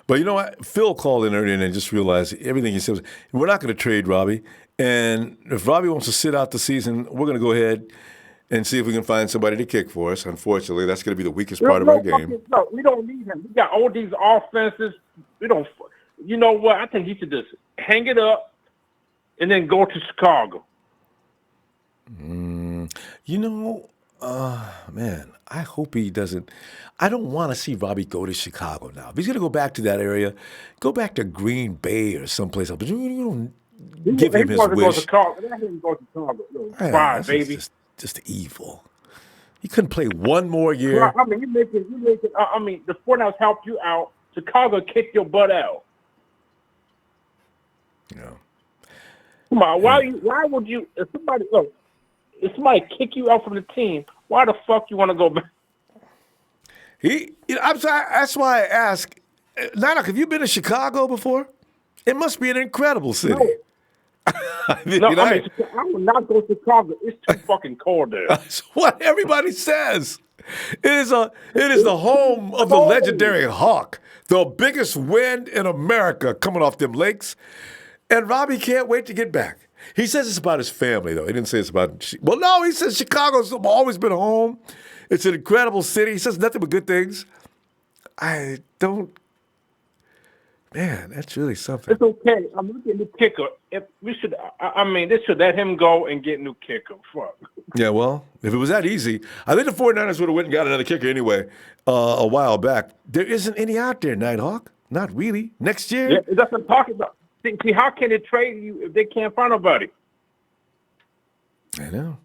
you know what? Phil called in earlier and just realized everything he said. We're not going to trade Robbie. And if Robbie wants to sit out the season, we're going to go ahead and see if we can find somebody to kick for us. Unfortunately, that's going to be the weakest part of our game. No, we don't need him. We got all these offenses. We don't. You know what? I think he should just hang it up and then go to Chicago. Man, I hope he doesn't. I don't want to see Robbie go to Chicago now. If he's going to go back to that area, go back to Green Bay or someplace else. But you don't give him his wish. Let him go to Chicago. Fine, baby. Just evil. He couldn't play one more year. I mean, you making. I mean, the 49ers helped you out. Chicago kicked your butt out. Yeah. Come on, why would you? If somebody kick you out from the team, why the fuck you want to go back? I'm sorry. That's why I ask. Nana, have you been to Chicago before? It must be an incredible city. No. I will not go to Chicago. It's too fucking cold there. That's what everybody says. It is the home of the legendary Hawk, the biggest wind in America coming off them lakes. And Robbie can't wait to get back. He says it's about his family, though. He didn't say it's about. Well, no, he says Chicago's always been home. It's an incredible city. He says nothing but good things. I don't. Man, that's really something. It's okay. I'm looking at the kicker. If we should, they should let him go and get a new kicker. Fuck. Yeah, well, if it was that easy, I think the 49ers would have went and got another kicker anyway a while back. There isn't any out there, Nighthawk. Not really. Next year? Yeah, that's what I'm talking about. See, how can they trade you if they can't find nobody? I know.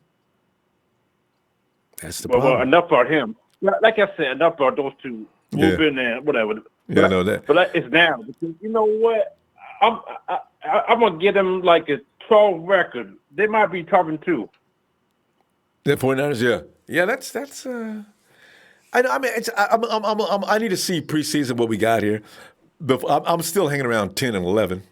That's the problem. Well, enough about him. Like I said, enough about those two. We've been there, whatever. Yeah, I know that. But it's now. Because you know what? I'm going to get them like a 12 record. They might be talking too. The 49ers, yeah. Yeah, that's I mean, I need to see preseason what we got here. But I'm still hanging around 10 and 11.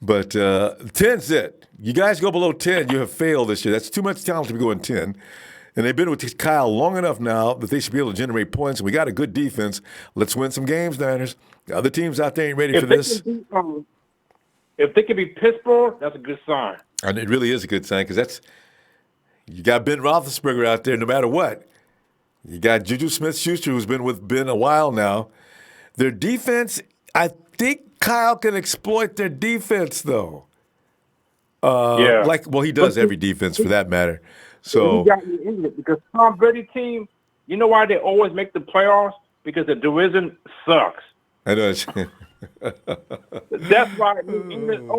But 10's it. You guys go below 10, you have failed this year. That's too much talent to be going 10. And they've been with Kyle long enough now that they should be able to generate points. And we got a good defense. Let's win some games, Niners. The other teams out there ain't ready for this. If they can be Pittsburgh, that's a good sign. And it really is a good sign because you got Ben Roethlisberger out there no matter what. You got Juju Smith-Schuster, who's been with Ben a while now. Their defense, I think Kyle can exploit their defense, though. He does every defense for that matter. So he got me into it because Tom Brady team, you know why they always make the playoffs? Because the division sucks. I know. That's why New England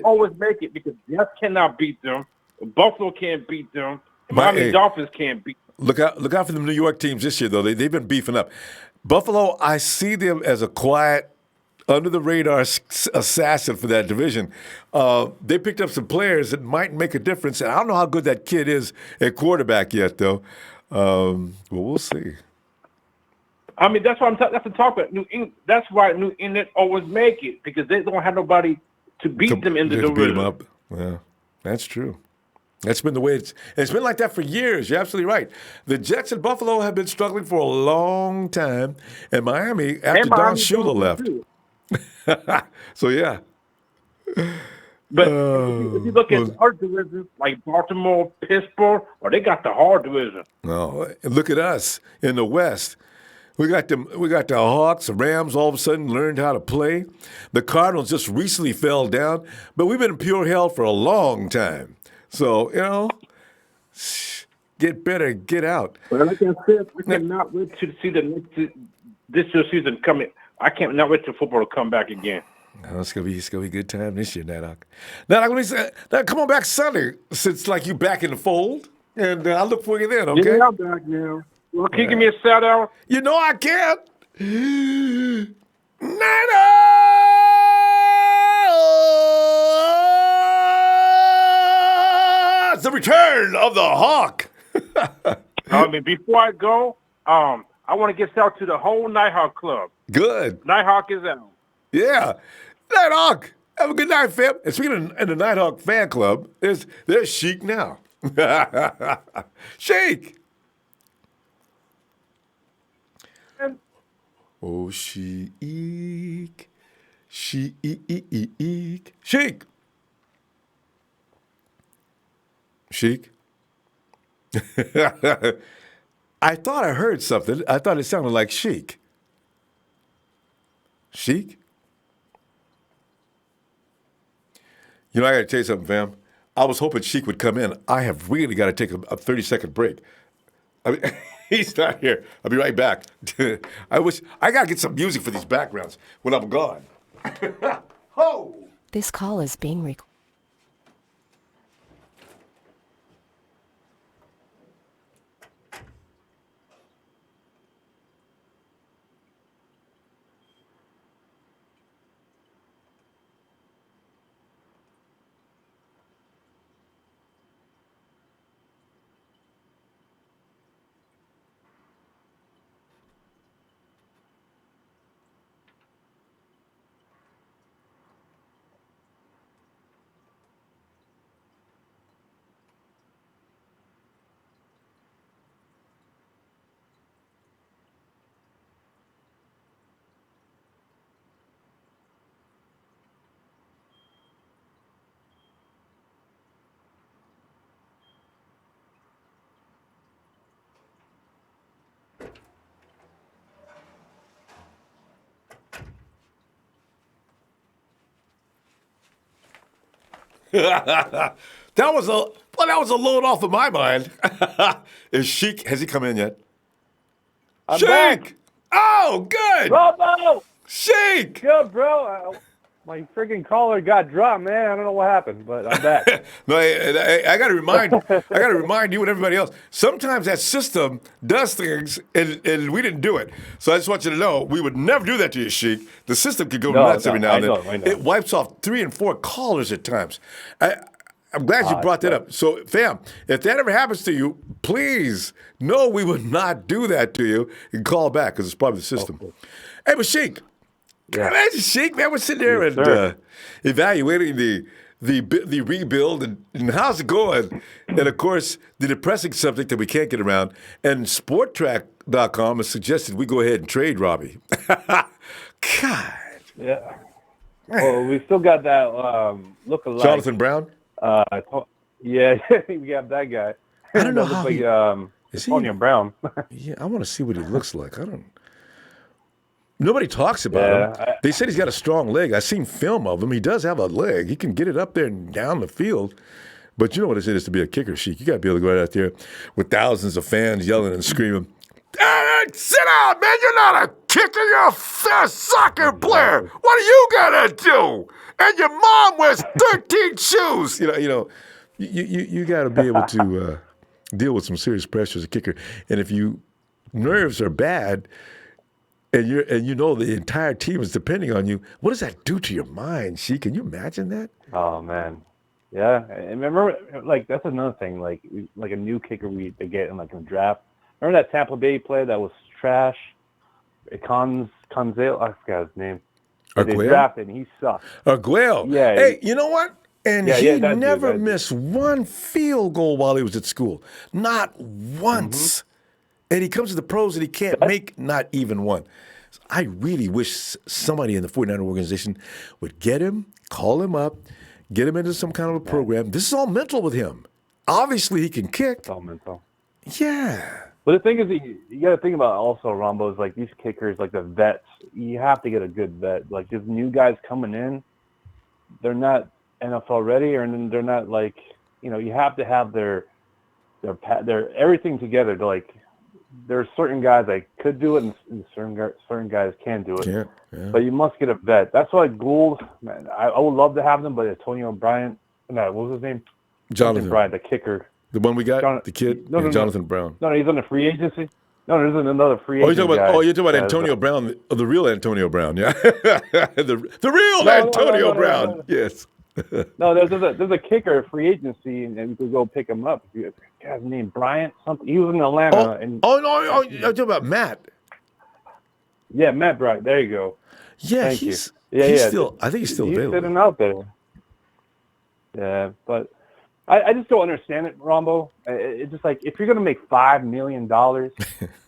always make it because Jets cannot beat them. Buffalo can't beat them. Miami Dolphins can't beat them. Look out for the New York teams this year, though. They've been beefing up. Buffalo, I see them as a quiet, under-the-radar assassin for that division. They picked up some players that might make a difference. And I don't know how good that kid is at quarterback yet, though. Well, we'll see. I mean, that's why that's the talk about New England. That's why New England always make it because they don't have nobody to beat them in the division. Beat them up. Yeah, that's true. That's been the way it's been like that for years. You're absolutely right. The Jets and Buffalo have been struggling for a long time, and Miami after Don Shula left. So yeah. But if you look at the hard divisions like Baltimore, Pittsburgh, they got the hard division. No, look at us in the West. We got the Hawks, the Rams all of a sudden learned how to play. The Cardinals just recently fell down, but we've been in pure hell for a long time. So, get better, get out. Well, like I said, I cannot wait to see this year's season coming. I can't not wait for football to come back again. Oh, it's gonna be a good time this year, Nighthawk. Now, come on back Sunday, since like you back in the fold, and I'll look for you then. Okay. Yeah, I'm back now. Well, can you give me a shout out? You know I can. Nighthawk! It's the return of the Hawk. Before I go, I want to get out to the whole Nighthawk Club. Good. Nighthawk is out. Yeah. Nighthawk. Have a good night, fam. And speaking of the Nighthawk fan club, there's Sheik now. Sheik. Oh, Sheik. Sheik. Sheik. Sheik. I thought I heard something. I thought it sounded like Sheik. Sheik? I got to tell you something, fam. I was hoping Sheik would come in. I have really got to take a 30-second break. He's not here. I'll be right back. I got to get some music for these backgrounds when I'm gone. Ho! This call is being recorded. that was a load off of my mind. Is Sheik? Has he come in yet? I'm Sheik! back. Oh, good. Robbo! Sheik! Good, bro. My freaking collar got dropped, man. I don't know what happened, but I'm back. No, I got to remind you and everybody else. Sometimes that system does things, and we didn't do it. So I just want you to know, we would never do that to you, Sheik. The system could go nuts every now and then. I know. It wipes off 3 and 4 callers at times. I'm glad you brought that up. So, fam, if that ever happens to you, please know we would not do that to you and call back because it's probably the system. Oh, cool. Hey, but Sheik. Yeah. Imagine Sheik, man, we're sitting there evaluating the rebuild and how's it going? And of course, the depressing subject that we can't get around. And SportTrack.com has suggested we go ahead and trade Robbie. God. Yeah. Well, we still got that look-alike. Jonathan Brown? Yeah, we got that guy. I don't know how is he Brown. Yeah, I want to see what he looks like. Nobody talks about him. They said he's got a strong leg. I've seen film of him. He does have a leg. He can get it up there and down the field. But you know what it is to be a kicker, Sheik. You got to be able to go out there with thousands of fans yelling and screaming, "Hey, sit down, man. You're not a kicker. You're a soccer player. What are you going to do? And your mom wears 13 shoes." You got to be able to deal with some serious pressure as a kicker. And if your nerves are bad, and you know the entire team is depending on you, what does that do to your mind, Sheik? Can you imagine that? Oh man, yeah. And remember, that's another thing. Like a new kicker they get in the draft. Remember that Tampa Bay player that was trash? Conzale, I forgot his name. They drafted and he sucked. Arguello. Yeah. Hey, you know what? And he never missed one field goal while he was at school. Not once. Mm-hmm. And he comes to the pros and he can't make not even one. So I really wish somebody in the 49er organization would get him, call him up, get him into some kind of a program. This is all mental with him. Obviously, he can kick. It's all mental. Yeah. But the thing is, you got to think about also, Rombo, is like these kickers, like the vets. You have to get a good vet. Like these new guys coming in, they're not NFL ready, or they're not like, you have to have their everything together. To like, there's certain guys that could do it, and certain guys can do it. Yeah. But you must get a vet. That's why Gould, man, I would love to have them, but Antonio Bryant, what was his name? Jonathan Bryant, the kicker. The one we got, the kid, Jonathan Brown. No, he's on the free agency. No, there's another free agent. You're talking about Antonio Brown, the real Antonio Brown, yeah, the real Antonio Brown. No. Yes. No, there's a kicker free agency, and we could go pick him up. Guy's name Bryant something. He was in Atlanta. You're talking about Matt. Yeah, Matt Bryant. There you go. Yeah, Thank you. He's still. I think he's still available. He's sitting out there. Yeah, but. I just don't understand it, Rombo. It's just like, if you're going to make $5 million,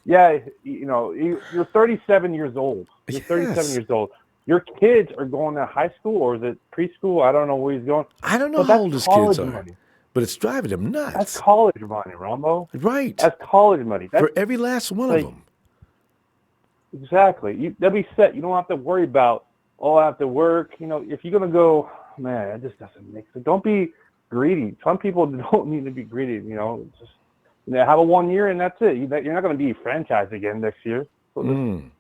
yeah, you're 37 years old. You're 37 years old. Your kids are going to high school, or is it preschool? I don't know where he's going. I don't know how old his kids are, but it's driving them nuts. That's college money, Rombo. Right. That's college money. For every last one of them. Exactly. They'll be set. You don't have to worry about, I have to work. If you're going to go, man, that just doesn't make sense. Don't be greedy. Some people don't need to be greedy. Just have a 1 year and that's it. You're not going to be franchised again next year. So and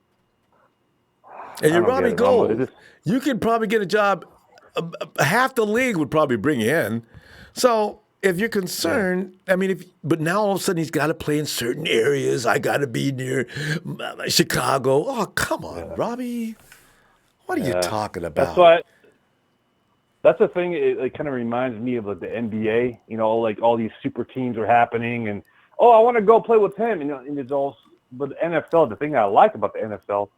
you're Robbie Gould. You could probably get a job. Half the league would probably bring you in. So if you're concerned, but now all of a sudden he's got to play in certain areas. I got to be near Chicago. Oh, come on, Robbie. What are you talking about? That's why. That's the thing. It kind of reminds me of like the NBA. Like all these super teams are happening, and I want to go play with him. And it's all. But the NFL, the thing I like about the NFL,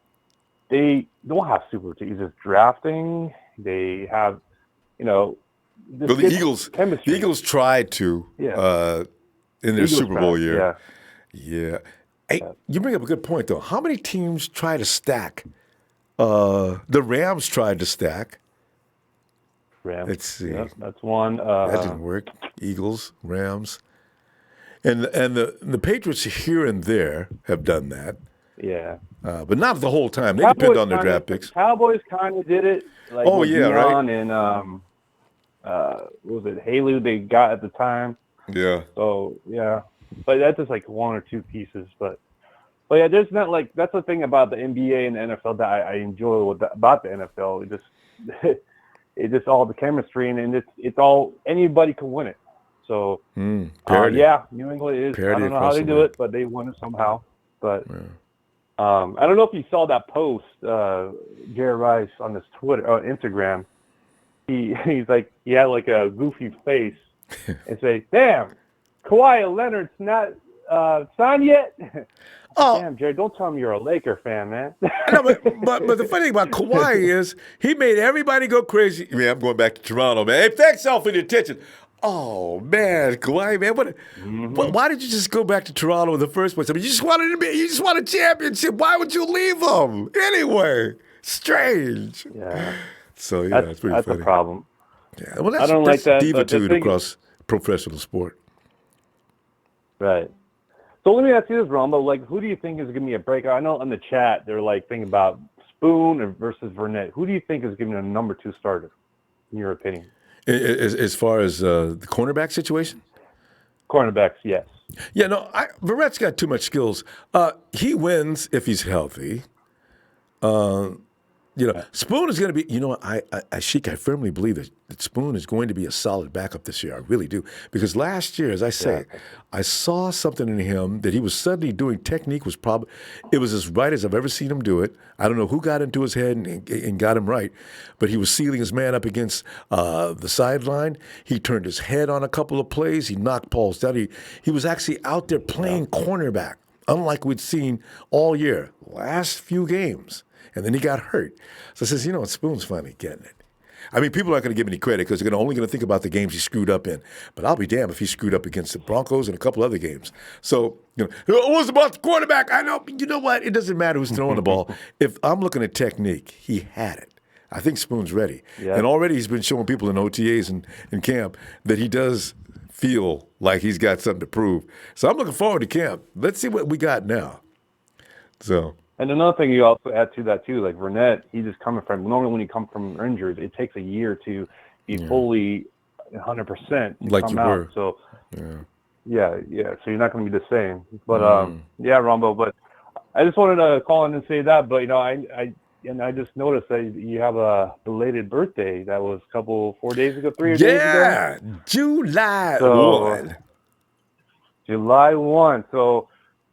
they don't have super teams. It's drafting. They have, the Eagles. Chemistry. The Eagles tried to in their Super Bowl year. Yeah. Hey, you bring up a good point though. How many teams try to stack? The Rams tried to stack. Rams. Let's see. Yep, that's one. That didn't work. Eagles, Rams, and the Patriots here and there have done that. Yeah. But not the whole time. They depend on their draft picks. Cowboys kind of did it. Like right. And what was it? Halu they got at the time. Yeah. So yeah, but that's just like one or two pieces. But yeah, there's not like, that's the thing about the NBA and the NFL that I enjoy about the NFL. It just it's just all the chemistry, and it's all, anybody can win it. So New England is. I don't know how they do it, but they won it somehow. But I don't know if you saw that post, Jerry Rice on his Instagram. He's like, he had like a goofy face and say, "Damn, Kawhi Leonard's not signed yet." Damn, Jerry, don't tell him you're a Laker fan, man. No, but the funny thing about Kawhi is he made everybody go crazy. Man, I'm going back to Toronto, man. Hey, thanks all for the attention. Oh man, Kawhi, man, why did you just go back to Toronto in the first place? You just want a championship. Why would you leave them anyway? Strange. Yeah. So yeah, that's pretty funny. That's a problem. Yeah, well, I don't like that. Divitude across professional sport. Right. So let me ask you this, Rombo. Like, who do you think is going to be a breakout? I know in the chat they're like thinking about Spoon versus Vernet. Who do you think is going to be a number 2 starter, in your opinion? As far as the cornerback situation? Cornerbacks, yes. Yeah, no, Verret's got too much skills. He wins if he's healthy. Spoon is going to be, I firmly believe that Spoon is going to be a solid backup this year. I really do. Because last year, as I say, I saw something in him that he was suddenly doing. Technique was it was as right as I've ever seen him do it. I don't know who got into his head and got him right, but he was sealing his man up against the sideline. He turned his head on a couple of plays. He knocked balls down. He was actually out there playing cornerback, unlike we'd seen all year, last few games. And then he got hurt. So I says, Spoon's finally getting it. I mean, people aren't going to give him any credit because they're only going to think about the games he screwed up in. But I'll be damned if he screwed up against the Broncos and a couple other games. So, it was about the quarterback. I know. You know what? It doesn't matter who's throwing the ball. If I'm looking at technique, he had it. I think Spoon's ready. Yeah. And already he's been showing people in OTAs and in camp that he does feel like he's got something to prove. So I'm looking forward to camp. Let's see what we got now. So. And another thing you also add to that too, like Vernette, he's just coming from. Normally, when you come from injuries, it takes a year to be fully 100% to like come you out. were. So yeah. So you're not going to be the same. But yeah, Ronbo. But I just wanted to call in and say that. But I just noticed that you have a belated birthday. That was 4 days ago, 3 days ago. Yeah, July 1. July 1. So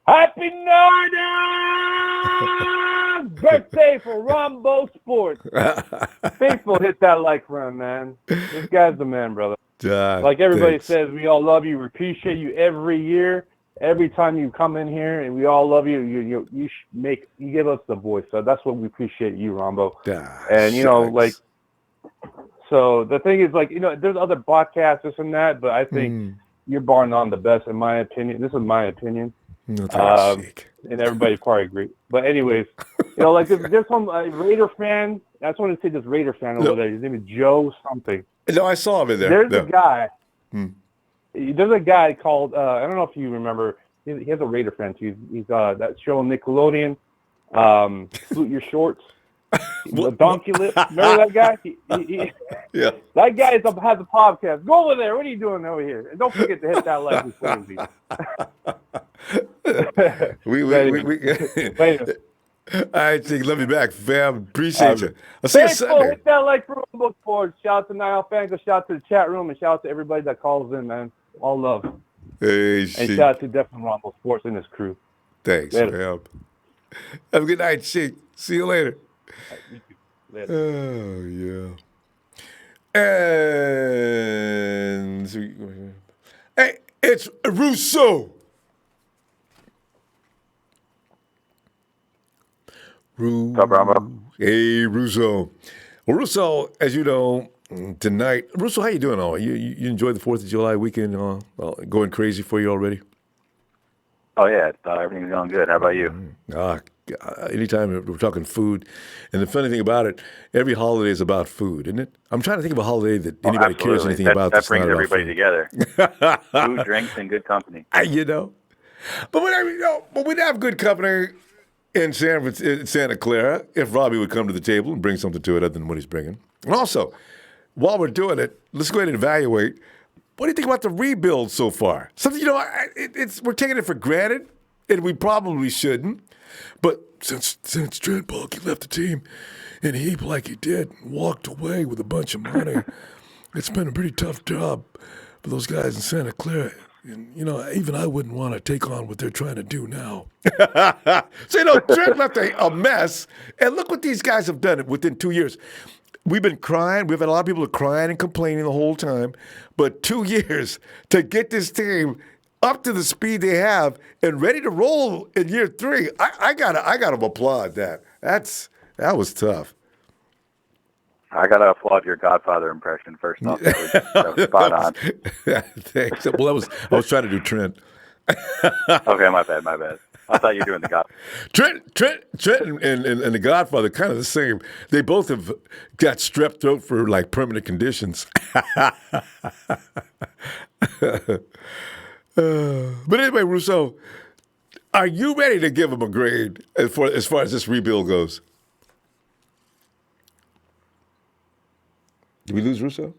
happy 90th birthday for Ronbo Sports. Faithful, hit that like for him, man. This guy's the man, brother. Like everybody says, we all love you. We appreciate you every year. Every time you come in here, and we all love you. You give us the voice. So that's what we appreciate you, Ronbo. And so the thing is, there's other podcasts, this and that, but I think you're bar none the best, in my opinion. This is my opinion. And everybody probably agree. But anyways, there's some Raider fan. I just want to say this Raider fan over there. His name is Joe something. No, I saw him in there. There's a guy. There's a guy called I don't know if you remember. He has a Raider fan too. He's that show on Nickelodeon. Salute Your Shorts. The Donkey Lip. Remember that guy? Yeah. That guy has a podcast. Go over there. What are you doing over here? And don't forget to hit that like before we I think love you back, fam. Appreciate you. I'll see you Sunday. Hit that like for Ronbo Sports. Shout out to Nile fans. Shout out to the chat room, and shout out to everybody that calls in, man. All love. Hey, and shout out to definitely Ronbo Sports and his crew. Thanks, fam. Have a good night, Sheik. See you later. Later. Oh yeah. And hey, it's Russo. What's up, Robo? Hey, Russo. Well, Russo, as you know, tonight, Russo, how you doing? You enjoyed the 4th of July weekend? Going crazy for you already? Oh, yeah. Everything's going good. How about you? Anytime we're talking food. And the funny thing about it, every holiday is about food, isn't it? I'm trying to think of a holiday that anybody cares anything about. That brings not everybody together. Food, drinks, and good company. But we'd have good company in Santa Clara if Robbie would come to the table and bring something to it other than what he's bringing. And also, while we're doing it, let's go ahead and evaluate. What do you think about the rebuild so far? Something, we're taking it for granted, and we probably shouldn't. But since Trent Baalke left the team and he, like he did, walked away with a bunch of money, it's been a pretty tough job for those guys in Santa Clara. And, even I wouldn't want to take on what they're trying to do now. So, Trent left a mess, and look what these guys have done within 2 years. We've been crying. We've had a lot of people crying and complaining the whole time. But 2 years to get this team up to the speed they have and ready to roll in year 3, I gotta applaud that. That was tough. I gotta applaud your Godfather impression first off. That was spot on. Thanks. Well, I was trying to do Trent. Okay, my bad. I thought you were doing the Godfather. Trent and the Godfather kind of the same. They both have got strep throat for like permanent conditions. But anyway, Russo, are you ready to give him a grade as far as this rebuild goes? Did we lose Russo?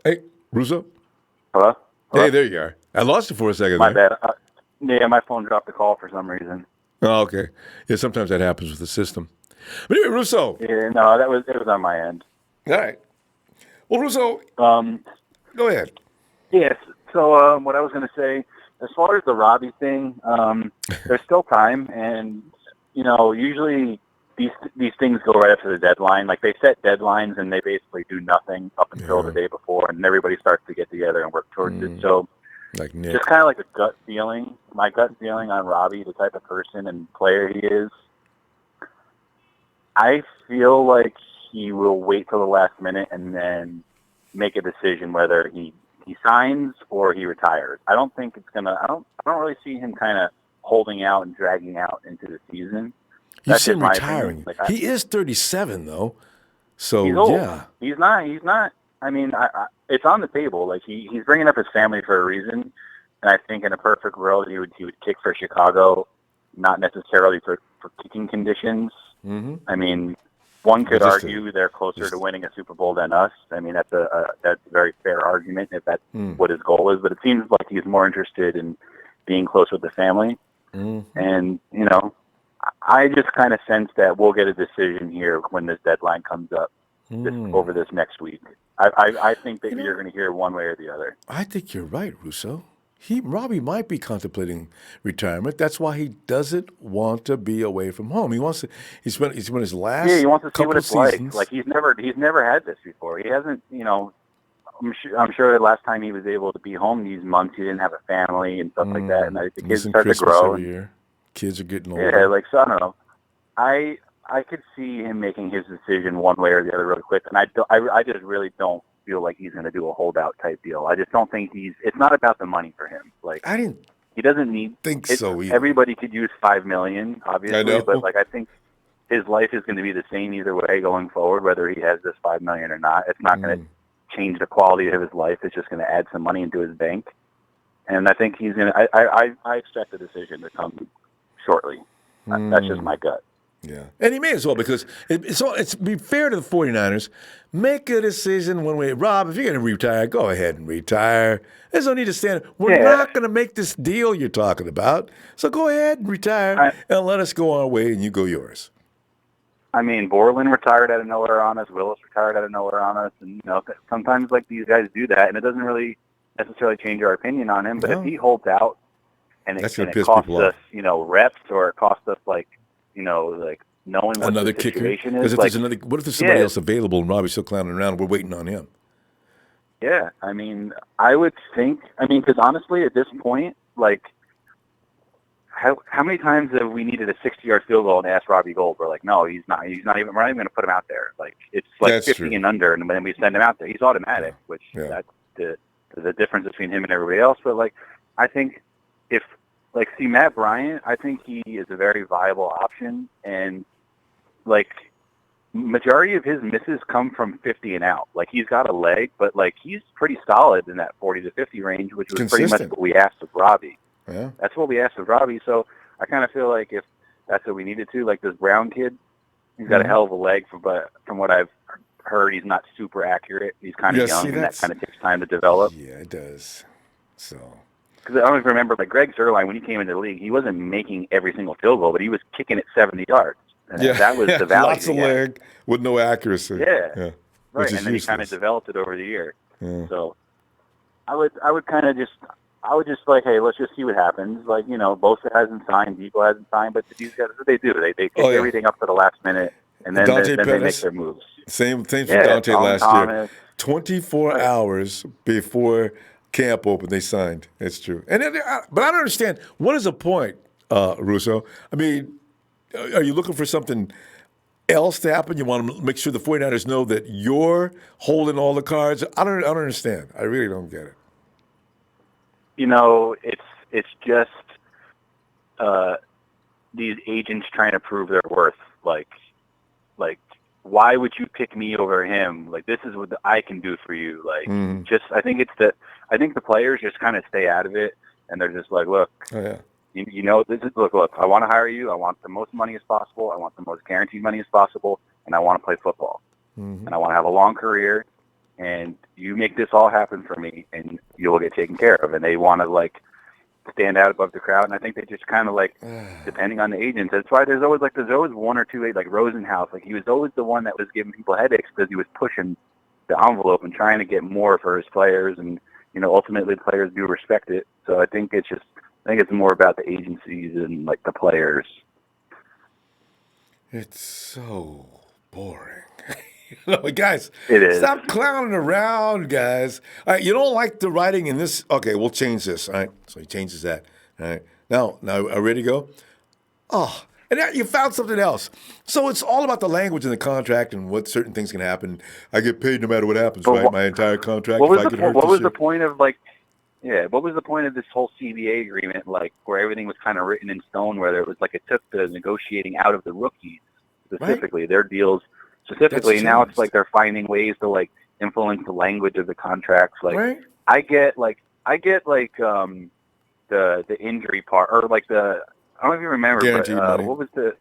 Hey, Russo? Hello? Hey, there you are. I lost you for a second. My bad. Yeah, my phone dropped the call for some reason. Oh, okay. Yeah, sometimes that happens with the system. But anyway, Russo. Yeah, no, it was on my end. All right. Well, Russo, go ahead. Yes. So what I was going to say, as far as the Robbie thing, there's still time, and usually these things go right up to the deadline. Like they set deadlines, and they basically do nothing up until the day before, and everybody starts to get together and work towards it. So, like Nick. Just kind of like a gut feeling. My gut feeling on Robbie, the type of person and player he is. I feel like he will wait till the last minute and then make a decision whether he signs or he retires. I don't think it's gonna. I don't really see him kind of holding out and dragging out into the season. You That's see just him my retiring. opinion. He is 37 though, so he's old. yeah. He's not. I mean, it's on the table. Like he's bringing up his family for a reason, and I think in a perfect world he would kick for Chicago, not necessarily for kicking conditions. Mm-hmm. I mean, one could argue they're closer to winning a Super Bowl than us. I mean, that's a very fair argument if that's what his goal is. But it seems like he's more interested in being close with the family. Mm-hmm. And, I just kind of sense that we'll get a decision here when this deadline comes up over this next week. I think that you're going to hear one way or the other. I think you're right, Russo. Robbie might be contemplating retirement. That's why he doesn't want to be away from home. He wants to. He's spent his last. Yeah, he wants to see what it's seasons. like. Like he's never had this before. He hasn't. I'm sure the last time he was able to be home these months, he didn't have a family and stuff like that. And the kids start to grow. Every year. Kids are getting older. Yeah, so I don't know. I could see him making his decision one way or the other really quick, and I just really don't feel like he's going to do a holdout type deal. I just don't think it's not about the money for him. Like he doesn't need. So either. Everybody could use $5 million, obviously, I know. but I think his life is going to be the same either way going forward, whether he has this $5 million or not. It's not going to change the quality of his life. It's just going to add some money into his bank, and I think he's going to. I expect the decision to come shortly. That's just my gut. Yeah, and he may as well because it's be fair to the 49ers. Make a decision one way. Rob, if you're going to retire, go ahead and retire. There's no need to stand. We're not going to make this deal you're talking about. So go ahead and retire and let us go our way and you go yours. I mean, Borland retired out of nowhere on us. Willis retired out of nowhere on us. And, sometimes these guys do that, and it doesn't really necessarily change our opinion on him. But if he holds out and it costs us, reps or it costs us, knowing what another the situation kicker? is. Because what if there's somebody else available and Robbie's still clowning around and we're waiting on him? Yeah, I mean, I would think. Because honestly, at this point, how many times have we needed a 60-yard field goal and asked Robbie Gould? We're like, no, he's not. We're not even going to put him out there. It's That's 50 true. and under, and then we send him out there. He's automatic, which that's the difference between him and everybody else. But I think if Matt Bryant, I think he is a very viable option, and majority of his misses come from 50 and out. He's got a leg, but he's pretty solid in that 40 to 50 range, which was pretty much what we asked of Robbie. Yeah. That's what we asked of Robbie. So I kind of feel like if that's what we needed to, this Brown kid, he's got a hell of a leg, but from what I've heard, he's not super accurate. He's kind of young, and that kind of takes time to develop. Yeah, it does. So. Because I don't even remember, Greg Zuerlein, when he came into the league, he wasn't making every single field goal, but he was kicking it 70 yards. And that was the value. Lots of leg with no accuracy. Yeah. Right, and then he kind of developed it over the year. Yeah. So I would kind of just, hey, let's just see what happens. Bosa hasn't signed, Debo hasn't signed, but these guys, what they do, they pick everything up to the last minute, and then they make their moves. Same thing for Dante last year. 24 hours before camp opened, they signed. It's true. But I don't understand. What is the point, Russo? I mean, are you looking for something else to happen? You want to make sure the 49ers know that you're holding all the cards? I don't understand. I really don't get it. It's just these agents trying to prove their worth. Why would you pick me over him? This is what I can do for you. I think the players just kind of stay out of it, and they're just look. Oh, yeah. This is look. I want to hire you. I want the most money as possible. I want the most guaranteed money as possible, and I want to play football. And I want to have a long career. And you make this all happen for me, and you'll get taken care of. And they want to stand out above the crowd. And I think they just kind of depending on the agents. That's why there's always one or two Rosenhaus. He was always the one that was giving people headaches because he was pushing the envelope and trying to get more for his players. And ultimately the players do respect it. So I think it's more about the agencies and the players. It's so boring. Guys, it is. Stop clowning around, guys. All right, you don't like the writing in this? Okay, we'll change this. All right, so he changes that. All right, now, are we ready to go? Oh, and now you found something else. So it's all about the language in the contract and what certain things can happen. I get paid no matter what happens, right? My entire contract. What was the point of Yeah, what was the point of this whole CBA agreement, like where everything was kind of written in stone, whether it was like it took the negotiating out of the rookies specifically, their deals specifically. Now it's like they're finding ways to like influence the language of the contracts. Like I get the injury part, or like I don't know if you remember, guaranteed money. What was the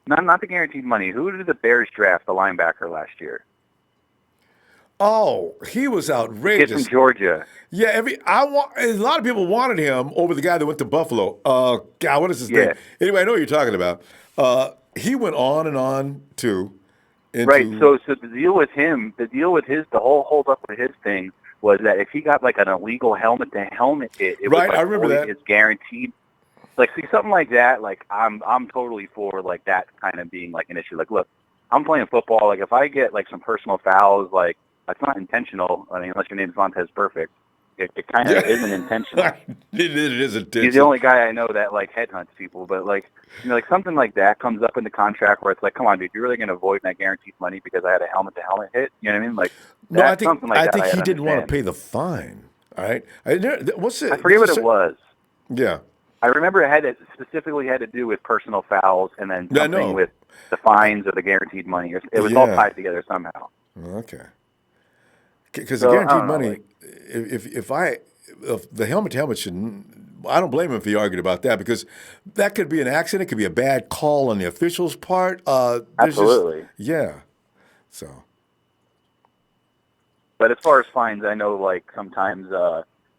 not the guaranteed money? Who did the Bears draft, the linebacker last year? Oh, he was outrageous. Kid from Georgia. Yeah, a lot of people wanted him over the guy that went to Buffalo. God, what is his name? Anyway, I know what you're talking about. He went on and on too. Right. So the deal with him, the whole hold up with his thing was that if he got like an illegal helmet-to-helmet hit, it was like I remember that. His guaranteed. Like, see, something like that. Like, I'm totally for like that kind of being like an issue. Like, look, I'm playing football. Like, if I get like some personal fouls, like that's not intentional. I mean, unless your name's Montez Perfect, it kind of isn't intentional. It is intentional. He's the only guy I know that like headhunts people. But like, you know, like something like that comes up in the contract where it's like, come on, dude, you're really going to avoid that guaranteed money because I had a helmet-to-helmet hit. You know what I mean? Like, no, I think something like that. I think he didn't want to pay the fine. All right, what's it? I forget what it was. Yeah. I remember it specifically had to do with personal fouls and then something with the fines or the guaranteed money. It was all tied together somehow. Okay. Because the guaranteed money, if the helmet-to-helmet shouldn't, I don't blame him if he argued about that because that could be an accident. It could be a bad call on the official's part. Absolutely. So. But as far as fines, I know like sometimes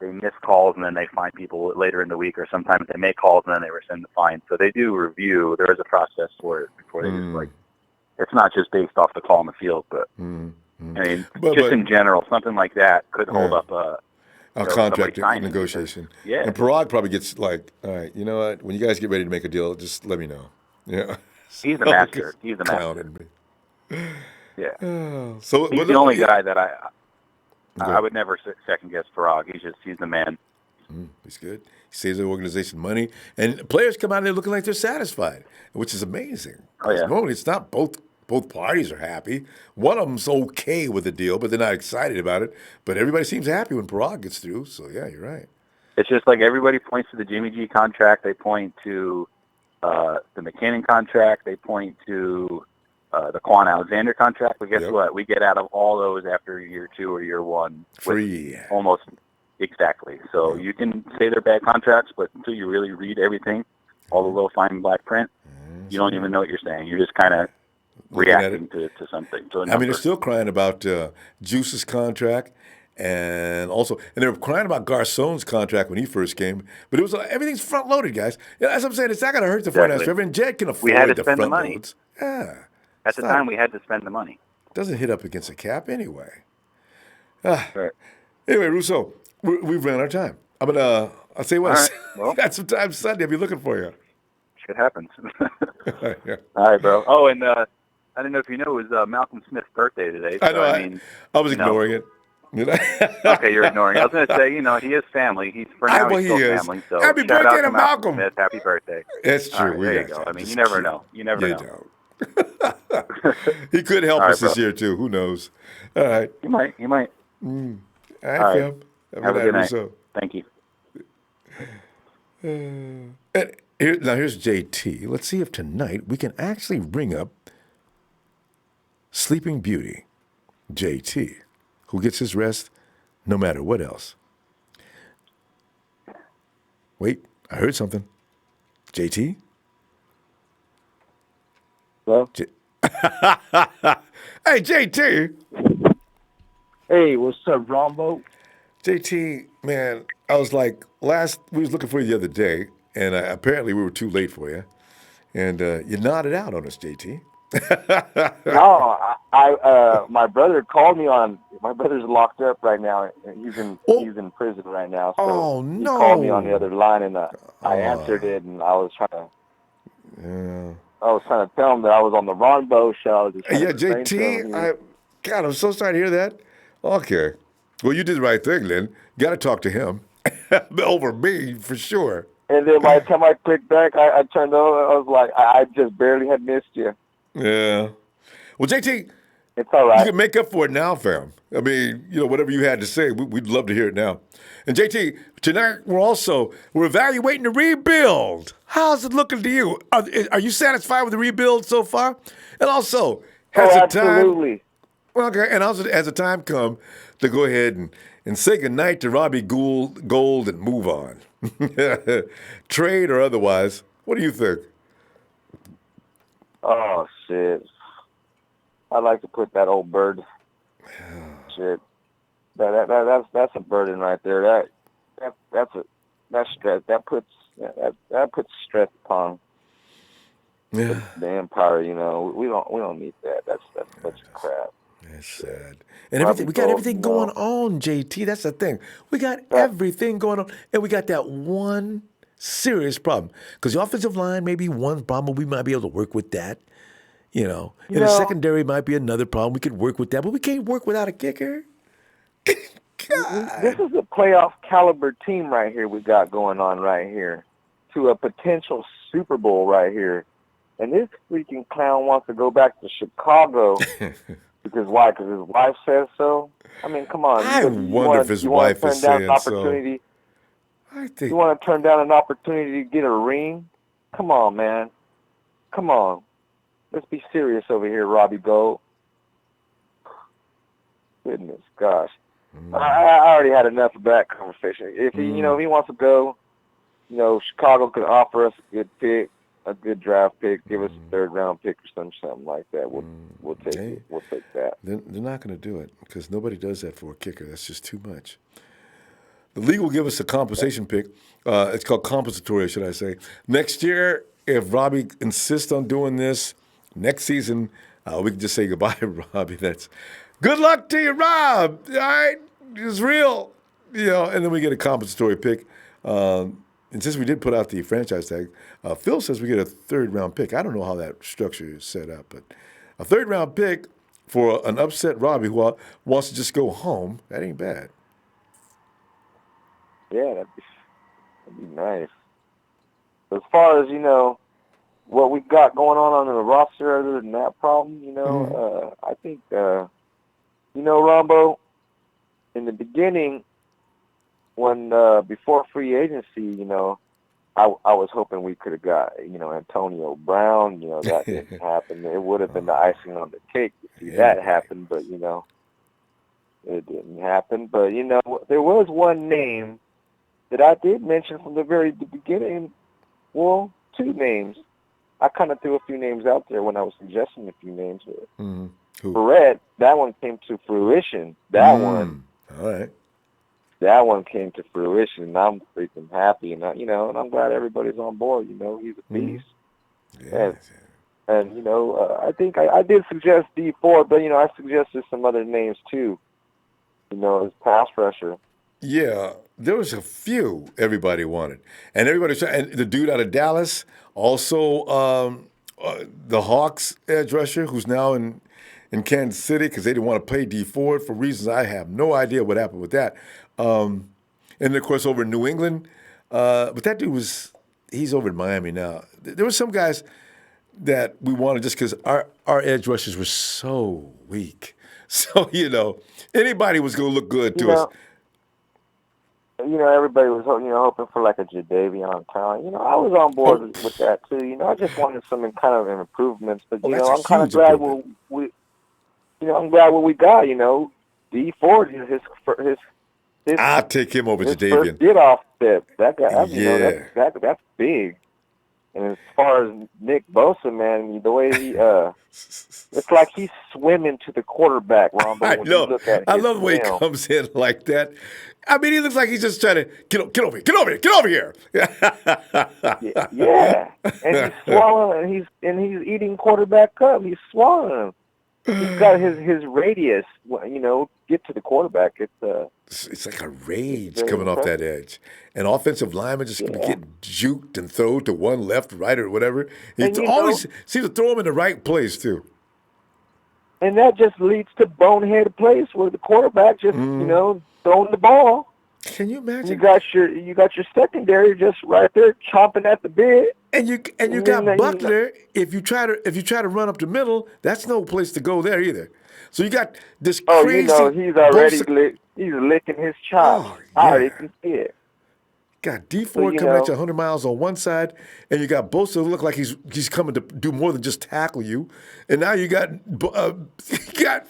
they miss calls and then they fine people later in the week, or sometimes they make calls and then they rescind the fine. So they do review. There is a process for it before they just like. It's not just based off the call on the field, but I mean, just in general, something like that could hold up a contract negotiation. Yeah. And Parag probably gets like, all right, you know what? When you guys get ready to make a deal, just let me know. Yeah. He's the master. He's the master. Yeah. So he's the only guy that I would never second guess Parag. He's the man. He's good. He saves the organization money, and players come out there looking like they're satisfied, which is amazing. Oh yeah. Normally, it's not both parties are happy. One of them's okay with the deal, but they're not excited about it. But everybody seems happy when Parag gets through. So yeah, you're right. It's just like everybody points to the Jimmy G contract. They point to the McKinnon contract. They point to the Quan Alexander contract. But guess what? We get out of all those after year 2 or year 1. Free. Almost exactly. So you can say they're bad contracts, but until you really read everything, all the little fine black print, you don't even know what you're saying. You're just kind of reacting to something. To I mean, they're still crying about Juice's contract. And they were crying about Garcon's contract when he first came, but it was everything's front loaded, guys. Yeah, as I'm saying, it's not going to hurt the finance fair, and Jed can afford to spend the money. Loads. Yeah, at the time we had to spend the money. Doesn't hit up against the cap anyway. Right. Anyway, Russo, we've ran our time. I'll tell you what. Right, well, got some time Sunday. I'll be looking for you. Shit happens. Yeah. All right, bro. Oh, and I didn't know if you know it was Malcolm Smith's birthday today. So, I know. I was ignoring it. Okay, you're ignoring. I was going to say, he is family. He's still family. So happy birthday to Malcolm Smith. Happy birthday. That's true. Right, there you go. I mean, you never know. You never know. He could help us this year too. Who knows? All right. He might. All right, Phil. Have a good night. Thank you. Now here's JT. Let's see if tonight we can actually bring up Sleeping Beauty, JT, who gets his rest no matter what else. Wait, I heard something. JT? Hello? Hey, JT. Hey, what's up, Ronbo? JT, man, I was like, we was looking for you the other day, and apparently we were too late for you. And you nodded out on us, JT. No, my brother called me on. My brother's locked up right now. He's in prison right now. So no! He called me on the other line, and I answered it, and I was trying to. Yeah. I was trying to tell him that I was on the Ronbo show. Yeah, JT. God, I'm so sorry to hear that. Okay. Well, you did the right thing, then. Got to talk to him over me for sure. And then by the time I clicked back, I turned over. I was like, I just barely had missed you. Yeah. Well, JT, It's all right. You can make up for it now, fam. I mean, whatever you had to say, we'd love to hear it now. And JT, tonight we're evaluating the rebuild. How's it looking to you? Are you satisfied with the rebuild so far? And also, absolutely. And also, has the time come to go ahead and say goodnight to Robbie Gould and move on? Trade or otherwise. What do you think? Oh, shit. I'd like to put that old bird. Shit. That's a burden right there. That's stress. That puts stress upon the empire. We don't need that. That's such crap. That's sad. And we got everything going on, JT. That's the thing. We got everything going on, and we got that one serious problem. Because the offensive line may be one problem, but we might be able to work with that. And the secondary might be another problem. We could work with that, but we can't work without a kicker. God. This is a playoff caliber team right here we got going on right here to a potential Super Bowl right here. And this freaking clown wants to go back to Chicago. Because why? Because his wife says so? I mean, come on. I wonder if his wife is saying so. You want to turn down an opportunity to get a ring? Come on, man. Come on. Let's be serious over here, Robbie Gould. Goodness, gosh. I already had enough of that conversation. If he, if he wants to go, Chicago could offer us a good pick, a good draft pick, give us a third-round pick or something like that. We'll take it. We'll take that. They're not going to do it because nobody does that for a kicker. That's just too much. The league will give us a compensation pick. It's called compensatory, should I say. Next year, if Robbie insists on doing this, next season, we can just say goodbye, Robbie. That's good luck to you, Rob. All right, it's real, And then we get a compensatory pick. And since we did put out the franchise tag, Phil says we get a third-round pick. I don't know how that structure is set up, but a third-round pick for an upset Robbie who wants to just go home, that ain't bad. Yeah, that'd be nice. As far as, what we got going on the roster other than that problem, I think, Ronbo, in the beginning, when before free agency, I was hoping we could have got, Antonio Brown. That didn't happen. It would have been the icing on the cake to see that happen, but, it didn't happen. But, there was one name that I did mention from the very beginning. Well, two names. I kind of threw a few names out there when I was suggesting a few names. Barrett, that one came to fruition. That one. All right. That one came to fruition, and I'm freaking happy. And, and I'm glad everybody's on board. He's a beast. Yes. And I think I did suggest D4, but, I suggested some other names, too. As pass rusher. Yeah, there was a few everybody wanted. And and the dude out of Dallas, also the Hawks edge rusher, who's now in Kansas City because they didn't want to pay D Ford for reasons I have no idea what happened with that. And then, of course, over in New England. But that dude he's over in Miami now. There were some guys that we wanted just because our edge rushers were so weak. So, anybody was going to look good to us. Everybody was, hoping for like a Jadeveon talent. I was on board with that too. I just wanted some kind of improvements. But I'm kind of glad I'm glad what we got. D Ford, his I'll take him over Jadeveon. First get off step. That guy, that's big. And as far as Nick Bosa, man, the way he it's like he's swimming to the quarterback, Ronbo. I know. I love the way he comes in like that. I mean, he looks like he's just trying to get over here. Yeah. And he's swallowing, and he's eating quarterback cup. He's swallowing. He's got his radius. Get to the quarterback. It's like a rage coming off that edge. And offensive linemen just getting juked and thrown to one left, right, or whatever. He always seems to throw them in the right place too. And that just leads to bonehead plays where the quarterback just throwing the ball. Can you imagine? You got your secondary just right there chomping at the bit. And you got Butler. If you try to run up the middle, that's no place to go there either. So you got this Oh, crazy. he's already he's licking his chops. Oh, I yeah. already can see it. Got D4 coming at you 100 miles on one side, and you got Bosa look like he's coming to do more than just tackle you. And now you got you got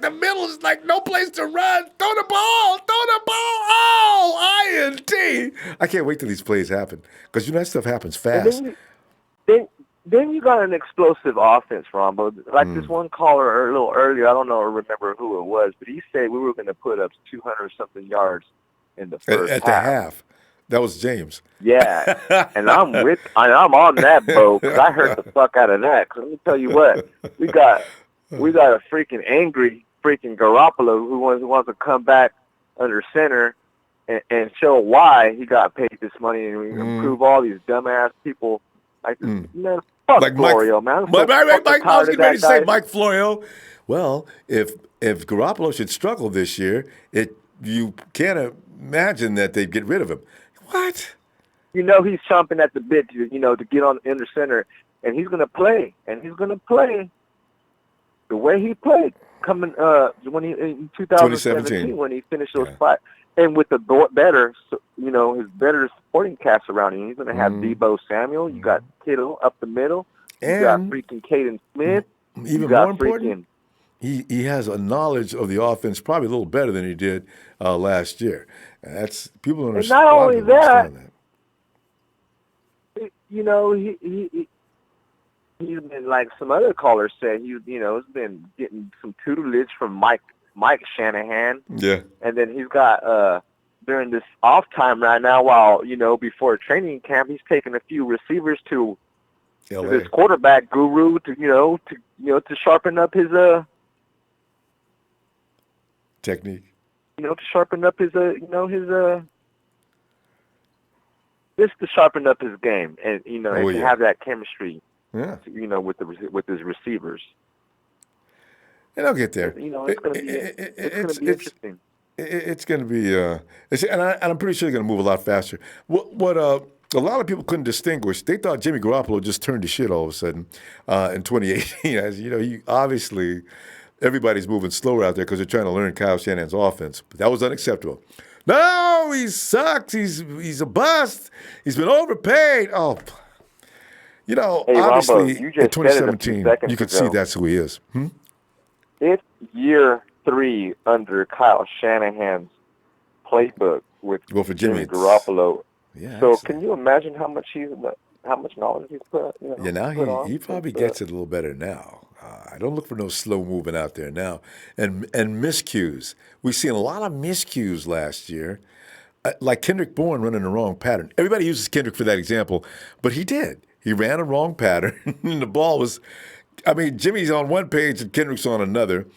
the middle. It's like no place to run. Throw the ball. Oh, INT. I can't wait till these plays happen because that stuff happens fast. Then you got an explosive offense, Rombo. Like this one caller a little earlier, I don't know or remember who it was, but he said we were going to put up 200-something yards in the first at the half. That was James. Yeah, and I'm on that boat because I heard the fuck out of that. Because let me tell you what, we got a freaking angry freaking Garoppolo who wants to come back under center and show why he got paid this money and improve all these dumbass people like this. Man, fuck like Florio, man. Mike, I was getting ready to say Mike Florio. Well, if Garoppolo should struggle this year, you can't imagine that they'd get rid of him. What? He's chomping at the bit to get on under center, and he's gonna play, the way he played coming when he in 2017 when he finished those five, and with the better his better supporting cast around him. He's gonna have Debo Samuel. You got Kittle up the middle. You got freaking Caden Smith. Even more important, he has a knowledge of the offense probably a little better than he did last year. That's people don't understand. And not only that, he's been like some other callers said. He's been getting some tutelage from Mike Shanahan. Yeah. And then he's got during this off time right now, while before training camp, he's taking a few receivers to his quarterback guru to sharpen up his technique. To sharpen up his just to sharpen up his game and to have that chemistry. Yeah. With his receivers. And I'll get there. It's going to be interesting. It's going to be, and I'm pretty sure they're going to move a lot faster. What a lot of people couldn't distinguish. They thought Jimmy Garoppolo just turned to shit all of a sudden in 2018. As obviously everybody's moving slower out there because they're trying to learn Kyle Shanahan's offense. But that was unacceptable. No, he sucks. He's a bust. He's been overpaid. Oh, hey, obviously Rombo, in 2017, you could see that's who he is. It's year 3 under Kyle Shanahan's playbook with Jimmy Garoppolo. Yeah. So can you imagine how much knowledge he's put? Now he probably gets it a little better now. I don't look for no slow moving out there now. And miscues. We've seen a lot of miscues last year. Like Kendrick Bourne running the wrong pattern. Everybody uses Kendrick for that example, but he did. He ran a wrong pattern, and the ball was, Jimmy's on one page and Kendrick's on another.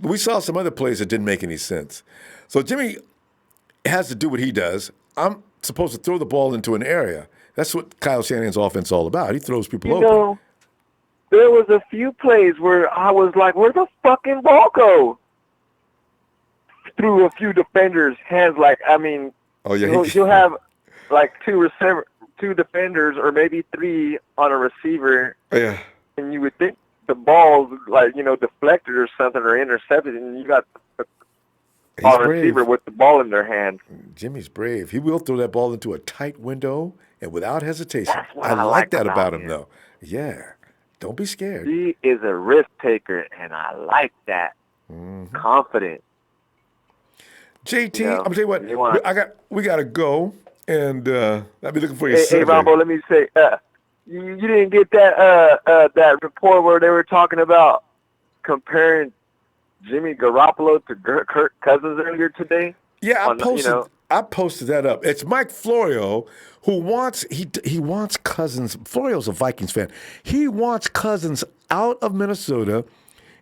We saw some other plays that didn't make any sense. So Jimmy has to do what he does. I'm supposed to throw the ball into an area. That's what Kyle Shanahan's offense is all about. He throws people open. There was a few plays where I was like, where'd the fucking ball go? Through a few defenders' hands, you'll have like two defenders or maybe 3 on a receiver. Yeah. And you would think the ball's deflected or something or intercepted, and you got a receiver with the ball in their hand. Jimmy's brave. He will throw that ball into a tight window and without hesitation. That's what I like that about him, though. Yeah. Don't be scared. He is a risk taker, and I like that. Confident. JT, I'm gonna tell you what. We gotta go, and I'll be looking for you. Hey, Rombo, let me say, you didn't get that report where they were talking about comparing Jimmy Garoppolo to Kirk Cousins earlier today? Yeah, I posted that up. It's Mike Florio who wants he wants Cousins. Florio's a Vikings fan. He wants Cousins out of Minnesota,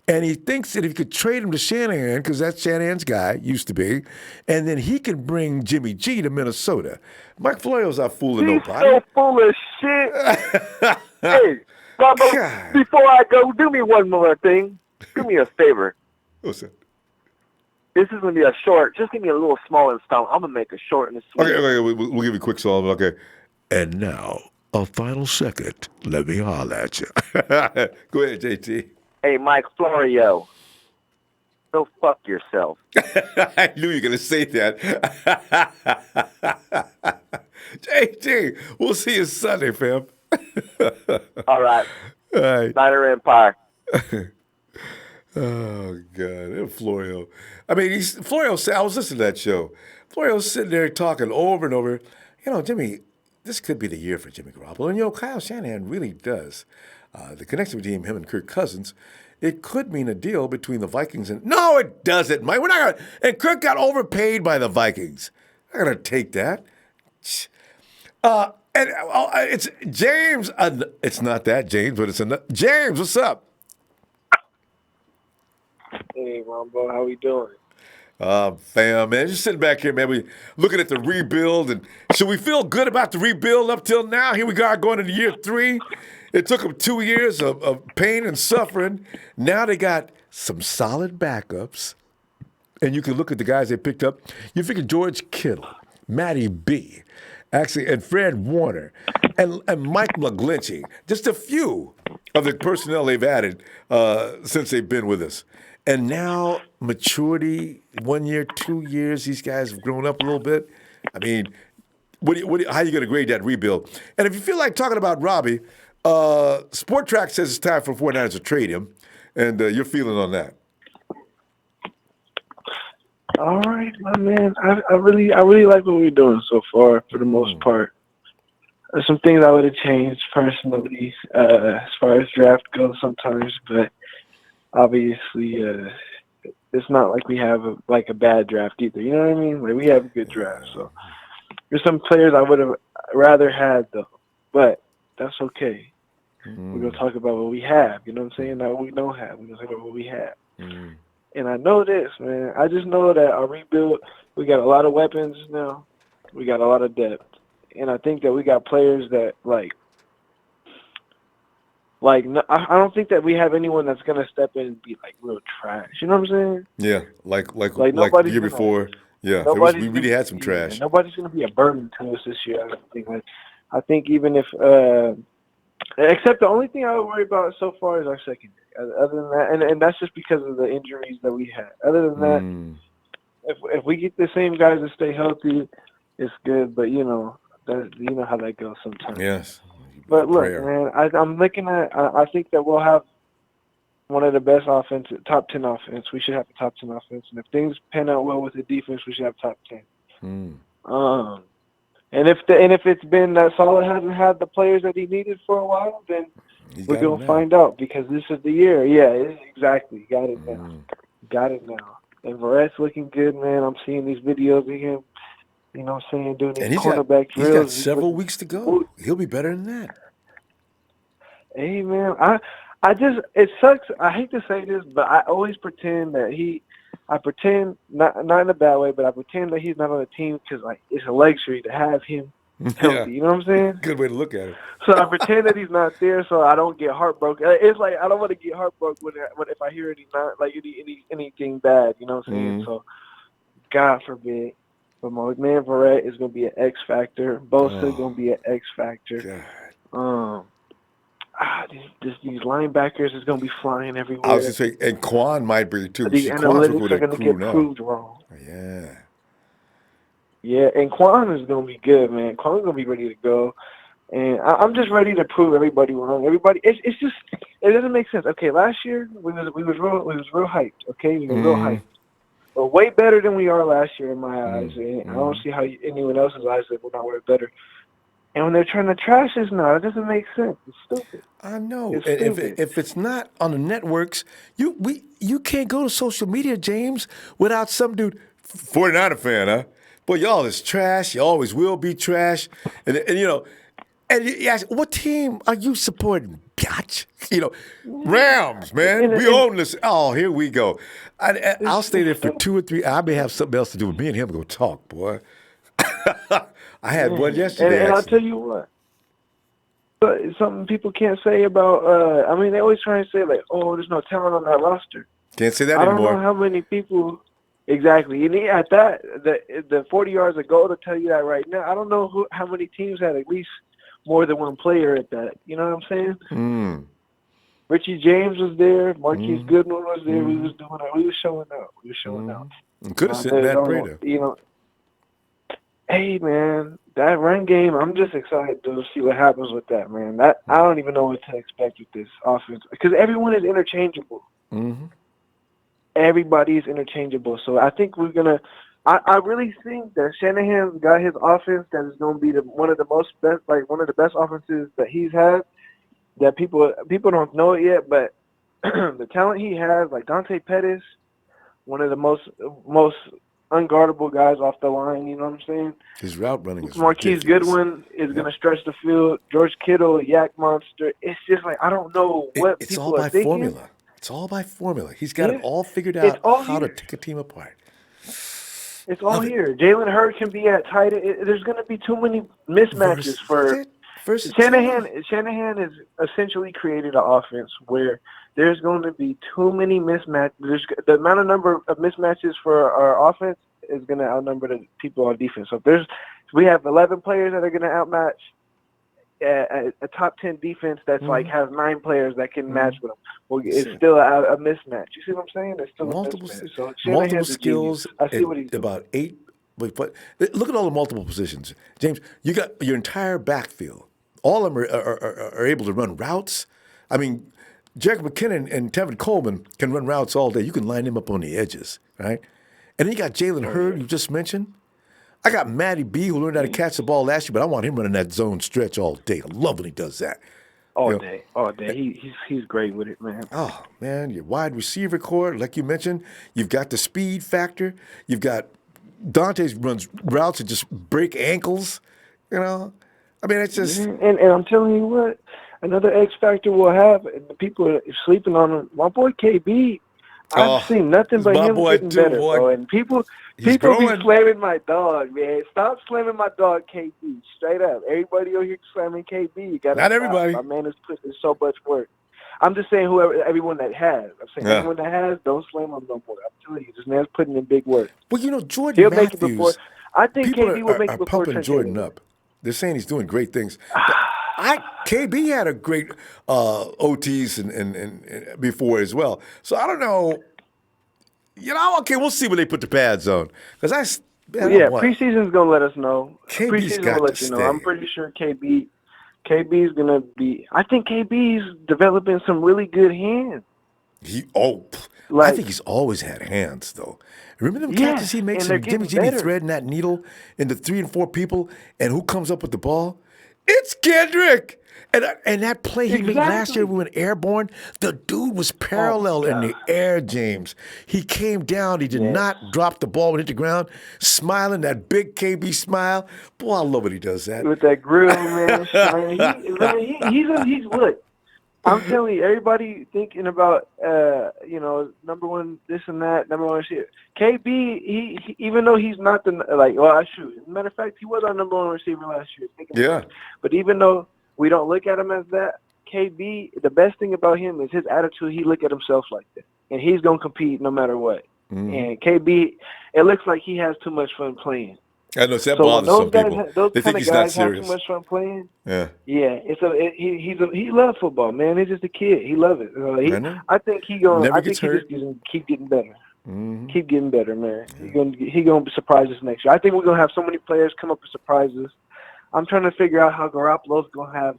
and he thinks that if he could trade him to Shanahan, because that's Shanahan's guy, used to be, and then he can bring Jimmy G to Minnesota. Mike Florio's not fooling nobody. He's so full of shit. Hey, Robbie, before I go, do me one more thing. Do me a favor. What's that? This is going to be a short. Just give me a little small installment. I'm going to make a short and a sweet. Okay, we'll give you a quick song. Okay. And now, a final second. Let me holler at you. Go ahead, JT. Hey, Mike Florio. Go fuck yourself. I knew you were going to say that. JJ, we'll see you Sunday, fam. All right. All right. Niner Empire. Oh, God. Florio. I mean, Florio said, I was listening to that show. Florio's sitting there talking over and over. You know, Jimmy, this could be the year for Jimmy Garoppolo. And, you know, Kyle Shanahan really does. The connection between him and Kirk Cousins, it could mean a deal between the Vikings and... No, it doesn't, Mike. We're not going to... And Kirk got overpaid by the Vikings. I'm not going to take that. It's James. It's not that, James, but it's another... James, what's up? Hey, Ronbo, how we doing? Fam, man, just sitting back here, man. We looking at the rebuild, and so we feel good about the rebuild up till now. Here we are going into year 3. It took them 2 years of pain and suffering. Now they got some solid backups, and you can look at the guys they picked up. You figure George Kittle, Matty B, actually, and Fred Warner, and Mike McGlinchey. Just a few of the personnel they've added since they've been with us. And now maturity, 1 year, 2 years, these guys have grown up a little bit. I mean, how are you going to grade that rebuild? And if you feel like talking about Robbie, Sport Track says it's time for 49ers to trade him, and your feeling on that? All right, my man. I really like what we're doing so far, for the most part. There's some things I would have changed personally as far as draft goes sometimes, but obviously it's not like we have a bad draft either. You know what I mean? Like, we have a good draft. So there's some players I would have rather had, though, but that's okay. We're going to talk about what we have. You know what I'm saying? Not what we don't have. We're going to talk about what we have. And I know this, man. I just know that our rebuild, we got a lot of weapons now. We got a lot of depth. And I think that we got players that, I don't think that we have anyone that's going to step in and be, real trash. You know what I'm saying? Yeah, like the year before. Yeah, we really had some trash. Nobody's going to be a burden to us this year, I don't think. I think even if except the only thing I would worry about so far is our secondary. Other than that, and that's just because of the injuries that we had. Other than that, if we get the same guys to stay healthy, it's good. But you know how that goes sometimes. Yes. But look, man, I'm looking at. I think that we'll have one of the best offenses, top 10 offense. We should have a top 10 offense, and if things pan out well with the defense, we should have top 10. And if it's been that Solid hasn't had the players that he needed for a while, then we're gonna find out, because this is the year. Yeah, exactly. Got it now. Got it now. And Verrett's looking good, man. I'm seeing these videos of him. You know what I'm saying? Doing these cornerback drills. He's got several weeks to go. He'll be better than that. Hey, man, it sucks. I hate to say this, but I always pretend that I pretend, not in a bad way, but I pretend that he's not on the team because, it's a luxury to have him healthy. Yeah. You know what I'm saying? Good way to look at it. So I pretend that he's not there so I don't get heartbroken. It's like I don't want to get heartbroken if I hear anything bad. You know what I'm saying? So, God forbid. But my man Verrett is going to be an X factor. Bosa is going to be an X factor. These linebackers is going to be flying everywhere. I was going to say, and Quan might be too. These analytics are going to get proved wrong. Yeah. Yeah, and Quan is going to be good, man. Quan's going to be ready to go. And I'm just ready to prove everybody wrong. It's just, it doesn't make sense. Okay, last year we was real hyped. Okay, we were real hyped. But way better than we are last year in my eyes. And I don't see how anyone else's eyes that we're not way better. And when they're trying to trash us now, it doesn't make sense. It's stupid. I know. And if it's not on the networks, you can't go to social media, James, without some dude, 49er fan, huh? Boy, y'all is trash. You always will be trash. And you ask, what team are you supporting? Gotcha. Rams, man. We own this. Oh, here we go. I'll stay there for 2 or 3. I may have something else to do. Me and him go talk, boy. I had one yesterday. And I'll tell you what. But something people can't say about, they always try and say, there's no talent on that roster. Can't say that anymore. I don't know how many people, exactly. And at that, the 40 yards ago to tell you that right now, I don't know how many teams had at least more than one player at that. You know what I'm saying? Richie James was there. Marquise Goodwin was there. We was doing it. We was showing out. Could have sent Matt Breda. Hey man, that run game. I'm just excited to see what happens with that, man. I don't even know what to expect with this offense because everyone is interchangeable. Mm-hmm. Everybody is interchangeable. So I think we're gonna. I really think that Shanahan's got his offense that is going to be one of the best offenses that he's had. That people don't know it yet, but the talent he has, like Dante Pettis, one of the most unguardable guys off the line. You know what I'm saying? His route running is Marquise ridiculous. Goodwin is going to stretch the field. George Kittle, Yak Monster. It's just like I don't know what It's people all by are thinking. formula. It's all by formula. He's got it all figured It's out all how here. to take a team apart. It's all here. Jalen Hurd can be at tight end. There's going to be too many mismatches for Shanahan. Shanahan has essentially created an offense where there's going to be too many mismatches. The number of mismatches for our offense is going to outnumber the people on defense. So we have 11 players that are going to outmatch a top 10 defense that's like has 9 players that can match with them. Well, it's still a mismatch. You see what I'm saying? It's still multiple a mismatch. So multiple Shanahan's a skills. genius. I see what he's doing. About 8. But look at all the multiple positions, James. You got your entire backfield. All of them are able to run routes. I mean, Jack McKinnon and Tevin Coleman can run routes all day. You can line them up on the edges, right? And then you got Jalen Hurd, you just mentioned. I got Matty B, who learned how to catch the ball last year, but I want him running that zone stretch all day. I love when he does that. All day. He's great with it, man. Oh, man, your wide receiver core, like you mentioned, you've got the speed factor. You've got Dante's runs routes that just break ankles, you know. I mean, it's just... And I'm telling you what, another X factor we'll have, and the people are sleeping on him, my boy KB, I've seen nothing but him getting better, bro. And people be slamming my dog, man. Stop slamming my dog, KB. Straight up. Everybody over here slamming KB. You gotta Not stop. everybody. My man has put in so much work. I'm just saying everyone that has. I'm saying everyone that has, don't slam him no more. I'm telling you, this man's putting in big work. Well, you know, Jordan He'll Matthews, make it before. I think people KB will make it are before pumping Trent Jordan Taylor. up. They're saying he's doing great things. But KB had a great OTs and before as well. So I don't know. You know, okay, we'll see when they put the pads on. Because preseason's gonna let us know. KB's Preseason got will let to you know. stay. I'm pretty sure KB's gonna be. I think KB's developing some really good hands. I think he's always had hands, though. Remember them catches he makes and Jimmy threading that needle into 3 and 4 people, and who comes up with the ball? It's Kendrick. And that play he made last year when we went airborne, the dude was parallel in the air, James. He came down. He did not drop the ball when it hit the ground, smiling, that big KB smile. Boy, I love when he does that. With that grill, man, shining. He's what? I'm telling you, everybody thinking about, number one, this and that, number one shit. KB, he even though he's not as a matter of fact, he was our number one receiver last year. Yeah. But even though we don't look at him as that, KB, the best thing about him is his attitude. He look at himself like that. And he's going to compete no matter what. Mm-hmm. And KB, it looks like he has too much fun playing. I know that bothers some people. Those They think kind of he's not guys have serious. too much fun playing. Yeah. Yeah, he loves football, man. He's just a kid. He loves it. I think he just keep getting better. Mm-hmm. Keep getting better, man. He gonna surprise us next year. I think we're gonna have so many players come up with surprises. I'm trying to figure out how Garoppolo's gonna have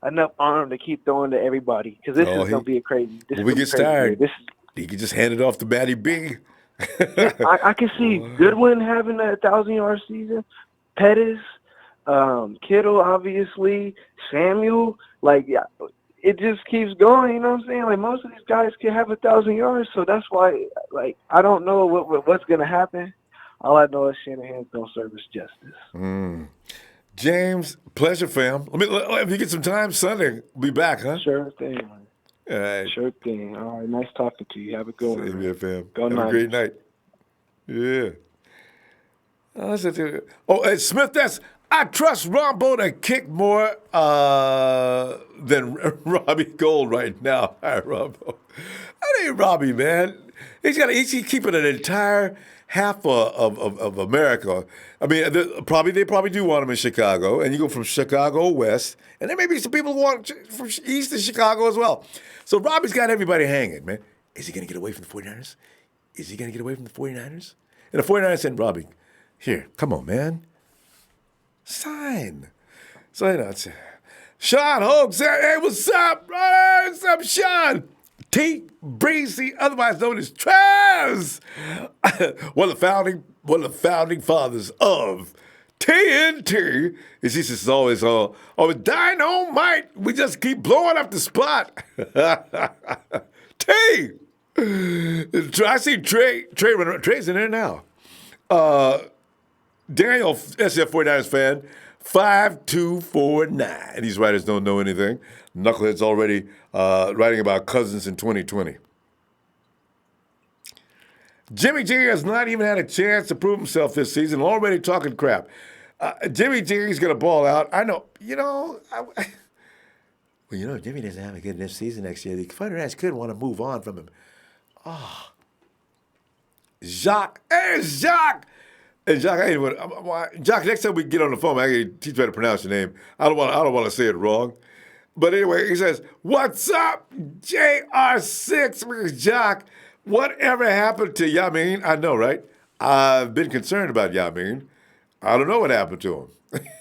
enough arm to keep throwing to everybody because this is gonna be a crazy. When we get started, he can just hand it off to Matty B. I can see Goodwin having a 1,000-yard season. Pettis, Kittle, obviously, Samuel. It just keeps going. You know what I'm saying? Like most of these guys can have 1,000 yards, so that's why. I don't know what's gonna happen. All I know is Shanahan's gonna serve us justice. James, pleasure, fam. If you get some time Sunday, we'll be back, huh? Sure thing. All right. Sure thing. All right. Nice talking to you. Have a good one. Same here, fam. Go Have Niners. a great night. Yeah. And Smith, I trust Ronbo to kick more than Robbie Gould right now. All right, Ronbo. That ain't Robbie, man. He's keeping an entire half of America. I mean, they probably do want him in Chicago, and you go from Chicago west, and there may be some people who want from east of Chicago as well. So Robbie's got everybody hanging, man. Is he going to get away from the 49ers? Is he going to get away from the 49ers? And the 49ers said, Robbie, here, come on, man. Sign. So, it's Sean Hogue said, hey, what's up, brother? What's up, Sean? T. Breezy, otherwise known as Traz, one of the founding fathers of TNT. He says it's always dynamite. We just keep blowing up the spot. T. I see Trey's in there now. Daniel, SF 49ers fan, 5249. These writers don't know anything. Knucklehead's already writing about Cousins in 2020. Jimmy G has not even had a chance to prove himself this season, already talking crap. Jimmy G's going to ball out. I know, Jimmy doesn't have a good enough season next year. The 49ers could want to move on from him. Oh. Jacques. Hey, Jacques. Hey, Jacques, next time we get on the phone, I can teach you how to pronounce your name. I don't want to say it wrong. But anyway, he says, what's up, JR6, Jacques? Whatever happened to Yamin? I know, right? I've been concerned about Yamin. I don't know what happened to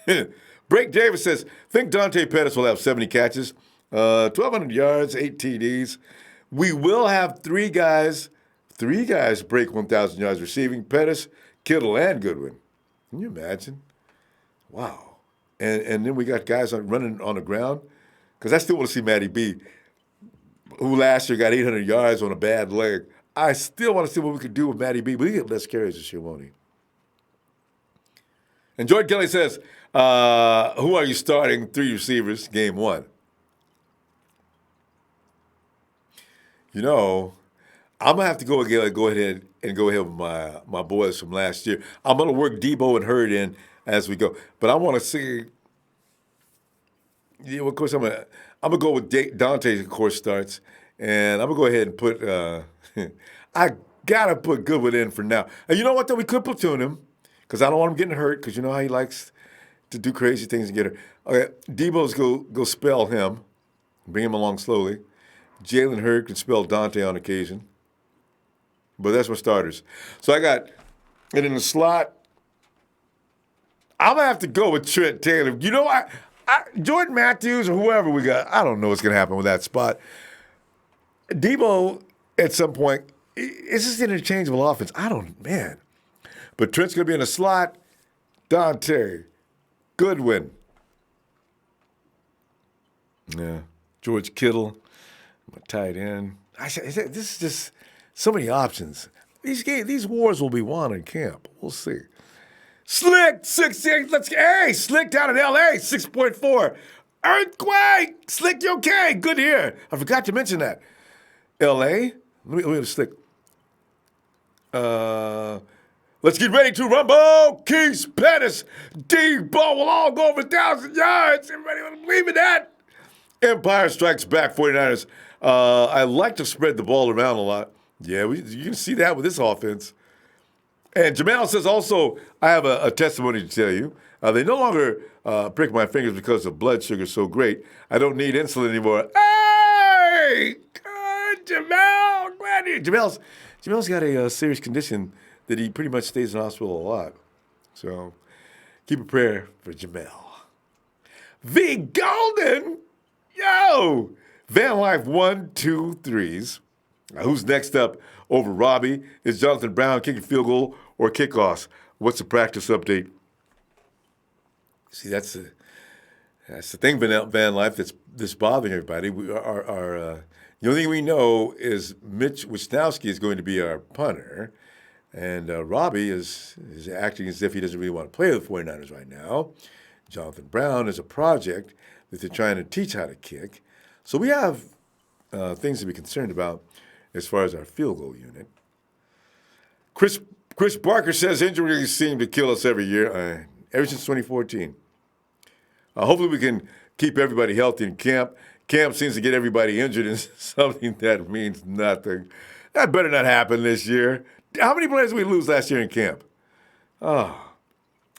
him. Break Davis says, think Dante Pettis will have 70 catches, 1,200 yards, 8 TDs. We will have three guys break 1,000 yards receiving, Pettis, Kittle, and Goodwin. Can you imagine? Wow. And then we got guys running on the ground. Because I still want to see Matty B, who last year got 800 yards on a bad leg. I still want to see what we could do with Matty B, but he get less carries this year, won't he? And Jordan Kelly says, who are you starting 3 receivers game 1? I'm going to have to go ahead with my boys from last year. I'm going to work Debo and Hurd in as we go. But I want to see, of course, I'm gonna go with Dante, of course, starts. And I'm going to go ahead and put, I got to put Goodwin in for now. And you know what, though? We could platoon him because I don't want him getting hurt because you know how he likes to do crazy things and get hurt. Okay, Debo's go spell him, bring him along slowly. Jalen Hurd can spell Dante on occasion. But that's my starters. So I got, and in the slot, I'm going to have to go with Trent Taylor. You know what? Jordan Matthews or whoever we got, I don't know what's going to happen with that spot. Debo, at some point, it's just an interchangeable offense. But Trent's going to be in the slot. Dante, Goodwin. Yeah. George Kittle, my tight end. This is just so many options. These wars will be won in camp. We'll see. Slick, 6'8", Slick down in L.A., 6.4. Earthquake! Slick, you okay? Good to hear. I forgot to mention that. L.A.? Let me Slick. Let's get ready to rumble. Keys, Pettis, Debo will all go over 1,000 yards. Everybody believe in that? Empire strikes back, 49ers. I like to spread the ball around a lot. Yeah, you can see that with this offense. And Jamal says also, I have a testimony to tell you. They no longer prick my fingers because the blood sugar's so great. I don't need insulin anymore. Hey! Good, Jamal! Glad you. Jamal's got a serious condition that he pretty much stays in the hospital a lot. So keep a prayer for Jamal. V. Golden! Yo! Van Life 1, 2, 3s. Who's next up over Robbie? Is Jonathan Brown kicking field goal or kickoffs? What's the practice update? See, that's the thing, Van Life, that's bothering everybody. The only thing we know is Mitch Wisnowski is going to be our punter, and Robbie is acting as if he doesn't really want to play with the 49ers right now. Jonathan Brown is a project that they're trying to teach how to kick. So we have things to be concerned about as far as our field goal unit. Chris Barker says injuries seem to kill us every year, ever since 2014. Hopefully we can keep everybody healthy in camp. Camp seems to get everybody injured in something that means nothing. That better not happen this year. How many players did we lose last year in camp? Oh.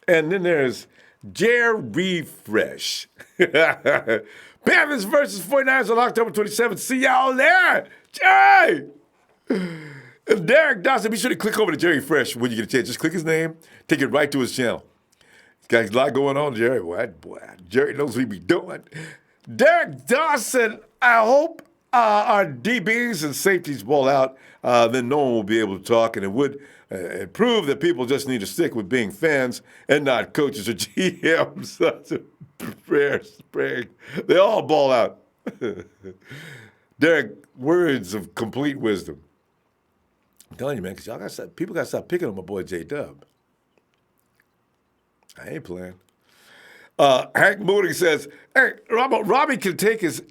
And then there's Jerry Fresh. Panthers versus 49ers on October 27th. See y'all there. Jerry! And Derek Dawson, be sure to click over to Jerry Fresh when you get a chance. Just click his name, take it right to his channel. He's got a lot going on, Jerry. Boy, Jerry knows what he be doing. Derek Dawson, I hope our DBs and safeties ball out. Then no one will be able to talk, and it would prove that people just need to stick with being fans and not coaches or GMs. Prayers. They all ball out. Derek, words of complete wisdom. I'm telling you, man, because people got to stop picking on my boy J-Dub. I ain't playing. Hank Moody says, "Hey, Robbie can take his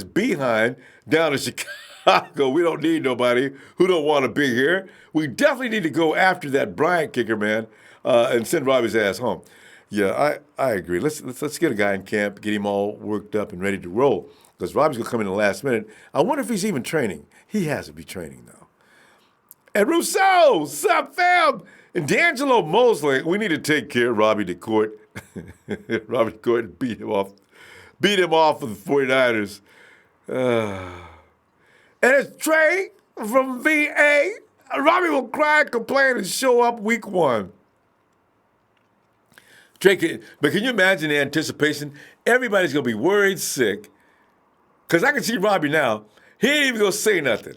behind down to Chicago. We don't need nobody who don't want to be here. We definitely need to go after that Bryant kicker, man, and send Robbie's ass home." Yeah, I agree. Let's get a guy in camp, get him all worked up and ready to roll, because Robbie's gonna come in the last minute. I wonder if he's even training. He has to be training now. And Rousseau, sup fam? And D'Angelo Mosley, we need to take care of Robbie DeCourt. Robbie DeCourt beat him off of the 49ers. And it's Trey from VA. Robbie will cry, complain, and show up week 1. Trey, but can you imagine the anticipation? Everybody's going to be worried sick. Because I can see Robbie now. He ain't even going to say nothing.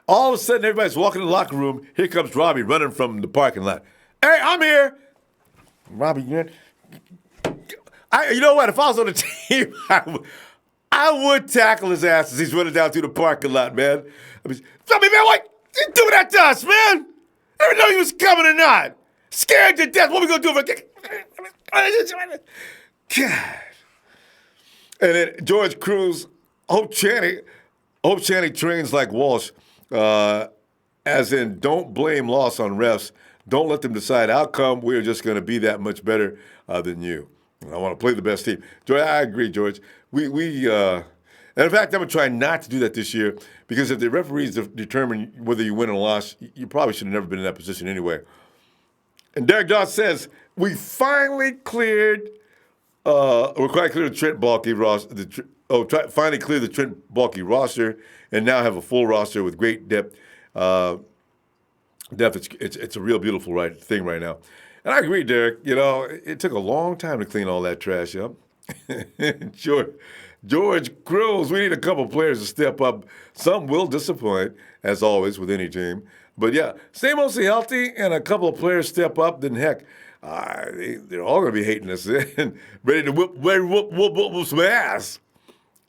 All of a sudden, everybody's walking in the locker room. Here comes Robbie running from the parking lot. "Hey, I'm here." Robbie, you know what? If I was on the team, I would tackle his ass as he's running down through the parking lot, man. I mean, tell me, man, what you doing that to us, man? I didn't know he was coming or not. Scared to death. What are we going to do? God. And then George Cruz, Hope Channing trains like Walsh, as in don't blame loss on refs. Don't let them decide outcome. We're just going to be that much better than you. I want to play the best team. George, I agree, George. And in fact, I'm going to try not to do that this year, because if the referees determine whether you win or loss, you probably should have never been in that position anyway. And Derek Doss says, we finally cleared the Trent Baalke roster. Finally cleared the Trent Baalke roster, and now have a full roster with great depth. It's a real beautiful thing right now. And I agree, Derek. You know, it took a long time to clean all that trash up. George Cruz, we need a couple players to step up. Some will disappoint, as always, with any team. But yeah, stay mostly healthy and a couple of players step up, then heck, they're all going to be hating us and ready to whoop some ass.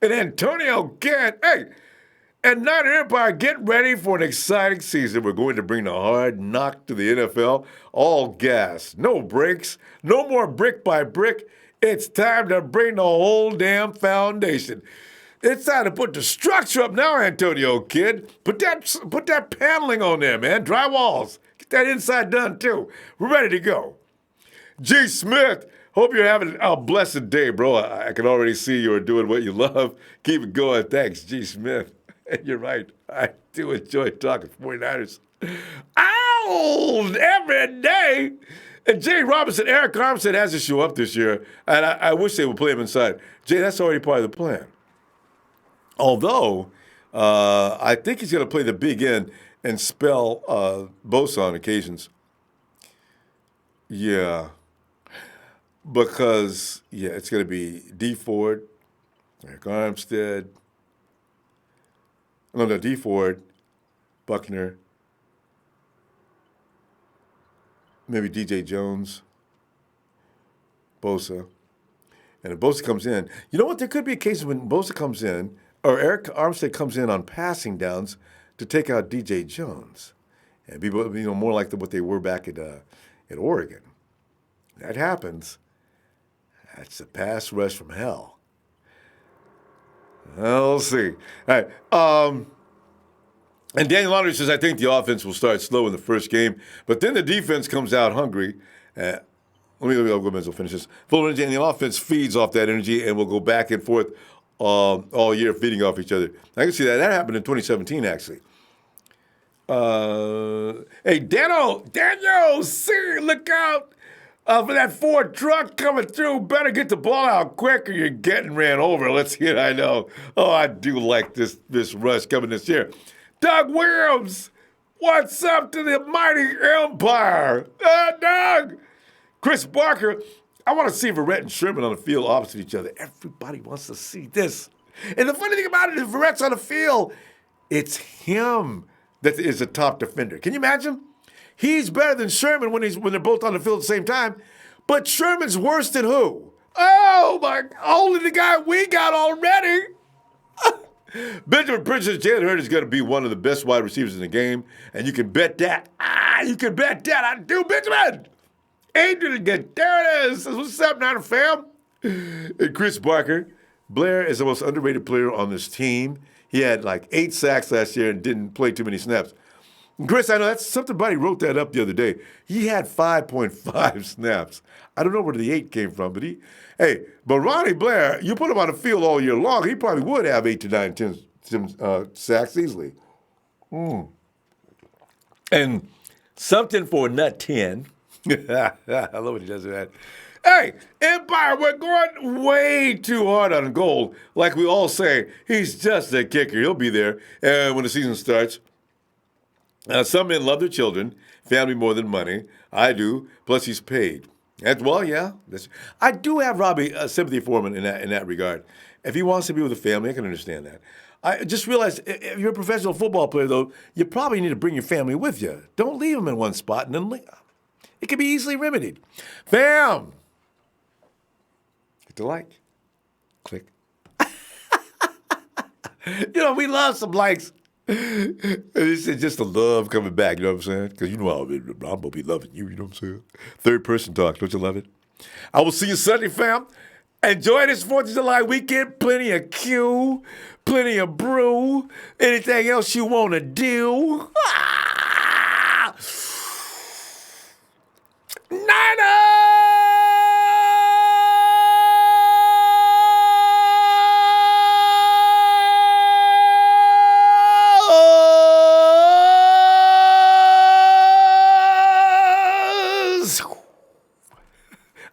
And Antonio Gant, hey, and Niner Empire, get ready for an exciting season. We're going to bring the hard knock to the NFL. All gas, no brakes, no more brick by brick. It's time to bring the whole damn foundation. It's time to put the structure up now, Antonio, kid. Put that paneling on there, man. Drywalls. Get that inside done, too. We're ready to go. G. Smith, hope you're having a blessed day, bro. I can already see you're doing what you love. Keep it going. Thanks, G. Smith. You're right. I do enjoy talking 49ers. Ow! Every day. And Jay Robinson, Eric Armstead has to show up this year, and I wish they would play him inside. Jay, that's already part of the plan. Although, I think he's going to play the big end and spell Bosa on occasions. Yeah. Because, it's going to be D. Ford, Eric Armstead. No, D. Ford, Buckner, maybe DJ Jones, Bosa. And if Bosa comes in, you know what? There could be a case when Bosa comes in, or Eric Armstead comes in on passing downs to take out DJ Jones, and be more like what they were back at Oregon. That happens. That's a pass rush from hell. Well, we'll see. All right. And Daniel Laundrie says, I think the offense will start slow in the first game, but then the defense comes out hungry. Let me go, Benz will finish this. Full energy, and the offense feeds off that energy, and we'll go back and forth all year, feeding off each other. I can see that. That happened in 2017, actually. Hey, Daniel, see, look out for that Ford truck coming through. Better get the ball out quick or you're getting ran over. Let's see it, I know. Oh, I do like this rush coming this year. Doug Williams, what's up to the mighty Empire? Doug! Chris Barker, I want to see Verrett and Sherman on the field opposite each other. Everybody wants to see this. And the funny thing about it is Verrett's on the field, it's him that is a top defender. Can you imagine? He's better than Sherman when they're both on the field at the same time. But Sherman's worse than who? Oh, my, only the guy we got already. Benjamin Pritchard, Jalen Hurts is going to be one of the best wide receivers in the game, and you can bet that. You can bet that. I do, Benjamin. Adrian, there it is. What's up, Niner fam? And Chris Barker, Blair is the most underrated player on this team. He had like 8 sacks last year and didn't play too many snaps. And Chris, I know that's somebody wrote that up the other day. He had 5.5 snaps. I don't know where the 8 came from, but Ronnie Blair, you put him on the field all year long, he probably would have 8 to 9, 10 sacks easily. And something for nut 10. I love what he does with that. Hey, Empire, we're going way too hard on Gould. Like we all say, he's just a kicker. He'll be there when the season starts. Some men love their children, family more than money. I do. Plus, he's paid. I do have Robbie sympathy for him in that regard. If he wants to be with a family, I can understand that. I just realized if you're a professional football player, though, you probably need to bring your family with you. Don't leave them in one spot and then leave. It can be easily remedied. Fam! Hit the like. Click. We love some likes. It's just the love coming back, you know what I'm saying? Because you know how I'm going to be loving you, you know what I'm saying? Third person talk, don't you love it? I will see you Sunday, fam. Enjoy this 4th of July weekend. Plenty of Q, plenty of brew, anything else you want to do. Niners!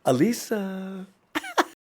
Alisa.